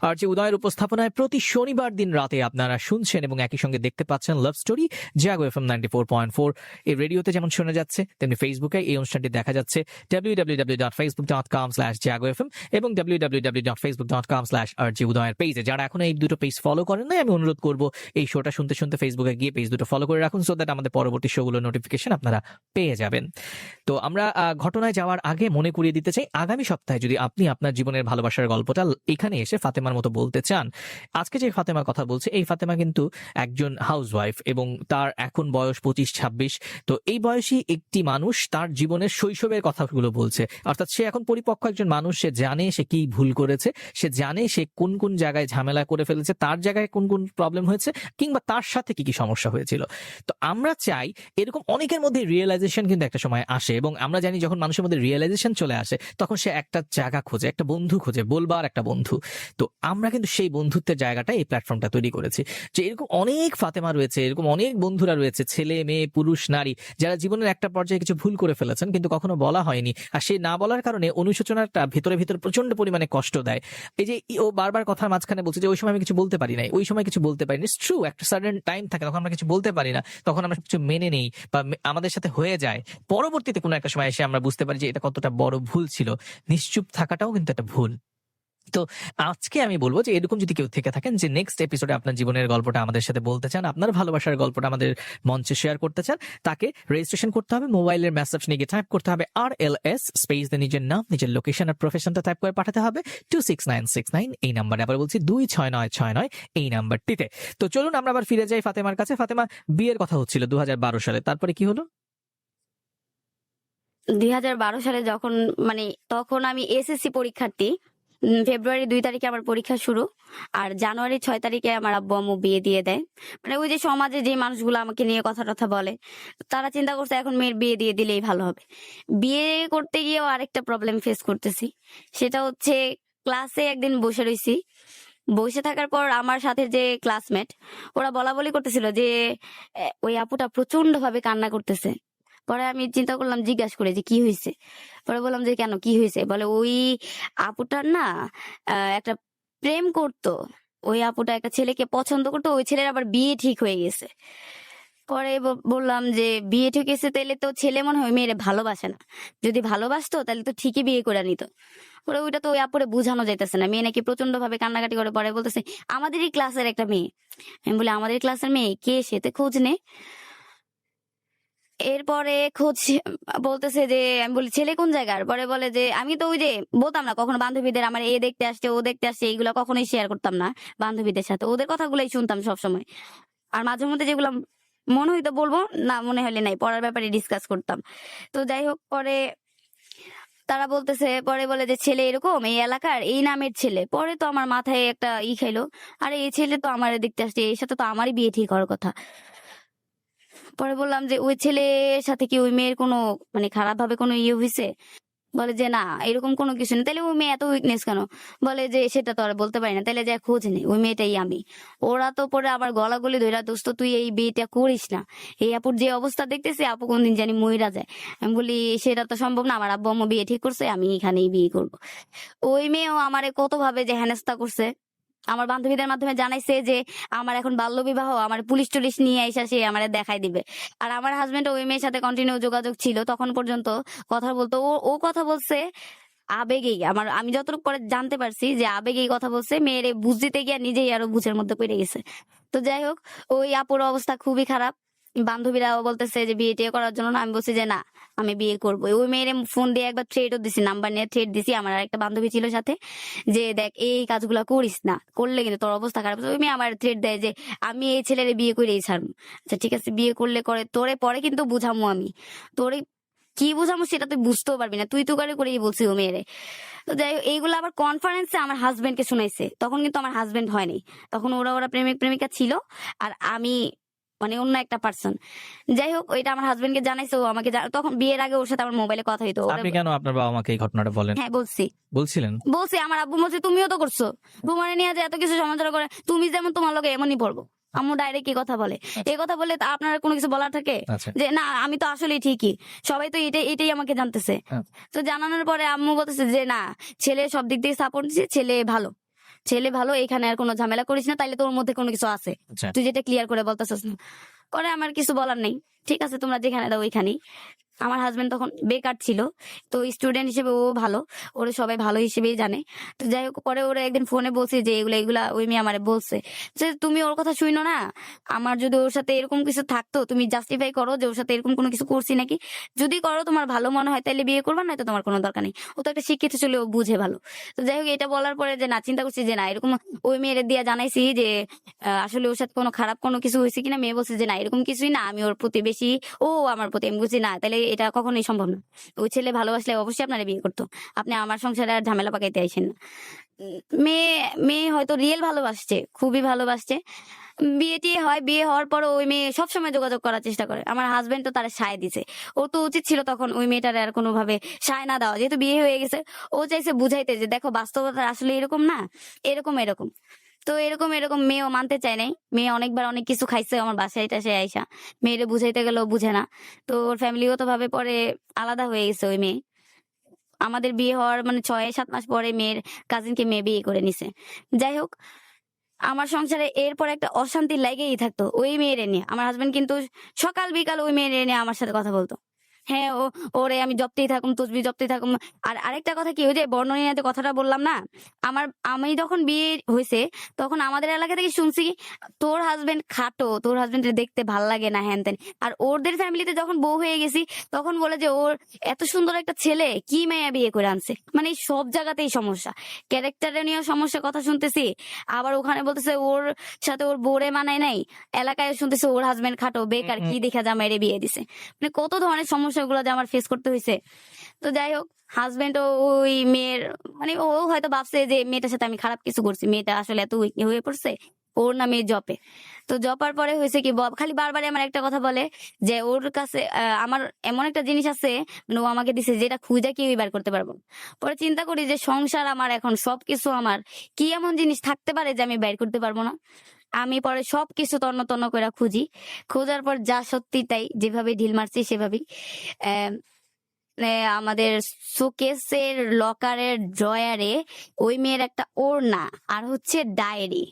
আর যে উদয়ের উপস্থাপনায় প্রতি শনিবার দিন রাতে আপনারা শুনছেন এবং একই সঙ্গে দেখতে পাচ্ছেন লাভ স্টোরি জাগো এফএম 94.4 এই রেডিওতে যেমন শোনা যাচ্ছে, তেমনি ফেসবুকে এই অনুষ্ঠানটি দেখা যাচ্ছে www.facebook.com/jagoFM এবং www www.facebook.com/rjudoy পেজে। যারা এখনো এই দুটো পেজ ফলো করেন নাই, আমি অনুরোধ করব এই শোটা শুনতে শুনতে ফেসবুকে গিয়ে পেজ দুটো ফলো করে রাখুন, সো দ্যাট আমাদের পরবর্তী শোগুলোর নোটিফিকেশন আপনারা পেয়ে যাবেন। তো আমরা ঘটনায় যাওয়ার আগে মনে করিয়ে দিতে চাই, আগামী সপ্তাহে যদি আপনি আপনার জীবনের ভালোবাসার গল্পটা এখানে এসে ফাতেমার মতো বলতে চান, আজকে যে ফাতেমার কথা বলছে এই ফাতেমা কিন্তু একজন হাউসওয়াইফ এবং তার এখন বয়স 25-26। তো এই বয়সী একটি মানুষ তার জীবনের শৈশবের কথাগুলো বলছে, অর্থাৎ সে এখন পরিপক্ক একজন মানুষ, সে জানে সে কি ভুল করেছে, সে জানে সে কোন কোন জায়গায় ঝামেলা করে ফেলেছে, তার জায়গায় কোন কোন প্রবলেম হয়েছে, কিংবা তার সাথে কি কি সমস্যা হয়েছিল। তো আমরা চাই এরকম অনেকের মধ্যে রিয়েলাইজেশন কিন্তু একটা সময় আসে, এবং আমরা জানি যখন মানুষের মধ্যে রিয়েলাইজেশন চলে আসে তখন সে একটা জায়গা খোঁজে, একটা বন্ধু খোঁজে, বলবার একটা বন্ধু। তো আমরা কিন্তু সেই বন্ধুত্বের জায়গাটা এই প্ল্যাটফর্মটা তৈরি করেছি, যে এরকম অনেক ফাতেমা রয়েছে, এরকম অনেক বন্ধুরা রয়েছে, ছেলে মেয়ে পুরুষ নারী, যারা জীবনের একটা পর্যায়ে কিছু ভুল করে ফেলেছেন কিন্তু কখনো বলা হয়নি, আর সেই না বলার কারণে অনুশোচনাটা ভেতরে ভেতরে প্রচন্ড পরিমাণে কষ্ট দেয়। এই যে ও বারবার কথার মাঝখানে বলছে যে ওই সময় আমি কিছু বলতে পারি নাই, ওই সময় কিছু বলতে পারিনি। ইটস ট্রু, একটা সার্টেন টাইম থাকে তখন আমরা কিছু বলতে পারি না, তখন আমরা কিছু মেনে নেই বা আমাদের সাথে হয়ে যায়। পরবর্তীতে কোনো একটা সময় এসে আমরা বুঝতে পারি যে এটা কতটা বড় ভুল ছিল। নিশ্চুপ থাকাটাও কিন্তু একটা ভুল। তো আজকে আমি বলবো যে এরকম যদি কেউ থেকে থাকেন যে নেক্সট এপিসোডে আপনার জীবনের গল্পটা আমাদের সাথে বলতে চান, আপনার ভালোবাসার গল্পটা আমাদের মঞ্চে শেয়ার করতে চান, তাকে রেজিস্ট্রেশন করতে হবে, মোবাইলের মেসেজ নিয়ে টাইপ করতে হবে RLS স্পেস দিয়ে নিজের নাম, নিজের লোকেশন আর প্রফেশনটা টাইপ করে পাঠাতে হবে 26969 এই নাম্বারে। আবার বলছি 26969 এই নাম্বারটিতে। তো চলুন আমরা আবার ফিরে যাই ফাতেমার কাছে। ফাতেমা, বিয়ের কথা হচ্ছিল 2012 সালে, তারপরে কি হলো? 2012 সালে যখন মানে তখন আমি এসএসসি পরীক্ষার্থী। ফেব্রুয়ারি 2 তারিখে আমার পরীক্ষা শুরু, আর জানুয়ারি 6 তারিখে আমার আব্বু আম্মু বিয়ে দিয়ে দেয়। মানে ওই যে সমাজে যে মানুষগুলো আমাকে নিয়ে কথা টথা বলে, তারা চিন্তা করছে এখন মেয়ের বিয়ে দিয়ে দিলেই ভালো হবে। বিয়ে করতে গিয়েও আরেকটা প্রবলেম ফেস করতেছি, সেটা হচ্ছে ক্লাসে একদিন বসে রইছি, বসে থাকার পর আমার সাথে যে ক্লাসমেট, ওরা বলা বলি করতেছিল যে ওই আপুটা প্রচন্ড ভাবে কান্না করতেছে। পরে আমি চিন্তা করলাম, জিজ্ঞাসা করে যে কি হয়েছে। পরে বললাম যে কেন, কি হয়েছে? বলে ওই আপুটার না একটা প্রেম করতো, ওই আপুটা একটা ছেলেকে পছন্দ করতো, ওই ছেলের আবার বিয়ে ঠিক হয়ে গেছে। পরে বললাম যে বিয়ে ঠিক হয়েছে, তাহলে তো ছেলে মনে হয় মেয়েরে ভালোবাসে না, যদি ভালোবাসতো তাহলে তো ঠিকই বিয়ে করে নিত। পরে ওইটা তো ওই আপুরে বোঝানো যাইতেছে না, মেয়ে নাকি প্রচন্ড ভাবে কান্নাকাটি করে। পরে বলতেছে আমাদেরই ক্লাসের একটা মেয়ে। আমি বলি আমাদের ক্লাসের মেয়ে কে, সেতে খোঁজ নে। এরপরে খোঁজ বলতেছে যে, আমি বলি ছেলে কোন জায়গার? পরে বলে যে আমি তো ওই যে বলতাম না কখনো বান্ধবীদের আমার এ দেখতে আসছে ও দেখতে আসছে, এইগুলো কখনোই শেয়ার করতাম না বান্ধবীদের সাথে, ওদের কথাগুলোই শুনতাম সবসময়। আর মাঝে মধ্যে যেগুলো মনে হইতো বলবো না, মনে হলে নাই, পড়ার ব্যাপারে ডিসকাস করতাম। তো যাই হোক, পরে তারা বলতেছে, পরে বলে যে ছেলে এরকম এই এলাকার এই নামের ছেলে। পরে তো আমার মাথায় একটা খাইলো, আরে এই ছেলে তো আমার দেখতে আসছে, এর সাথে তো আমারই বিয়ে ঠিক হওয়ার কথা। পরে বললাম যে ওই ছেলের সাথে কি ওই মেয়ের কোনো মানে খারাপ ভাবে কোনো হয়েছে? বলে যে না, এরকম কোনো কিছু নেই। তাহলে ওই মেয়ে এত উইকনেস কেন? বলে যে সেটা তো আর বলতে পারি না, তাহলে যা খোঁজ নেই, ওই মেয়েটাই আমি। ওরা তো পরে আবার গলাগলি ধইরা, দোস্ত তুই এই বিয়েটা করিস না, এই আপুর যে অবস্থা দেখতেছি আপু কোনদিন জানি মইরা যায়। আমি বলি সেটা তো সম্ভব না, আমার আব্বু আম্মু বিয়ে ঠিক করছে, আমি এখানেই বিয়ে করব। ওই মেয়েও আমারে কত ভাবে যে হেনস্থা করছে, আমার বান্ধবীদের মাধ্যমে জানাইছে যে আমার এখন বাল্য বিবাহ, আমার পুলিশ টুলিশ নিয়ে এসে সে আমার দেখাই দিবে। আর আমার হাজবেন্ড ওই মেয়ের সাথে কন্টিনিউ যোগাযোগ ছিল তখন পর্যন্ত, কথা বলতো। ও ও কথা বলছে আবেগেই, আমি যতটুকু পরে জানতে পারছি যে আবেগেই কথা বলছে, মেয়েরে বুঝতে গিয়ে নিজেই আরো বুঝের মধ্যে পড়ে গেছে। তো যাই হোক, ওই আপুর অবস্থা খুবই খারাপ। বান্ধবীরাও বলতেছে যে বিয়ে টিয়ে করার জন্য না, আমি বলছি যে না আমি বিয়ে করবো। ওই মেয়ের ফোন দিয়ে একবার থ্রেটও দিছি, নাম্বার নিয়ে থ্রেট দিছি। আমার একটা বান্ধবী ছিল সাথে, যে দেখ এই কাজগুলা করিস না, করলে কিন্তু তোর অবস্থা খারাপ। ওই মেয়ে আমার থ্রেট দেয় যে আমি এই ছেলের বিয়ে করেই ছাড়বো। আচ্ছা ঠিক আছে, বিয়ে করলে করে, তোরে পরে কিন্তু বুঝামো আমি, তোরে কি বুঝামো সেটা তুই বুঝতেও পারবি না, তুই তো করেই বলছি ও মেয়েরে। তো যাই হোক, এইগুলো আবার কনফারেন্সে আমার হাজবেন্ডকে শুনাইছে, তখন কিন্তু আমার হাজবেন্ড হয়নি, তখন ওরা ওরা প্রেমিক প্রেমিকা ছিল, আর আমি মানে অন্য একটা পার্সন। যাই হোক, ওইটা আমার হাজবেন্ডকে জানাইছে, ও আমাকে তখন বিয়ের আগে ওর সাথে আমার মোবাইলে কথা হইতো। আপনি কেন আপনার বাবা মাকে এই ঘটনাটা বলেন? হ্যাঁ বলছিলেন? বলছি। আমার আব্বু বলছে তুমিও তো করছো, তোমার নিয়ে যে এত কিছু সমালোচনা করে, তুমি যেমন তোমার লোকে এমনই পড়বো। আম্মু ডাইরেক্ট কি কথা বলে, এই কথা বলে আপনার কোনো কিছু বলার থাকে আচ্ছা। যে না আমি তো আসলে ঠিকই, সবাই তো এটাই আমাকে জানতেছে। তো জানানোর পরে আম্মু বলতেছে যে না, ছেলে সব দিক থেকে সাপোর্ট দিচ্ছে, ছেলে ভালো, এখানে আর কোনো ঝামেলা করিস না, তাইলে তোর মধ্যে কোনো কিছু আছে, তুই যেটা ক্লিয়ার করে বলতেছিস না। পরে আমার কিছু বলার নেই, ঠিক আছে তোমরা যেখানে দাও ওইখানেই। আমার হাজবেন্ড তখন বেকার ছিল, তো স্টুডেন্ট হিসেবে ও ভালো, ওরে সবাই ভালো হিসেবেই জানে। তো যাই হোক, পরে ওরা একদিন ফোনে বলছে যে এগুলা এগুলা ওই মেয়ে আমারে বলছে যে তুমি ওর কথা শুনো না, আমার যদি ওর সাথে এরকম কিছু থাকতো তুমি জাস্টিফাই করো যে ওর সাথে এরকম কোনো কিছু করছি নাকি, যদি করো তোমার ভালো মনে হয় তাহলে বিয়ে করবা, নয়তো তোমার কোনো দরকার নেই। ও তো একটা শিক্ষিত ছিল, ও বুঝে ভালো। তো যাই হোক, এটা বলার পরে যে না, চিন্তা করছি যে না এরকম ওই মেয়ের দিয়া জানাইছি যে আসলে ওর সাথে কোনো খারাপ কোনো কিছু হয়েছে কিনা। মেয়ে বলছে যে না এরকম কিছুই না, আমি ওর প্রতি বেশি, ও আমার প্রতি। আমি বুঝছি না, তাহলে এটা কখনোই সম্ভব না। ওই ছেলে ভালোবাসলে অবশ্যই আপনারা বিয়ে করতো, আপনি আমার সংসারে আর ঝামেলা পাকাইতে আইসেন না। মেয়ে মেয়ে হয়তো রিয়েল ভালোবাসছে, খুবই ভালোবাসছে। বিয়ে টিয়ে হয়, বিয়ে হওয়ার পর ওই মেয়ে সবসময় যোগাযোগ করার চেষ্টা করে। আমার হাজবেন্ড তো তারা সায় দিছে, ও তো উচিত ছিল তখন ওই মেয়েটার আর কোনোভাবে সায় না দেওয়া, যেহেতু বিয়ে হয়ে গেছে। ও চাইছে বুঝাইতে যে দেখো বাস্তবতা আসলে এরকম না, এরকম এরকম। তো এরকম এরকম মেয়েও মানতে চায় নাই। মেয়ে অনেকবার অনেক কিছু খাইছে আমার বাসায় টাসায় আইসা, মেয়েরে বুঝাইতে গেলেও বুঝে না। তো ওর ফ্যামিলিগত ভাবে পরে আলাদা হয়ে গেছে ওই মেয়ে। আমাদের বিয়ে হওয়ার মানে 6-7 মাস পরে মেয়ের কাজিনকে মেয়ে বিয়ে করে নিছে। যাই হোক, আমার সংসারে এরপর একটা অশান্তি লেগেই থাকতো ওই মেয়েরে নিয়ে। আমার হাজবেন্ড কিন্তু সকাল বিকাল ওই মেয়েরে নিয়ে আমার সাথে কথা বলতো। হ্যাঁ, ওরে আমি জপতেই থাকুম, তসবি জপতেই থাকুম। আর আরেকটা কথা কি, ওই যে বর্ণনীয়তে কথাটা বললাম না, আমি যখন বিয়ে হয়েছে তখন আমাদের এলাকা থেকে শুনছি তোর হাজবেন্ড খাটো, তোর হাজবেন্ডের দেখতে ভাল লাগে না, হ্যান ত্যান। আর ওদের ফ্যামিলিতে যখন বউ হয়ে গেছি তখন বলে যে ওর এত সুন্দর একটা ছেলে কি মাইয়া বিয়ে করে আনছে। মানে এই সব জায়গাতেই সমস্যা, ক্যারেক্টারে নিয়েও সমস্যা কথা শুনতেছি। আবার ওখানে বলতেছে ওর সাথে ওর বোরে মানায় নাই, এলাকায় শুনতেছে ওর হাজবেন্ড খাটো বেকার, কি দেখা জামাইরে বিয়ে দিছে। মানে কত ধরনের সমস্যাগুলো যে আমার ফেস করতে হয়েছে। তো যাই হোক, হাজবেন্ড ওই মেয়ের মানে ও হয়তো ভাবছে যে মেয়েটার সাথে আমি খারাপ কিছু করছি, মেয়েটা আসলে এত weak হয়ে পড়ছে, ওর নামে জপে। তো জপার পরে হয়েছে কি, খালি বারবার আমার একটা কথা বলে যে ওর কাছে আমার এমন একটা জিনিস আছে, মানে ও আমাকে দিছে যেটা খুঁজে কেউই বার করতে পারবো না। পরে চিন্তা করি যে সংসার আমার, এখন সবকিছু আমার, কি এমন জিনিস থাকতে পারে যে আমি বাইর করতে পারবো না। আমি পরে সবকিছু তন্ন তন্ন করে খুঁজি, খোঁজার পর যা সত্যি তাই, যেভাবে ঢিল মারছি সেভাবেই আহ, আমাদের শোকেসের লকারের ড্রয়ারে ওই মেয়ের একটা ওড়না আর হচ্ছে ডায়েরি।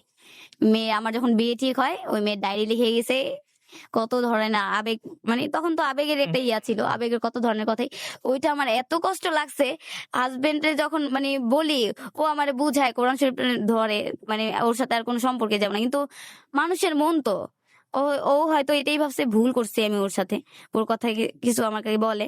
মেয়ে আমার যখন বিয়ে ঠিক হয় ওই মেয়ের ডায়েরি লিখে গেছে কত ধরনের আবেগ, মানে তখন তো আবেগের একটা ইয়া ছিল, আবেগের কত ধরনের কথাই। ওইটা আমার এত কষ্ট লাগছে। হাজবেন্ডের যখন মানে বলি, ও আমারে বুঝায়, কোরআন শরীফ ধরে, মানে ওর সাথে আর কোনো সম্পর্কে যাবো না। কিন্তু মানুষের মন তো, ও ও হয়তো এটাই ভাবছে ভুল করছি আমি ওর সাথে, ওর কথা কিছু আমাকে বলে।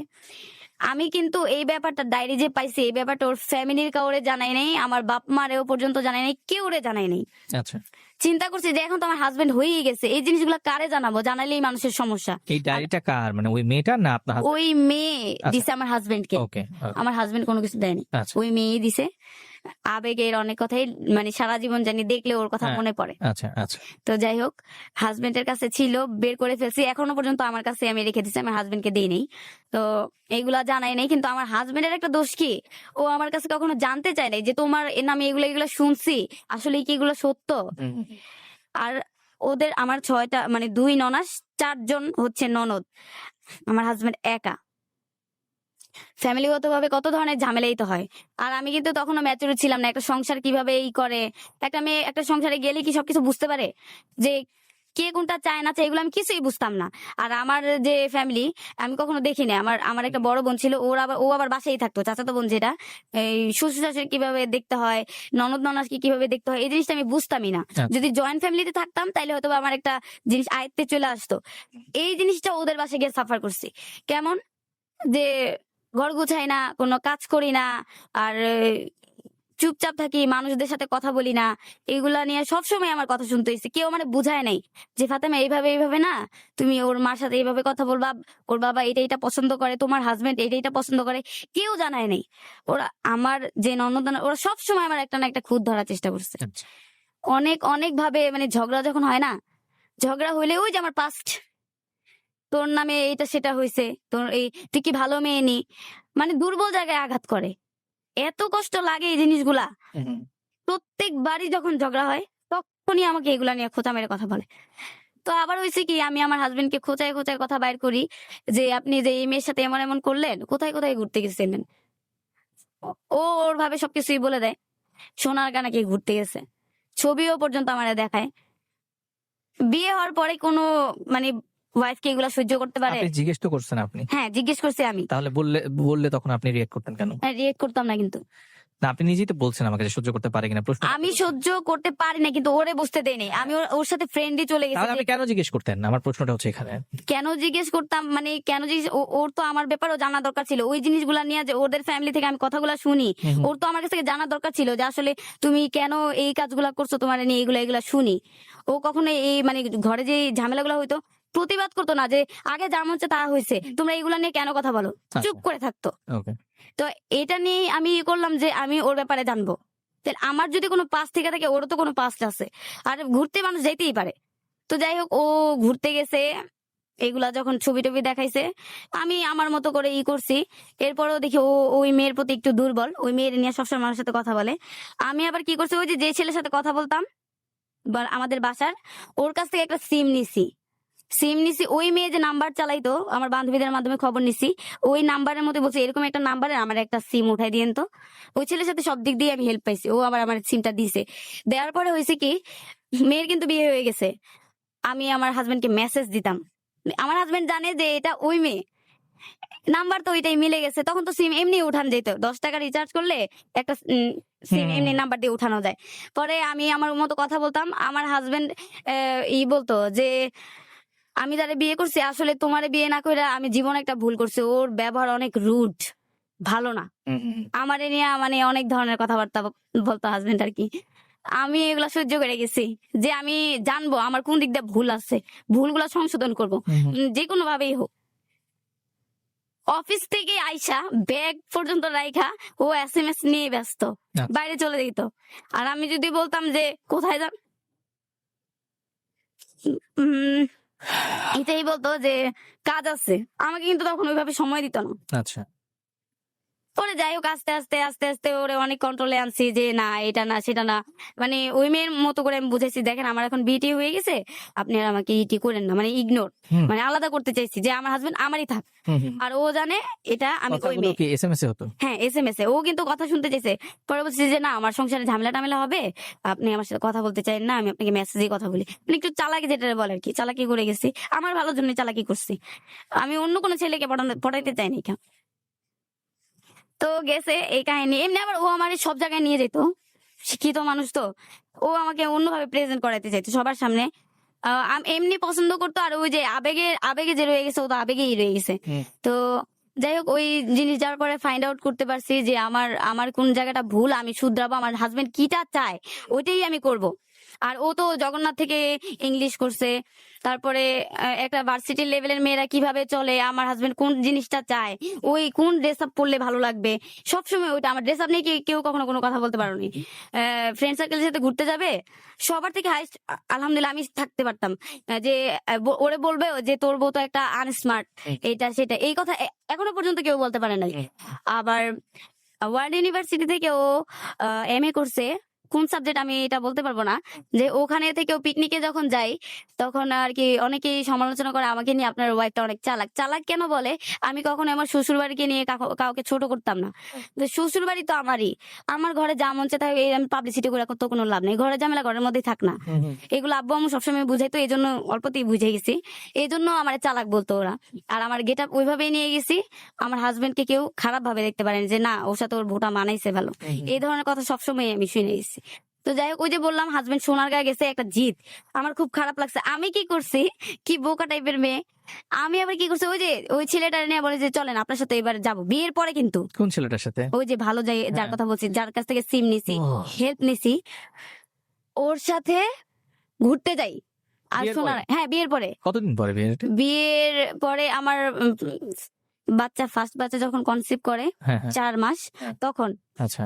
আমি কিন্তু এই ব্যাপারটা ডায়েরি যে পাইছি, এই ব্যাপারটা ওর ফ্যামিলির কাউরে জানাই নাই, আমার বাপ মারেও পর্যন্ত জানাই নাই, কেউ রে জানাই নাই। আচ্ছা, চিন্তা করছি যে এখন তো আমার হাজবেন্ড হয়েই গেছে, এই জিনিসগুলো কারে জানাবো, জানালেই মানুষের সমস্যা। এই ডায়েরিটা কার, মানে ওই মেয়েটার না আপনার husband? ওই মেয়ে আচ্ছা। দিছে আমার হাজবেন্ডকে, ওকে, আমার হাজবেন্ড কোনো কিছু দেয়নি, আচ্ছা ওই মেয়েই দিছে। আবেগের অনেক কথাই, মানে সারা জীবন জানি দেখলে ওর কথা হ্যাঁ। মনে পড়ে। আচ্ছা আচ্ছা তো যাই হোক, হাজবেন্ডের কাছে ছিল, বের করে ফেলছি, এখনো পর্যন্ত আমার কাছে আমি রেখে দিচ্ছি, আমার হাজবেন্ডকে দিই নেই। তো এইগুলা জানাই নাই। কিন্তু আমার হাজবেন্ডের একটা দোষ কি, ও আমার কাছে কখনো জানতে চায় নাই যে তোমার এর নামে এগুলো এগুলো শুনছি, আসলে কি এগুলো সত্য। হুম। আর ওদের আমার 6টা মানে 2 ননাস, 4 জন হচ্ছে ননদ, আমার হাজবেন্ড একা। ফ্যামিলিগত ভাবে কত ধরনের ঝামেলাই তো হয়। আর আমি কিন্তু তখনও ম্যাচিউর ছিলাম না, একটা সংসার কিভাবে এই করে। একটা মেয়ে একটা সংসারে গেলে কি সবকিছু বুঝতে পারে, যে কে কোনটা চায় না চায়, এগুলো আমি কিছুই বুঝতাম না। আর আমার যে ফ্যামিলি আমি কখনো দেখিনি, আমার আমার একটা বড় বোন ছিল, ও আবার বাসায় থাকতো, চাচাতো বোন যেটা, এই শ্বশুর শাশুড়ি কিভাবে দেখতে হয়, ননদ ননাসকে কিভাবে দেখতে হয়, এই জিনিসটা আমি বুঝতামই না। আচ্ছা। যদি জয়েন্ট ফ্যামিলিতে থাকতাম তাহলে হয়তো বা আমার একটা জিনিস আয়ত্তে চলে আসতো। এই জিনিসটা ওদের বাসায় গিয়ে সাফার করছি। কেমন যে ঘর গুছাই না, কোনো কাজ করি না, আর চুপচাপ থাকি, মানুষদের সাথে কথা বলি না, এগুলা নিয়ে সবসময় আমার কথা শুনতে হয়েছে। কেউ মানে বুঝায় নাই যে ফাতেমা এইভাবে এইভাবে না, তুমি ওর মার সাথে এইভাবে কথা বলবা, ওর বাবা এটা এটা পছন্দ করে, তোমার হাজবেন্ড এটা এটা পছন্দ করে, কেউ জানায় নাই। ওরা আমার যে ননদ ওরা সবসময় আমার একটা না একটা খুঁত ধরার চেষ্টা করছে। আচ্ছা। অনেক অনেক ভাবে, মানে ঝগড়া যখন হয় না, ঝগড়া হইলে ওই যে আমার পাস্ট, তোর নামে এটা সেটা হয়েছে, তোর এই তুই কি ভালো মেয়ে নি, মানে দুর্বল জায়গায় আঘাত করে। এত কষ্ট লাগে এই জিনিসগুলা। হুম। প্রত্যেকবারই যখন ঝগড়া হয় তখনই আমাকে এগুলা নিয়ে খোঁচা মেরে কথা বলে। তো আবার হয়েছে কি, আমি আমার হাজবেন্ডকে খোঁচায় খোঁচায় কথা বাইর করি যে আপনি যে এই মেয়ের সাথে এমন এমন করলেন, কোথায় কোথায় ঘুরতে গেছিলেন। ও ওর ভাবে সবকিছুই বলে দেয়, সোনার কানা কি ঘুরতে গেছে, ছবিও পর্যন্ত আমার দেখায়। বিয়ে হওয়ার পরে কোনো মানে ওয়াইফকে এগুলা সহ্য করতে পারে? আপনি জিজ্ঞেস তো করছেন আপনি। হ্যাঁ, জিজ্ঞেস করছি আমি। তাহলে বললে তখন আপনি রিয়েক্ট করতেন কেন? রিয়েক্ট করতাম না কিন্তু। না, আপনি নিজেই তো বলছেন আমাকে যে সহ্য করতে পারে কিনা, প্রশ্ন আমি সহ্য করতে পারি না, কিন্তু ওরে বুঝতে দেয়নি। আমি ওর সাথে ফ্রেন্ডই চলে গেছি। তাহলে আপনি কেন জিজ্ঞেস করতেন? আমার প্রশ্নটা হচ্ছে এখানে। কেন জিজ্ঞেস করতাম মানে কেন জিজ্ঞেস, ওর তো আমার ব্যাপারেও জানা দরকার ছিল। ওই জিনিসগুলা নিয়ে যে ওদের ফ্যামিলি থেকে আমি কথাগুলো শুনি, ওর তো আমার কাছ থেকে জানা দরকার ছিল যে আসলে তুমি কেন এই কাজগুলা করছো, তোমার নিয়ে এগুলা শুনি। ও কখনো এই মানে ঘরে যে ঝামেলাগুলো হইতো প্রতিবাদ করতো না যে আগে যা মন হচ্ছে তা হয়েছে, তোমরা এগুলা নিয়ে কেন কথা বলো, চুপ করে থাকতো। ওকে। তো এটা নিয়ে আমি করলাম যে আমি ওর ব্যাপারে জানবো। তাহলে আমার যদি কোনো পাস থেকে থাকে, ওরও তো কোনো পাস আছে, আর ঘুরতে মানুষ যেতেই পারে। তো যাই হোক, ও ঘুরতে গেছে, এগুলা যখন ছবি টবি দেখাইছে, আমি আমার মতো করে করছি। এরপরেও দেখি ও ওই মেয়ের প্রতি একটু দুর্বল, ওই মেয়ের নিয়ে সবসময় আমার সাথে কথা বলে। আমি আবার কি করছি, ওই যে ছেলের সাথে কথা বলতাম আমাদের বাসার, ওর কাছ থেকে একটা সিম নিছি। ওই মেয়ে যে নাম্বার চালাইতো, আমার বান্ধবীদের মাধ্যমে খবর নিছি, ওই নাম্বারের মধ্যে বলছে এরকম একটা নাম্বারে আমার একটা সিম উঠাই দিয়েন তো। ওই ছেলের সাথে সব দিক দিয়ে আমি হেল্প পাইছি, ও আবার আমার সিমটা দিছে। দেওয়ার পরে হয়েছে কি, মেয়ের কিন্তু বিয়ে হয়ে গেছে। আমি আমার হাজবেন্ডকে মেসেজ দিতাম, আমার হাজবেন্ড জানে যে এটা ওই মেয়ে, নাম্বার তো ওইটাই মিলে গেছে। তখন তো সিম এমনি উঠান যেত, 10 টাকা রিচার্জ করলে একটা সিম এমনি নাম্বার দিয়ে উঠানো যায়। পরে আমি আমার মতো কথা বলতাম, আমার হাজবেন্ড বলতো যে আমি যারা বিয়ে করছি, আসলে তোমারে বিয়ে না করে আমি জীবনে একটা ভুল করছি। ওর ব্যবহার অনেক রুড, ভালো না। আমারে নিয়ে মানে অনেক ধরনের কথাবার্তা বলতো হাজবেন্ড আর কি। আমি এগুলা সহ্য করে গেছি যে আমি জানবো আমার কোন দিক দিয়ে ভুল আছে, ভুলগুলা সংশোধন করবো যে কোনো ভাবেই হোক। অফিস থেকে আইসা ব্যাগ পর্যন্ত রাইখা ও SMS নিয়ে ব্যস্ত, বাইরে চলে যেত। আর আমি যদি বলতাম যে কোথায় যান, এটাই বলতো যে কাজ আছে, আমাকে কিন্তু তখন ওইভাবে সময় দিত না। আচ্ছা। পরে যাই হোক, আস্তে আস্তে আস্তে আস্তে ওরে অনেক কন্ট্রোলে আনছি যে না এটা না সেটা না, মানে ওই মেয়ের মতো করে আমি বুঝাইছি, দেখেন আমার এখন বিটি হয়ে গেছে, আপনি আর আমাকে ইটি করেন না, মানে ইগনোর, মানে আলাদা করতে চাইছি যে আমার হাজবেন্ড আমারই থাক। আর ও জানে এটা আমি ওই মেয়ে। কি SMS এ হতো? হ্যাঁ, SMS এ। ও কিন্তু কথা শুনতে চাইছে। পরে বলছে যে না, আমার সংসারে ঝামেলা টামেলা হবে, আপনি আমার সাথে কথা বলতে চাইেন না, আমি আপনাকে মেসেজে কথা বলি। মানে একটু চালাকি, যেটা বলে আর কি, চালাকি করে গেছি, আমার ভালোর জন্য চালাকি করছি। আমি অন্য কোনো ছেলেকে পড়াইতে চাইনি। তো গেছে এই কাহিনী। এমনি আবার ও আমার সব জায়গায় নিয়ে যেত, শিক্ষিত মানুষ তো, ও আমাকে অন্যভাবে প্রেজেন্ট করাইতে চাইতো সবার সামনে। এমনি পছন্দ করতো, আর ওই যে আবেগে যে রয়ে গেছে, ও তো আবেগেই রয়ে গেছে। তো যাই হোক, ওই জিনিস যাওয়ার পরে ফাইন্ড আউট করতে পারছি যে আমার কোন জায়গাটা ভুল, আমি শুধরাবো। আমার হাজবেন্ড কিটা চায় ওইটাই আমি করব। আর ও তো জগন্নাথ থেকে ইংলিশ করছে, তারপরে একটা ভার্সিটি লেভেলের মেয়েরা কিভাবে চলে, আমার হাজবেন্ড কোন জিনিসটা চায়, ওই কোন ড্রেস আপ পরলে ভালো লাগবে, সবসময় ওইটা। আমার ড্রেস আপ নিয়ে কেউ কখনো কোনো কথা বলতে পারোনি। ফ্রেন্ড সার্কেলের সাথে ঘুরতে যাবে, সবার থেকে হাইস্ট আলহামদুলিল্লাহ আমি থাকতে পারতাম। যে ওরে বলবে যে তোর বউ তো একটা আনস্মার্ট, এটা সেটা, এই কথা এখনো পর্যন্ত কেউ বলতে পারে নাই। আবার ওয়ার্ল্ড ইউনিভার্সিটি থেকে ও MA করছে, কোন সাবজেক্ট আমি এটা বলতে পারবো না। যে ওখানে থেকে পিকনিকে যখন যাই, তখন আর কি অনেকেই সমালোচনা করে আমাকে নিয়ে, আপনার ওয়াইফটা অনেক চালাক। চালাক কেন বলে, আমি কখনো আমার শ্বশুর বাড়িকে নিয়ে কাউকে ছোট করতাম না। শ্বশুর বাড়ি তো আমারই, আমার ঘরে যা মন চায় তাই, আমি পাবলিসিটি করে তো কোনো লাভ নেই। ঘরে ঝামেলা ঘরের মধ্যেই থাক না, এগুলো আব্বু আমি সবসময় বুঝাই, তো এই জন্য অল্পতেই বুঝে গেছি, এই জন্য আমার চালাক বলতো ওরা। আর আমার গেট আপ ওইভাবেই নিয়ে গেছি, আমার হাজবেন্ডকে কেউ খারাপ ভাবে দেখতে পারেন যে না ওর সাথে ওর বউটা মানাইছে ভালো, এই ধরনের কথা সবসময় আমি শুনে গেছি। তো যাই হোক, ওই যে বললাম হাজবেন্ড সোনার গায়ে গেছে, একটা জিত, আমার খুব খারাপ লাগছে। আমি কি করছি, কি বোকা টাইপের মেয়ে, আমি আবার কি করছি, ওই যে ওই ছেলেটা নিয়ে বলে যে চলেন আপনার সাথে এবার যাবো বিয়ের পরে। কিন্তু কোন ছেলেটার সাথে? ওই যে ভালো যার কথা বলছি, যার কাছ থেকে সিম নিছি, হেল্প নিছি, ওর সাথে ঘুরতে যাই। আর সোনার, হ্যাঁ বিয়ের পরে। কতদিন পরে বিয়ের পরে আমার বাচ্চা, ফার্স্ট বাচ্চা যখন কনসিভ করে 4 মাস, তখন। আচ্ছা।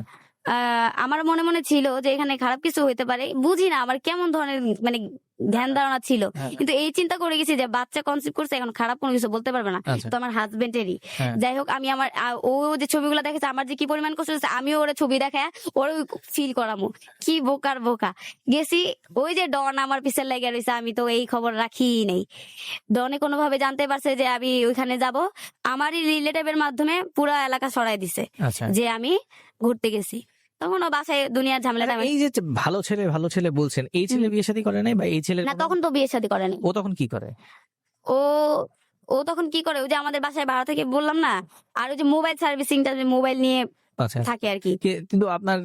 আমার মনে মনে ছিল যে এখানে খারাপ কিছু হইতে পারে, বুঝি না আমার কেমন ধরনের মানে ধ্যান ধারণা ছিল, কিন্তু এই চিন্তা করে গেছি যে বাচ্চা কনসিভ করছে, এখন খারাপ কোনো কিছু বলতে পারবে না, তো আমার হাজবেন্ডেরই। যাই হোক, আমি আমার ও যে ছবিগুলো দেখেছে, আমার যে কি পরিমাণ কষ্ট হচ্ছে, আমিও ওরা ছবি দেখায় ওর ফিল করামো। কি বোকার বোকা গেছি, ওই যে ডন আমার পিছের লেগে রয়েছে, আমি তো এই খবর রাখি নেই। ডনে কোনোভাবে জানতে পারছে যে আমি ওইখানে যাব, আমারই রিলেটিভের মাধ্যমে পুরো এলাকা ছড়াই দিছে যে আমি ঘুরতে গেছি। তখন ও বাসায় দুনিয়ার ঝামেলা। এই যে ভালো ছেলে বলছেন, এই ছেলে বিয়ে শাদী করে নাই, বা এই ছেলে না তখন তো বিয়ে শাদী করেনি। ও তখন কি করে? ও ও তখন কি করে, ওই যে আমাদের বাসায় ভাড়া থেকে বললাম না, আর ওই যে মোবাইল সার্ভিসিংটা, যে মোবাইল নিয়ে আচ্ছা, থাকে আর কি। কিন্তু আপনার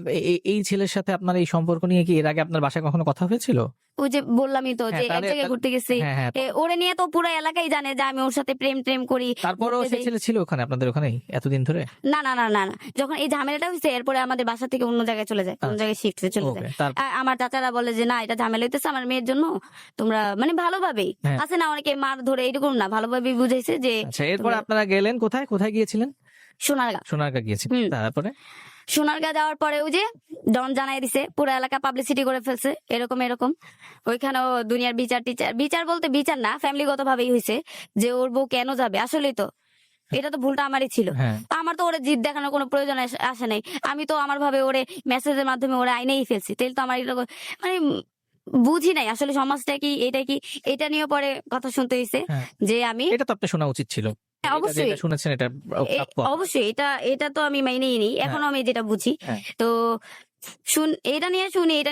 এই ছেলের সাথে আপনার এই সম্পর্ক নিয়ে কি এর আগে আপনার বাসায় কখনো কথা হয়েছিল? ওই যে বললামই তো, হ্যাঁ, যে এক তাহলে জায়গায় ঘুরতে গেছি, হ্যাঁ, হ্যাঁ। ওরে নিয়ে তো পুরো এলাকাই জানে যে আমি ওর সাথে প্রেম করি। তারপরেও ঘুরতে সে যাই। ছেলে ছিল ওখানে আপনাদের ওখানেই এতদিন ধরে? না না না না না, যখন এই ঝামেলাটা হয়েছে এরপরে আমাদের বাসা থেকে অন্য জায়গায় চলে যায়, অন্য আচ্ছা। জায়গায় শিফট হয়ে চলে যায়। ওকে, আমার চাচারা বলে যে না, এটা ঝামেলা হইতেছে আমার মেয়ের জন্য, তোমরা মানে ভালোভাবেই হ্যাঁ। আছে না, অনেকে মার ধরে এরকম না, ভালোভাবেই বুঝাইছে যে আচ্ছা, এরপর আপনারা গেলেন কোথায়? কোথায় গিয়েছিলেন? সোনারগা। সোনারগাঁ গিয়েছিলেন। হুম। তারপরে? সোনারগা যাওয়ার পরে ওই যে ডন জানাই দিছে, পুরো এলাকা পাবলিসিটি করে ফেলছে, এরকম। ওইখানেও দুনিয়ার বিচার বলতে বিচার না, ফ্যামিলিগত ভাবেই হয়েছে যে ওর বউ কেন যাবে, আসলেই তো এটা তো ভুলটা আমারই ছিল। হ্যাঁ। আমার তো ওরে জিদ দেখানোর কোনো প্রয়োজন আসে নাই, আমি তো আমার ভাবে ওরে মেসেজের মাধ্যমে ওরে আইনেই ফেলছি, তাহলে তো আমার এটা মানে বুঝি নাই আসলে সমাজটা কি, এটা কি, এটা নিয়ে পরে কথা শুনতে হয়েছে হ্যাঁ। যে আমি এটা তো আপনার শোনা উচিত ছিল। হ্যাঁ, অবশ্যই। যেটা শুনেছেন এটা প্রাপ্য। অবশ্যই এটা তো আমি মেনেই নিই, এখনো আমি যেটা বুঝি। হ্যাঁ। তো এটা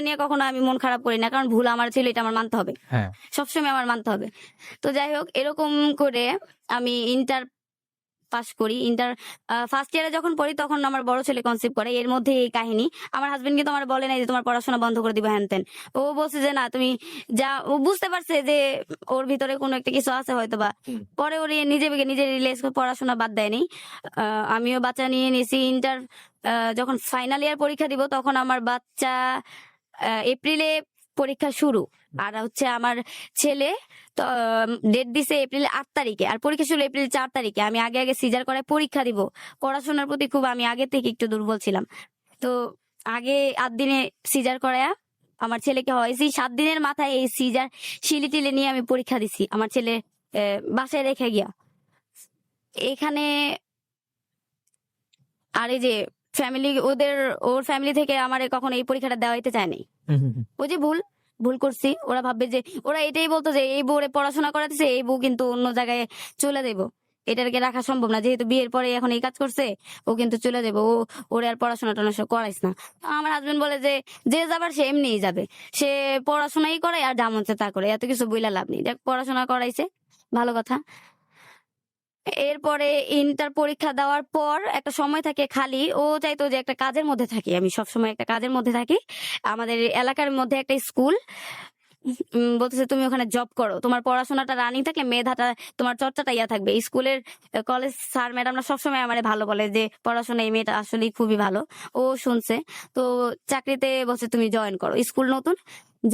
নিয়ে কখনো আমি মন খারাপ করি না, কারণ ভুল আমার ছিল, এটা আমার মানতে হবে, হ্যাঁ। সবসময় আমার মানতে হবে। তো যাই হোক, এরকম করে আমি ইন্টার পাস করি। ইন্টার ফার্স্ট ইয়ারে যখন পড়ি তখন আমার বড় ছেলে কনসিভ করে, এর মধ্যে এই কাহিনী। আমার হাজবেন্ড কিন্তু আমার বলে নাই যে তোমার পড়াশোনা বন্ধ করে দিবা হ্যান তেন, ও বলছে যে না তুমি যা, ও বুঝতে পারছে যে ওর ভিতরে কোনো একটা কিছু আছে হয়তো বা। পরে ওর নিজে রিয়েলাইজ করে পড়াশোনা বাদ দেয়নি। আমিও বাচ্চা নিয়ে নিয়েছি। ইন্টার যখন ফাইনাল ইয়ার পরীক্ষা দিব তখন আমার বাচ্চা এপ্রিলে পরীক্ষা শুরু, আর হচ্ছে আমার ছেলে ডেট দিছে এপ্রিল 8 তারিখে, আর পরীক্ষা শুরু এপ্রিল 4 তারিখে। আমি আগে সিজার করে পরীক্ষা দিব, পড়াশোনার প্রতি খুব আমি আগে থেকে একটু দুর্বল ছিলাম। তো আগে 8 দিনে সিজার করায়া আমার ছেলেকে হয়েছি, 7 দিনের মাথায় এই সিজার শিলি নিয়ে আমি পরীক্ষা দিছি আমার ছেলে বাসায় রেখে গিয়া। এখানে আর এই যে ফ্যামিলি, ওর ফ্যামিলি থেকে আমার কখনো এই পরীক্ষাটা দেওয়াইতে চায়নি। ওই যে ভুল করছি, ওরা ভাববে যে, ওরা এটাই বলতো যে এই বউরে পড়াশোনা করাতেছে, এই বউ কিন্তু অন্য জায়গায় চলে যাবো, এটাকে রাখা সম্ভব না, যেহেতু বিয়ের পরে এখন এই কাজ করছে, ও কিন্তু চলে যাবো, ওরে আর পড়াশোনা টড়াশোনা করাইস না। আমার হাজবেন্ড বলে যে যে যাবার সে এমনিই যাবে, সে পড়াশোনাই করে আর যা মন চায় তা করে, এত কিছু বইলা লাভ নেই, দেখ পড়াশোনা করাইছে, ভালো কথা। এরপরে ইন্টার পরীক্ষা দেওয়ার পর একটা সময় থাকে খালি, ও চাইতো যে একটা কাজের মধ্যে থাকি, আমি সবসময় একটা কাজের মধ্যে থাকি। আমাদের এলাকার মধ্যে একটা স্কুল, বলতেছে তুমি ওখানে জব করো, তোমার পড়াশোনাটা রানিং থাকলে মেধাটা, তোমার চর্চাটা ইয়া থাকবে। স্কুলের কলেজ স্যার ম্যাডামরা সবসময় আমার ভালো বলে যে পড়াশোনা এই মেয়েটা আসলে খুবই ভালো। ও শুনছে, তো চাকরিতে বলছে তুমি জয়েন করো। স্কুল নতুন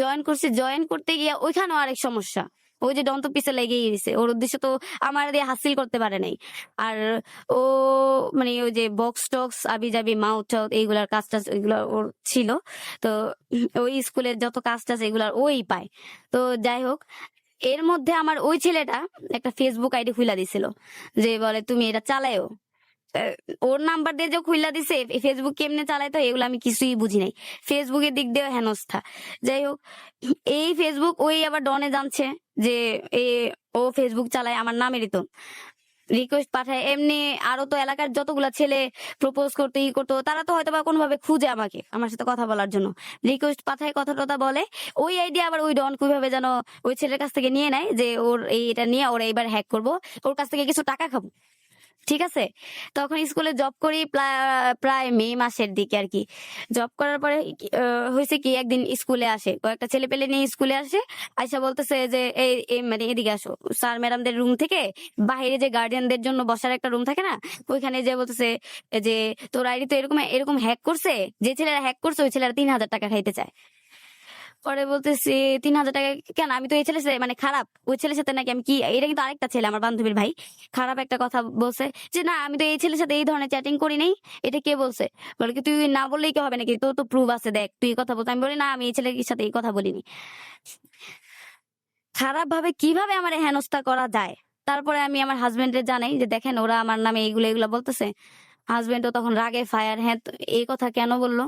জয়েন করছি, জয়েন করতে গিয়ে ওইখানেও আরেক সমস্যা, ওই যে দন্ত পিছে লেগেই দিছে, ওর উদ্দেশ্য তো আমার দিয়ে হাসিল করতে পারে নাই। আর ও মানে ওই যে বক্স টক্স আবি যাবি মাউথ টাউথ এইগুলার কাজ টাজ এগুলো ওর ছিল। তো ওই স্কুলের যত কাজ টাজ এগুলার ওই পায়। তো যাই হোক, এর মধ্যে আমার ওই ছেলেটা একটা ফেসবুক আইডি খুলে দিছিল, যে বলে তুমি এটা চালায়ও। ওর নাম্বার দিয়ে যে খুইলা দিছে, ফেসবুক কেমনে চালাইতো এগুলো আমি কিছুই বুঝি নাই, ফেসবুকের দিক দিয়ে হেনস্থা। যাই হোক, এই ফেসবুক ওই আবার ডনে জানছে যে ও ফেসবুক চালায়, আমার নামেরই তো রিকোয়েস্ট পাঠায়। এমনি আরো তো এলাকার যতগুলা ছেলে প্রপোজ করতো ই করতো, তারা তো হয়তো বা কোনোভাবে খুঁজে আমাকে, আমার সাথে কথা বলার জন্য রিকোয়েস্ট পাঠায়, কথা টথা বলে। ওই আইডিয়া আবার ওই ডন কিভাবে যেন ওই ছেলের কাছ থেকে নিয়ে নেয়, যে ওর এটা নিয়ে ওরা এইবার হ্যাক করবো, ওর কাছ থেকে কিছু টাকা খাবো। ঠিক আছে, তখন স্কুলে জব করি প্রায় মে মাসের দিকে আর কি। জব করার পরে হয়েছে কি, একদিন স্কুলে আসে, কয়েকটা ছেলে পেলে নিয়ে স্কুলে আসে, আইসা বলতেছে যে এই মানে এদিকে আসো, স্যার ম্যাডামদের রুম থেকে বাইরে যে গার্ডিয়ানদের জন্য বসার একটা রুম থাকে না, ওইখানে যে বলতেছে যে তোর আইডি তো এরকম হ্যাক করছে, যে ছেলেরা হ্যাক করছে ওই ছেলেরা 3,000 টাকা খাইতে চায়। পরে বলতেছি 3,000 টাকা কেন, আমি তো এই ছেলের সাথে মানে খারাপ, ওই ছেলের সাথে নাকি আমি কি, এটা কিন্তু আরেকটা ছেলে আমার বান্ধবীর ভাই, খারাপ একটা কথা বলছে যে না আমি তো এই ছেলের সাথে এই ধরনের চ্যাটিং করি নাই, এটা কে বলছে? বলে কি তুই না বললেই কি হবে নাকি, তোর তো প্রুফ আছে, দেখ তুই এই কথা বলতে। আমি বলি না, আমি এই ছেলের সাথে এই কথা বলিনি। খারাপ ভাবে কিভাবে আমার হেনস্থা করা যায়। তারপরে আমি আমার হাজবেন্ডের জানাই যে দেখেন ওরা আমার নামে এইগুলো বলতেছে। হাজবেন্ডও তখন রাগে ফায়ার, হ্যাঁ এই কথা কেন বললো,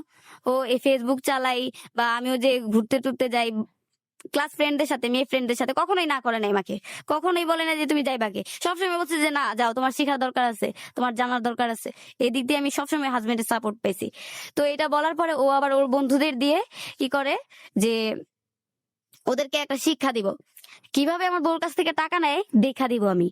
ও এই ফেসবুক চালাই বা আমিও যে ঘুরতে টুরতে যাই ক্লাস ফ্রেন্ডদের সাথে, মেয়ে ফ্রেন্ডদের সাথে, কখনোই না করে নাই আমাকে, কখনোই বলে না যে তুমি যাই বাকে, সবসময় বলছে যে না যাও, তোমার শেখার দরকার আছে, তোমার জানার দরকার আছে। এই দিক দিয়ে আমি সবসময় হাজবেন্ডের সাপোর্ট পেয়েছি। তো এটা বলার পরে ও আবার ওর বন্ধুদের দিয়ে কি করে যে ওদেরকে একটা শিক্ষা দিব। কিভাবে আমার বউর কাছ থেকে টাকা নেয় দেখা দিব আমি।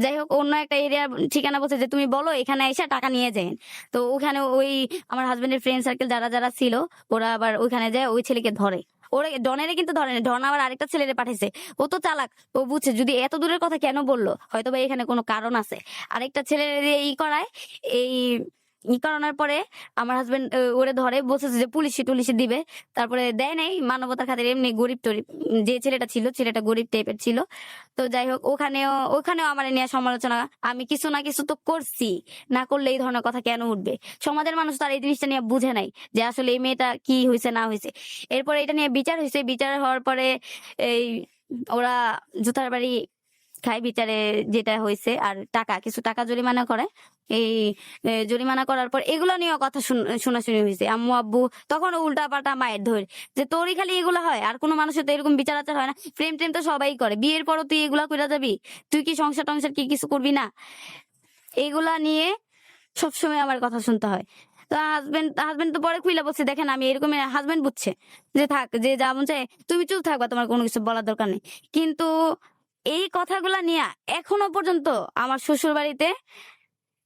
যাই হোক, অন্য একটা এরিয়া ঠিকানা বলছে যে তুমি বলো এখানে এসে টাকা নিয়ে যান। তো ওখানে ওই আমার হাজবেন্ডের ফ্রেন্ড সার্কেল যারা যারা ছিল, ওরা আবার ওইখানে যায় ওই ছেলেকে ধরে। ওরা ডনেরে কিন্তু ধরে না, ডন আবার আরেকটা ছেলেরে পাঠাইছে। ও তো চালাক, ও বুঝছে যদি এত দূরের কথা কেন বললো, হয়তো বা এখানে কোনো কারণ আছে। আরেকটা ছেলে ই করায়, এই ই করানোর পরে আমার হাজবেন্ড ওরে ধরে, বলছে যে পুলিশে টুলিশে দিবে। তারপরে দেয় নাই, মানবতার খাতিরে, এমনি গরিব টরিব যে ছেলেটা ছিল, ছেলেটা গরিব টাইপের ছিল। তো যাই হোক, ওখানেও আমার নিয়ে সমালোচনা। আমি কিছু না কিছু তো করছি, না করলে এই ধরনের কথা কেন উঠবে? সমাজের মানুষ তার এই জিনিসটা নিয়ে বুঝে নাই যে আসলে এই মেয়েটা কি হয়েছে না হয়েছে। এরপরে এটা নিয়ে বিচার হয়েছে, বিচার হওয়ার পরে এই ওরা জুতার বাড়ি খায় বিচারে, যেটা হয়েছে। আর কিছু টাকা জরিমানা করে। এই জরিমানা করার পর এগুলো নিয়েও কথা শোনাশুনি হয়েছে। আম্মু আব্বু তখন উল্টা পাল্টা মায়ের ধর, যে তোরই খালি এগুলো হয়, আর কোনো মানুষের তো এরকম বিচার আচার হয় না? প্রেম টেম তো সবাই করে, বিয়ের পরও তুই এগুলা কইরা যাবি? তুই কি সংসার টংসার কি কিছু করবি না? এগুলা নিয়ে সবসময় আমার কথা শুনতে হয়। তো হাজবেন্ড তো পরে খুইলা বলছে, দেখেন আমি এরকম, হাজবেন্ড বুঝছে যে থাক, যে যা মন চায় তুমি চুপ থাকবা, তোমার কোনো কিছু বলার দরকার নেই। কিন্তু এই কথাগুলা নিয়ে এখনো পর্যন্ত আমার শ্বশুর বাড়িতে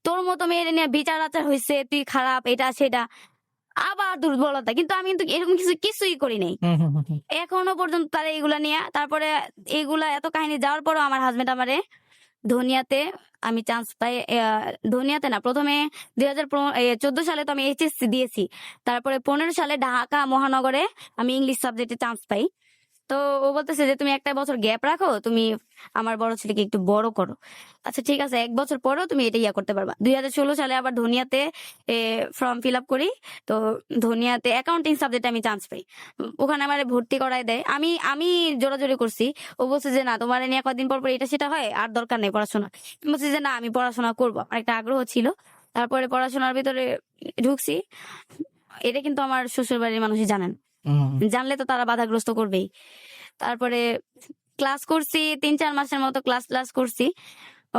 তোর মতো মেয়ের নিয়ে বিচার আচার হয়েছে, তুই খারাপ, এটা সেটা, আবার দুর্বলতা। কিন্তু আমি কিন্তু এরকম কিছুই করি নাই এখনো পর্যন্ত তারা এগুলা নিয়ে। তারপরে এগুলা এত কাহিনী যাওয়ার পরও আমার হাজবেন্ড আমারে ধনিয়াতে আমি চান্স পাই। ধনিয়াতে না, প্রথমে 2014 সালে তো আমি এইচএসসি দিয়েছি। তারপরে 15 সালে ঢাকা মহানগরে আমি ইংলিশ সাবজেক্টে চান্স পাই। তো ও বলতেছে যে তুমি একটা বছর গ্যাপ রাখো, তুমি আমার বড় ছেলেকে একটু বড় করো। আচ্ছা ঠিক আছে, 1 বছর পরেও তুমি এটা ইয়া করতে পারবা। 2016 সালে আবার ধনিয়াতে ফর্ম ফিল আপ করি। তো ধনিয়াতে অ্যাকাউন্টিং সাবজেক্টে আমি চান্স পাই। ওখানে আমার ভর্তি করায় দেয়। আমি জোরাজোরি করছি। ও বলছে যে না, তোমার নিয়ে কদিন পর পর এটা সেটা হয়, আর দরকার নেই পড়াশোনা। আমি বলছি যে না, আমি পড়াশোনা করবো, আমার একটা আগ্রহ ছিল। তারপরে পড়াশোনার ভিতরে ঢুকছি। এটা কিন্তু আমার শ্বশুর বাড়ির মানুষই জানেন, জানলে তো তারা বাধাগ্রস্ত করবেই। তারপরে ক্লাস করছি 3-4 মাসের মতো, ক্লাস করছি।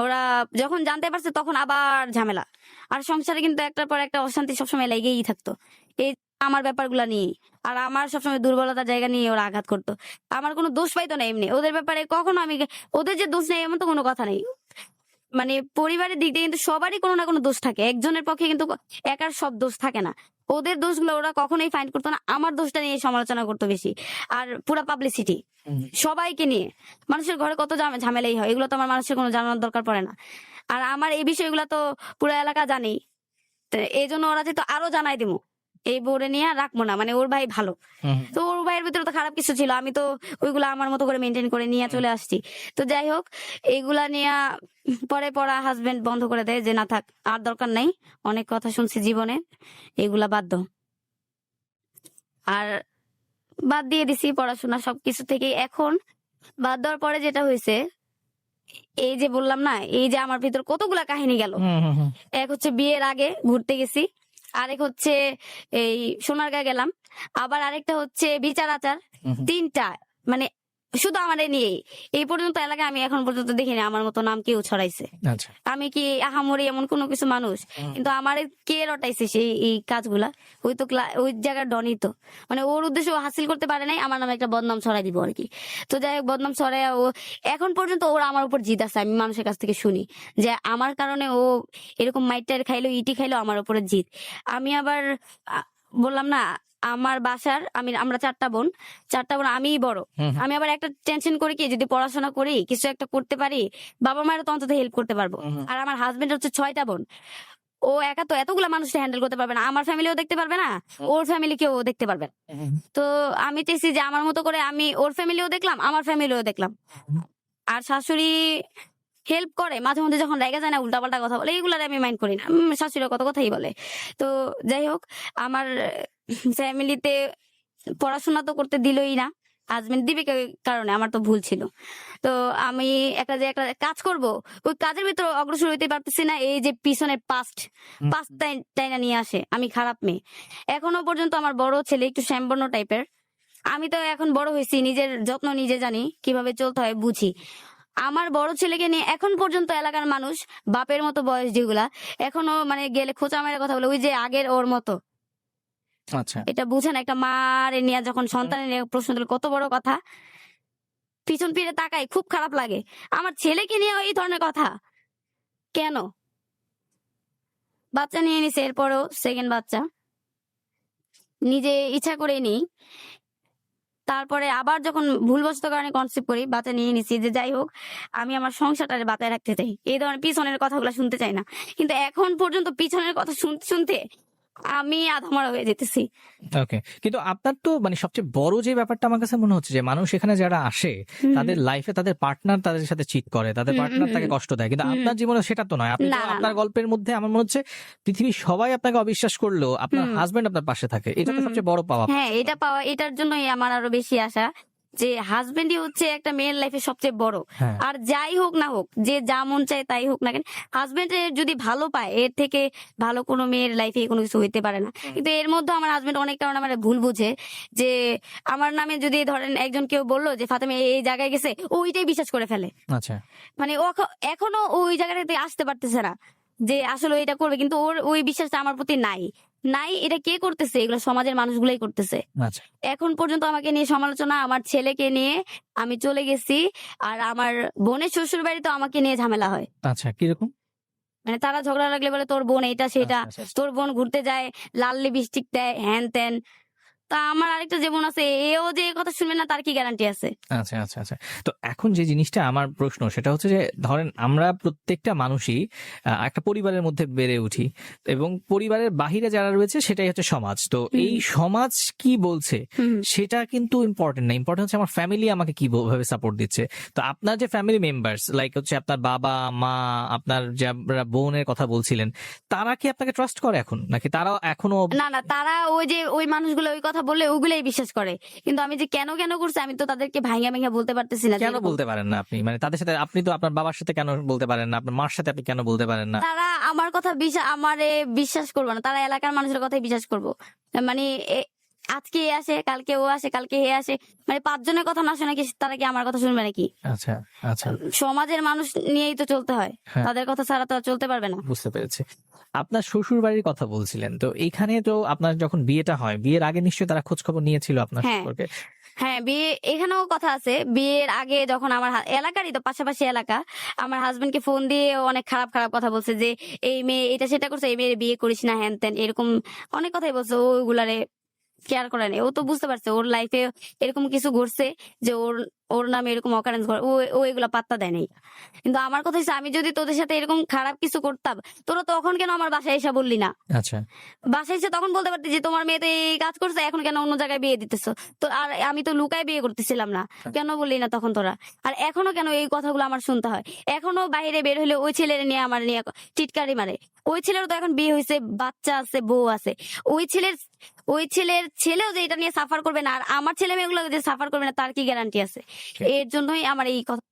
ওরা যখন জানতে পারছে তখন আবার ঝামেলা। আর সংসারে কিন্তু একটার পর একটা অশান্তি সবসময় লেগেই থাকতো, এই আমার ব্যাপারগুলা নিয়ে। আর আমার সবসময় দুর্বলতার জায়গা নিয়ে ওরা আঘাত করতো। আমার কোনো দোষ পাইতো না এমনি ওদের ব্যাপারে, কখনো আমি ওদের যে দোষ নেই এমন তো কোনো কথা নেই। মানে পরিবারের দিক দিয়ে কিন্তু সবারই কোনো না কোনো দোষ থাকে, একজনের পক্ষে কিন্তু একার সব দোষ থাকে না। ওদের দোষগুলো ওরা কখনোই ফাইন্ড করতো না, আমার দোষটা নিয়ে সমালোচনা করতো বেশি। আর পুরা পাবলিসিটি সবাইকে নিয়ে, মানুষের ঘরে কত ঝামেলাই হয়, এগুলো তো আমার মানুষের কোনো জানানোর দরকার পড়ে না। আর আমার এই বিষয়গুলো তো পুরো এলাকা জানেই। তো এই জন্য ওরা যেহেতু আরো জানাই দিমু, এই বোর্ডে নিয়ে রাখবো না, মানে ওর ভাই ভালো। তো ওর ভাইয়ের ভিতরে তো খারাপ কিছু ছিল, আমি তো ওইগুলা আমার মতো করে মেনটেন করে নিয়ে চলে আসছি। তো যাই হোক, এইগুলা নিয়ে পরে পড়া হাজবেন্ড বন্ধ করে দেয়, যে না থাক, আর দরকার নাই, অনেক কথা শুনছি জীবনে, এগুলা বাদ দাও। আর বাদ দিয়ে দিছি পড়াশোনা সবকিছু থেকে। এখন বাদ দেওয়ার পরে যেটা হয়েছে, এই যে বললাম না, এই যে আমার ভিতর কতগুলা কাহিনী গেল। এক হচ্ছে বিয়ের আগে ঘুরতে গেছি, আরেক হচ্ছে এই সোনারগাঁ গেলাম, আবার আরেকটা হচ্ছে বিচার আচার। 3টা, মানে শুধু আমার নিয়ে এই পর্যন্ত এলাকায় আমি এখন পর্যন্ত দেখিনি আমার মতো নাম কেউ ছড়াইছে। আচ্ছা, আমি কি আহামরি এমন কোনো কিছু মানুষ? কিন্তু আমার কে রটাইছে সেই এই কাজগুলা? ওই তো ওই জায়গার ডনই তো, মানে ওর উদ্দেশ্য ও হাসিল করতে পারে নাই, আমার নামে একটা বদনাম ছড়াই দিব আর কি। তো যাই হোক, বদনাম ছড়াই ও এখন পর্যন্ত ওরা আমার উপর জিদ আছে। আমি মানুষের কাছ থেকে শুনি যে আমার কারণে ও এরকম মাইটার খাইলো, ইটি খাইলো, আমার উপরে জিদ। আমি আবার বললাম না, আমার বাসার আমরা 4টা বোন, আমিই বড়। আমি আবার একটা টেনশন করি কি, যদি পড়াশোনা করি, কিছু একটা করতে পারি, বাবা মায়ের তো অন্তত হেল্প করতে পারবো। আর আমার হাজবেন্ড হচ্ছে 6টা বোন, ও একা তো এতগুলা মানুষকে হ্যান্ডেল করতে পারবে না, আমার ফ্যামিলিও দেখতে পারবে না, ওর ফ্যামিলি কেউ দেখতে পারবে না। তো আমি চাইছি যে আমার মতো করে আমি ওর ফ্যামিলিও দেখলাম, আমার ফ্যামিলিও দেখলাম। আর শাশুড়ি হেল্প করে মাঝে মধ্যে, যখন রেগে যায় না, উল্টাপাল্টা কথা বলে, এইগুলার আমি মাইন্ড করি না। শাশুড়ি কত কথাই বলে। তো যাই হোক, আমার ফ্যামিলিতে পড়াশোনা তো করতে দিলই না, হাজবেন্ড দিবে কারণে, আমার তো ভুল ছিল। তো আমি একটা কাজ করব, ওই কাজের ভিতরে অগ্রসর হইতে পারতেছি না। এই যে পিছনের পাস্ট টাইনা নিয়ে আসে, আমি খারাপ মেয়ে। এখনো পর্যন্ত আমার বড় ছেলে একটু শ্যামবর্ণ টাইপের। আমি তো এখন বড় হয়েছি, নিজের যত্ন নিজে জানি, কিভাবে চলতে হয় বুঝি। আমার বড় ছেলেকে নিয়ে এখন পর্যন্ত এলাকার মানুষ, বাপের মতো বয়স যেগুলা, এখনো মানে গেলে খোঁচা মেরে কথা বলে, ওই যে আগের ওর মতো। আচ্ছা, এটা বুঝেন, একটা মার নিয়ে যখন সন্তানের নিয়ে প্রশ্ন তুলে কত বড় কথা। পিছন ফিরে তাকাই, খুব খারাপ লাগে। আমার ছেলেকে নিয়ে এই ধরনের কথা কেন? বাচ্চা নিয়ে নিছে, এরপরও সেকেন্ড বাচ্চা নিজে ইচ্ছা করে নিই। তারপরে আবার যখন ভুলবশত কারণে কনসেপ্ট করি, বাচ্চা নিয়ে নিছি, যে যাই হোক আমি আমার সংসারটারে বাঁচায় রাখতে চাই, এই ধরনের পিছনের কথাগুলো শুনতে চাই না। কিন্তু এখন পর্যন্ত পিছনের কথা শুনতে শুনতে আমি আধামরা হয়ে যেতেছি। ওকে, কিন্তু আপনার তো মানে সবচেয়ে বড় যে ব্যাপারটা আমার কাছে মনে হচ্ছে যে মানুষ এখানে যারা আসে হুম, তাদের লাইফে তাদের পার্টনার তাদের সাথে চিট করে, তাদের হুম, পার্টনার হুম, তাকে হুম, কষ্ট দেয়, কিন্তু হুম। আপনার জীবনে সেটা তো নয়। আপনি তো না, না, আপনার না। গল্পের মধ্যে আমার মনে হচ্ছে পৃথিবীর সবাই আপনাকে অবিশ্বাস করলেও আপনার হুম, হাজবেন্ড আপনার পাশে থাকে, এটা তো হুম। সবচেয়ে বড় পাওয়া। হ্যাঁ, এটা পাওয়া, এটার জন্যই আমার আরো বেশি আশা যে হাজবেন্ডই হচ্ছে একটা মেয়ের লাইফে সবচেয়ে বড়। হ্যাঁ, আর যাই হোক না হোক, যে যা মন চায় তাই হোক না কেন, হাজবেন্ড যদি ভালো পায়, এর থেকে ভালো কোনো মেয়ের লাইফে কোনো কিছু হইতে পারে না। কিন্তু এর মধ্যে আমার হাজবেন্ড অনেক কারণে আমার ভুল বুঝে, যে আমার নামে যদি ধরেন একজন কেউ বললো যে ফাতেমা এই এই জায়গায় গেছে, ও ওইটাই বিশ্বাস করে ফেলে। আচ্ছা, মানে ও এখনো ওই জায়গাটাতে আসতে পারতেছে না যে আসলে এটা করবে, কিন্তু ওর ওই বিশ্বাসটা আমার প্রতি নাই। নাই, এটা কে করতেছে? এগুলো সমাজের মানুষগুলাই করতেছে। আচ্ছা, এখন পর্যন্ত আমাকে নিয়ে সমালোচনা, আমার ছেলেকে নিয়ে আমি চলে গেছি, আর আমার বোনের শ্বশুর বাড়িতে আমাকে নিয়ে ঝামেলা হয়। আচ্ছা, কিরকম? মানে তারা ঝগড়া লাগলে বলে তোর বোন এইটা সেটা, আচ্ছা, আচ্ছা, তোর বোন ঘুরতে যায়, লাল লিপস্টিক দেয়, হ্যান ত্যান। তা আমার আরেকটা যে বোন আছে, এও যে এই কথা শুনবে না তার কি গ্যারান্টি আছে? আচ্ছা, আচ্ছা, আচ্ছা। তো এখন যে জিনিসটা আমার প্রশ্ন সেটা হচ্ছে যে ধরেন আমরা প্রত্যেকটা মানুষই একটা পরিবারের মধ্যে বেড়ে উঠি এবং পরিবারের বাহিরে যারা রয়েছে সেটাই হচ্ছে সমাজ। তো এই সমাজ কি বলছে হুম, সেটা কিন্তু ইম্পর্টেন্ট না, ইম্পর্টেন্ট হচ্ছে আমার ফ্যামিলি আমাকে কিভাবে সাপোর্ট দিচ্ছে। তো আপনার যে ফ্যামিলি মেম্বার্স লাইক হচ্ছে আপনার বাবা মা, আপনার যারা বোনের কথা বলছিলেন, তারা কি আপনাকে ট্রাস্ট করে এখন, নাকি তারাও এখনো? না না, তারা ওই যে ওই মানুষগুলো ওই কথা বললে ওগুলাই বিশ্বাস করে, কিন্তু আমি যে কেন কেন করছে আমি তো তাদেরকে ভাঙা ভাঙা বলতে পারতেছি না যে কেন এরকম। বলতে পারেন না আপনি? মানে তাদের সাথে আপনি তো আপনার বাবার সাথে কেন বলতে পারেন না, আপনার মার সাথে আপনি কেন বলতে পারেন না? তারা আমার কথা আমারে বিশ্বাস করবো না, তারা এলাকার মানুষের কথাই বিশ্বাস করবো। মানে আজকে এ আসে, কালকে ও আসে, কালকে হে আসে, মানে 5 জনের কথা না শুনে কি তারা কি আমার কথা শুনবে নাকি? আচ্ছা, আচ্ছা, সমাজের মানুষ নিয়েই তো চলতে হয়, হ্যাঁ, তাদের কথা ছাড়া তো আর চলতে পারবে না। বুঝতে পেরেছি। আপনার শ্বশুর বাড়ির কথা বলছিলেন, তো এইখানে তো আপনার যখন বিয়েটা হয়, বিয়ের আগে নিশ্চয়ই তারা খোঁজ খবর নিয়েছিল আপনার হ্যাঁ, সম্পর্কে। হ্যাঁ, বিয়ে এখানেও কথা আছে। বিয়ের আগে যখন আমার এলাকারই তো পাশাপাশি এলাকা, আমার হাজবেন্ডকে ফোন দিয়ে ও অনেক খারাপ খারাপ কথা বলছে যে এই মেয়ে এটা সেটা করছে, এই মেয়ের বিয়ে করিস না, হ্যান ত্যান, এরকম অনেক কথাই বলছে। ও ওগুলারে কেয়ার করে না, ও তো বুঝতে পারছে ওর লাইফে এরকম কিছু ঘটছে, যে ওর ওর নামে এরকম অকারেন্স ঘটে, ও ও এগুলা পাত্তা দেয় নাই। কিন্তু আমার কথা হচ্ছে, আমি যদি তোদের সাথে এরকম খারাপ কিছু করতাম, তোরা তখন কেন আমার বাসায় এসে বললি না? আচ্ছা, বাসায় এসে তখন বলতে পারতি যে তোমার মেয়ে তো এই কাজ করছে, এখন কেন অন্য জায়গায় বিয়ে দিতেছো? তো আর আমি তো লুকায় বিয়ে করতেছিলাম না, কেন বললি না তখন তোরা? আর এখনো কেন এই কথাগুলো আমার শুনতে হয়? এখনো বাইরে বের হলে ওই ছেলের নিয়ে আমার নিয়ে টিটকারি মারে। ওই ছেলের তো এখন বিয়ে হয়েছে, বাচ্চা আছে, বউ আছে। ওই ছেলের ছেলেও যে এটা নিয়ে সাফার করবে না, আর আমার ছেলে মেয়েগুলো যে সাফার করবে না, তার কি গ্যারান্টি আছে? এর জন্যই আমার এই কথা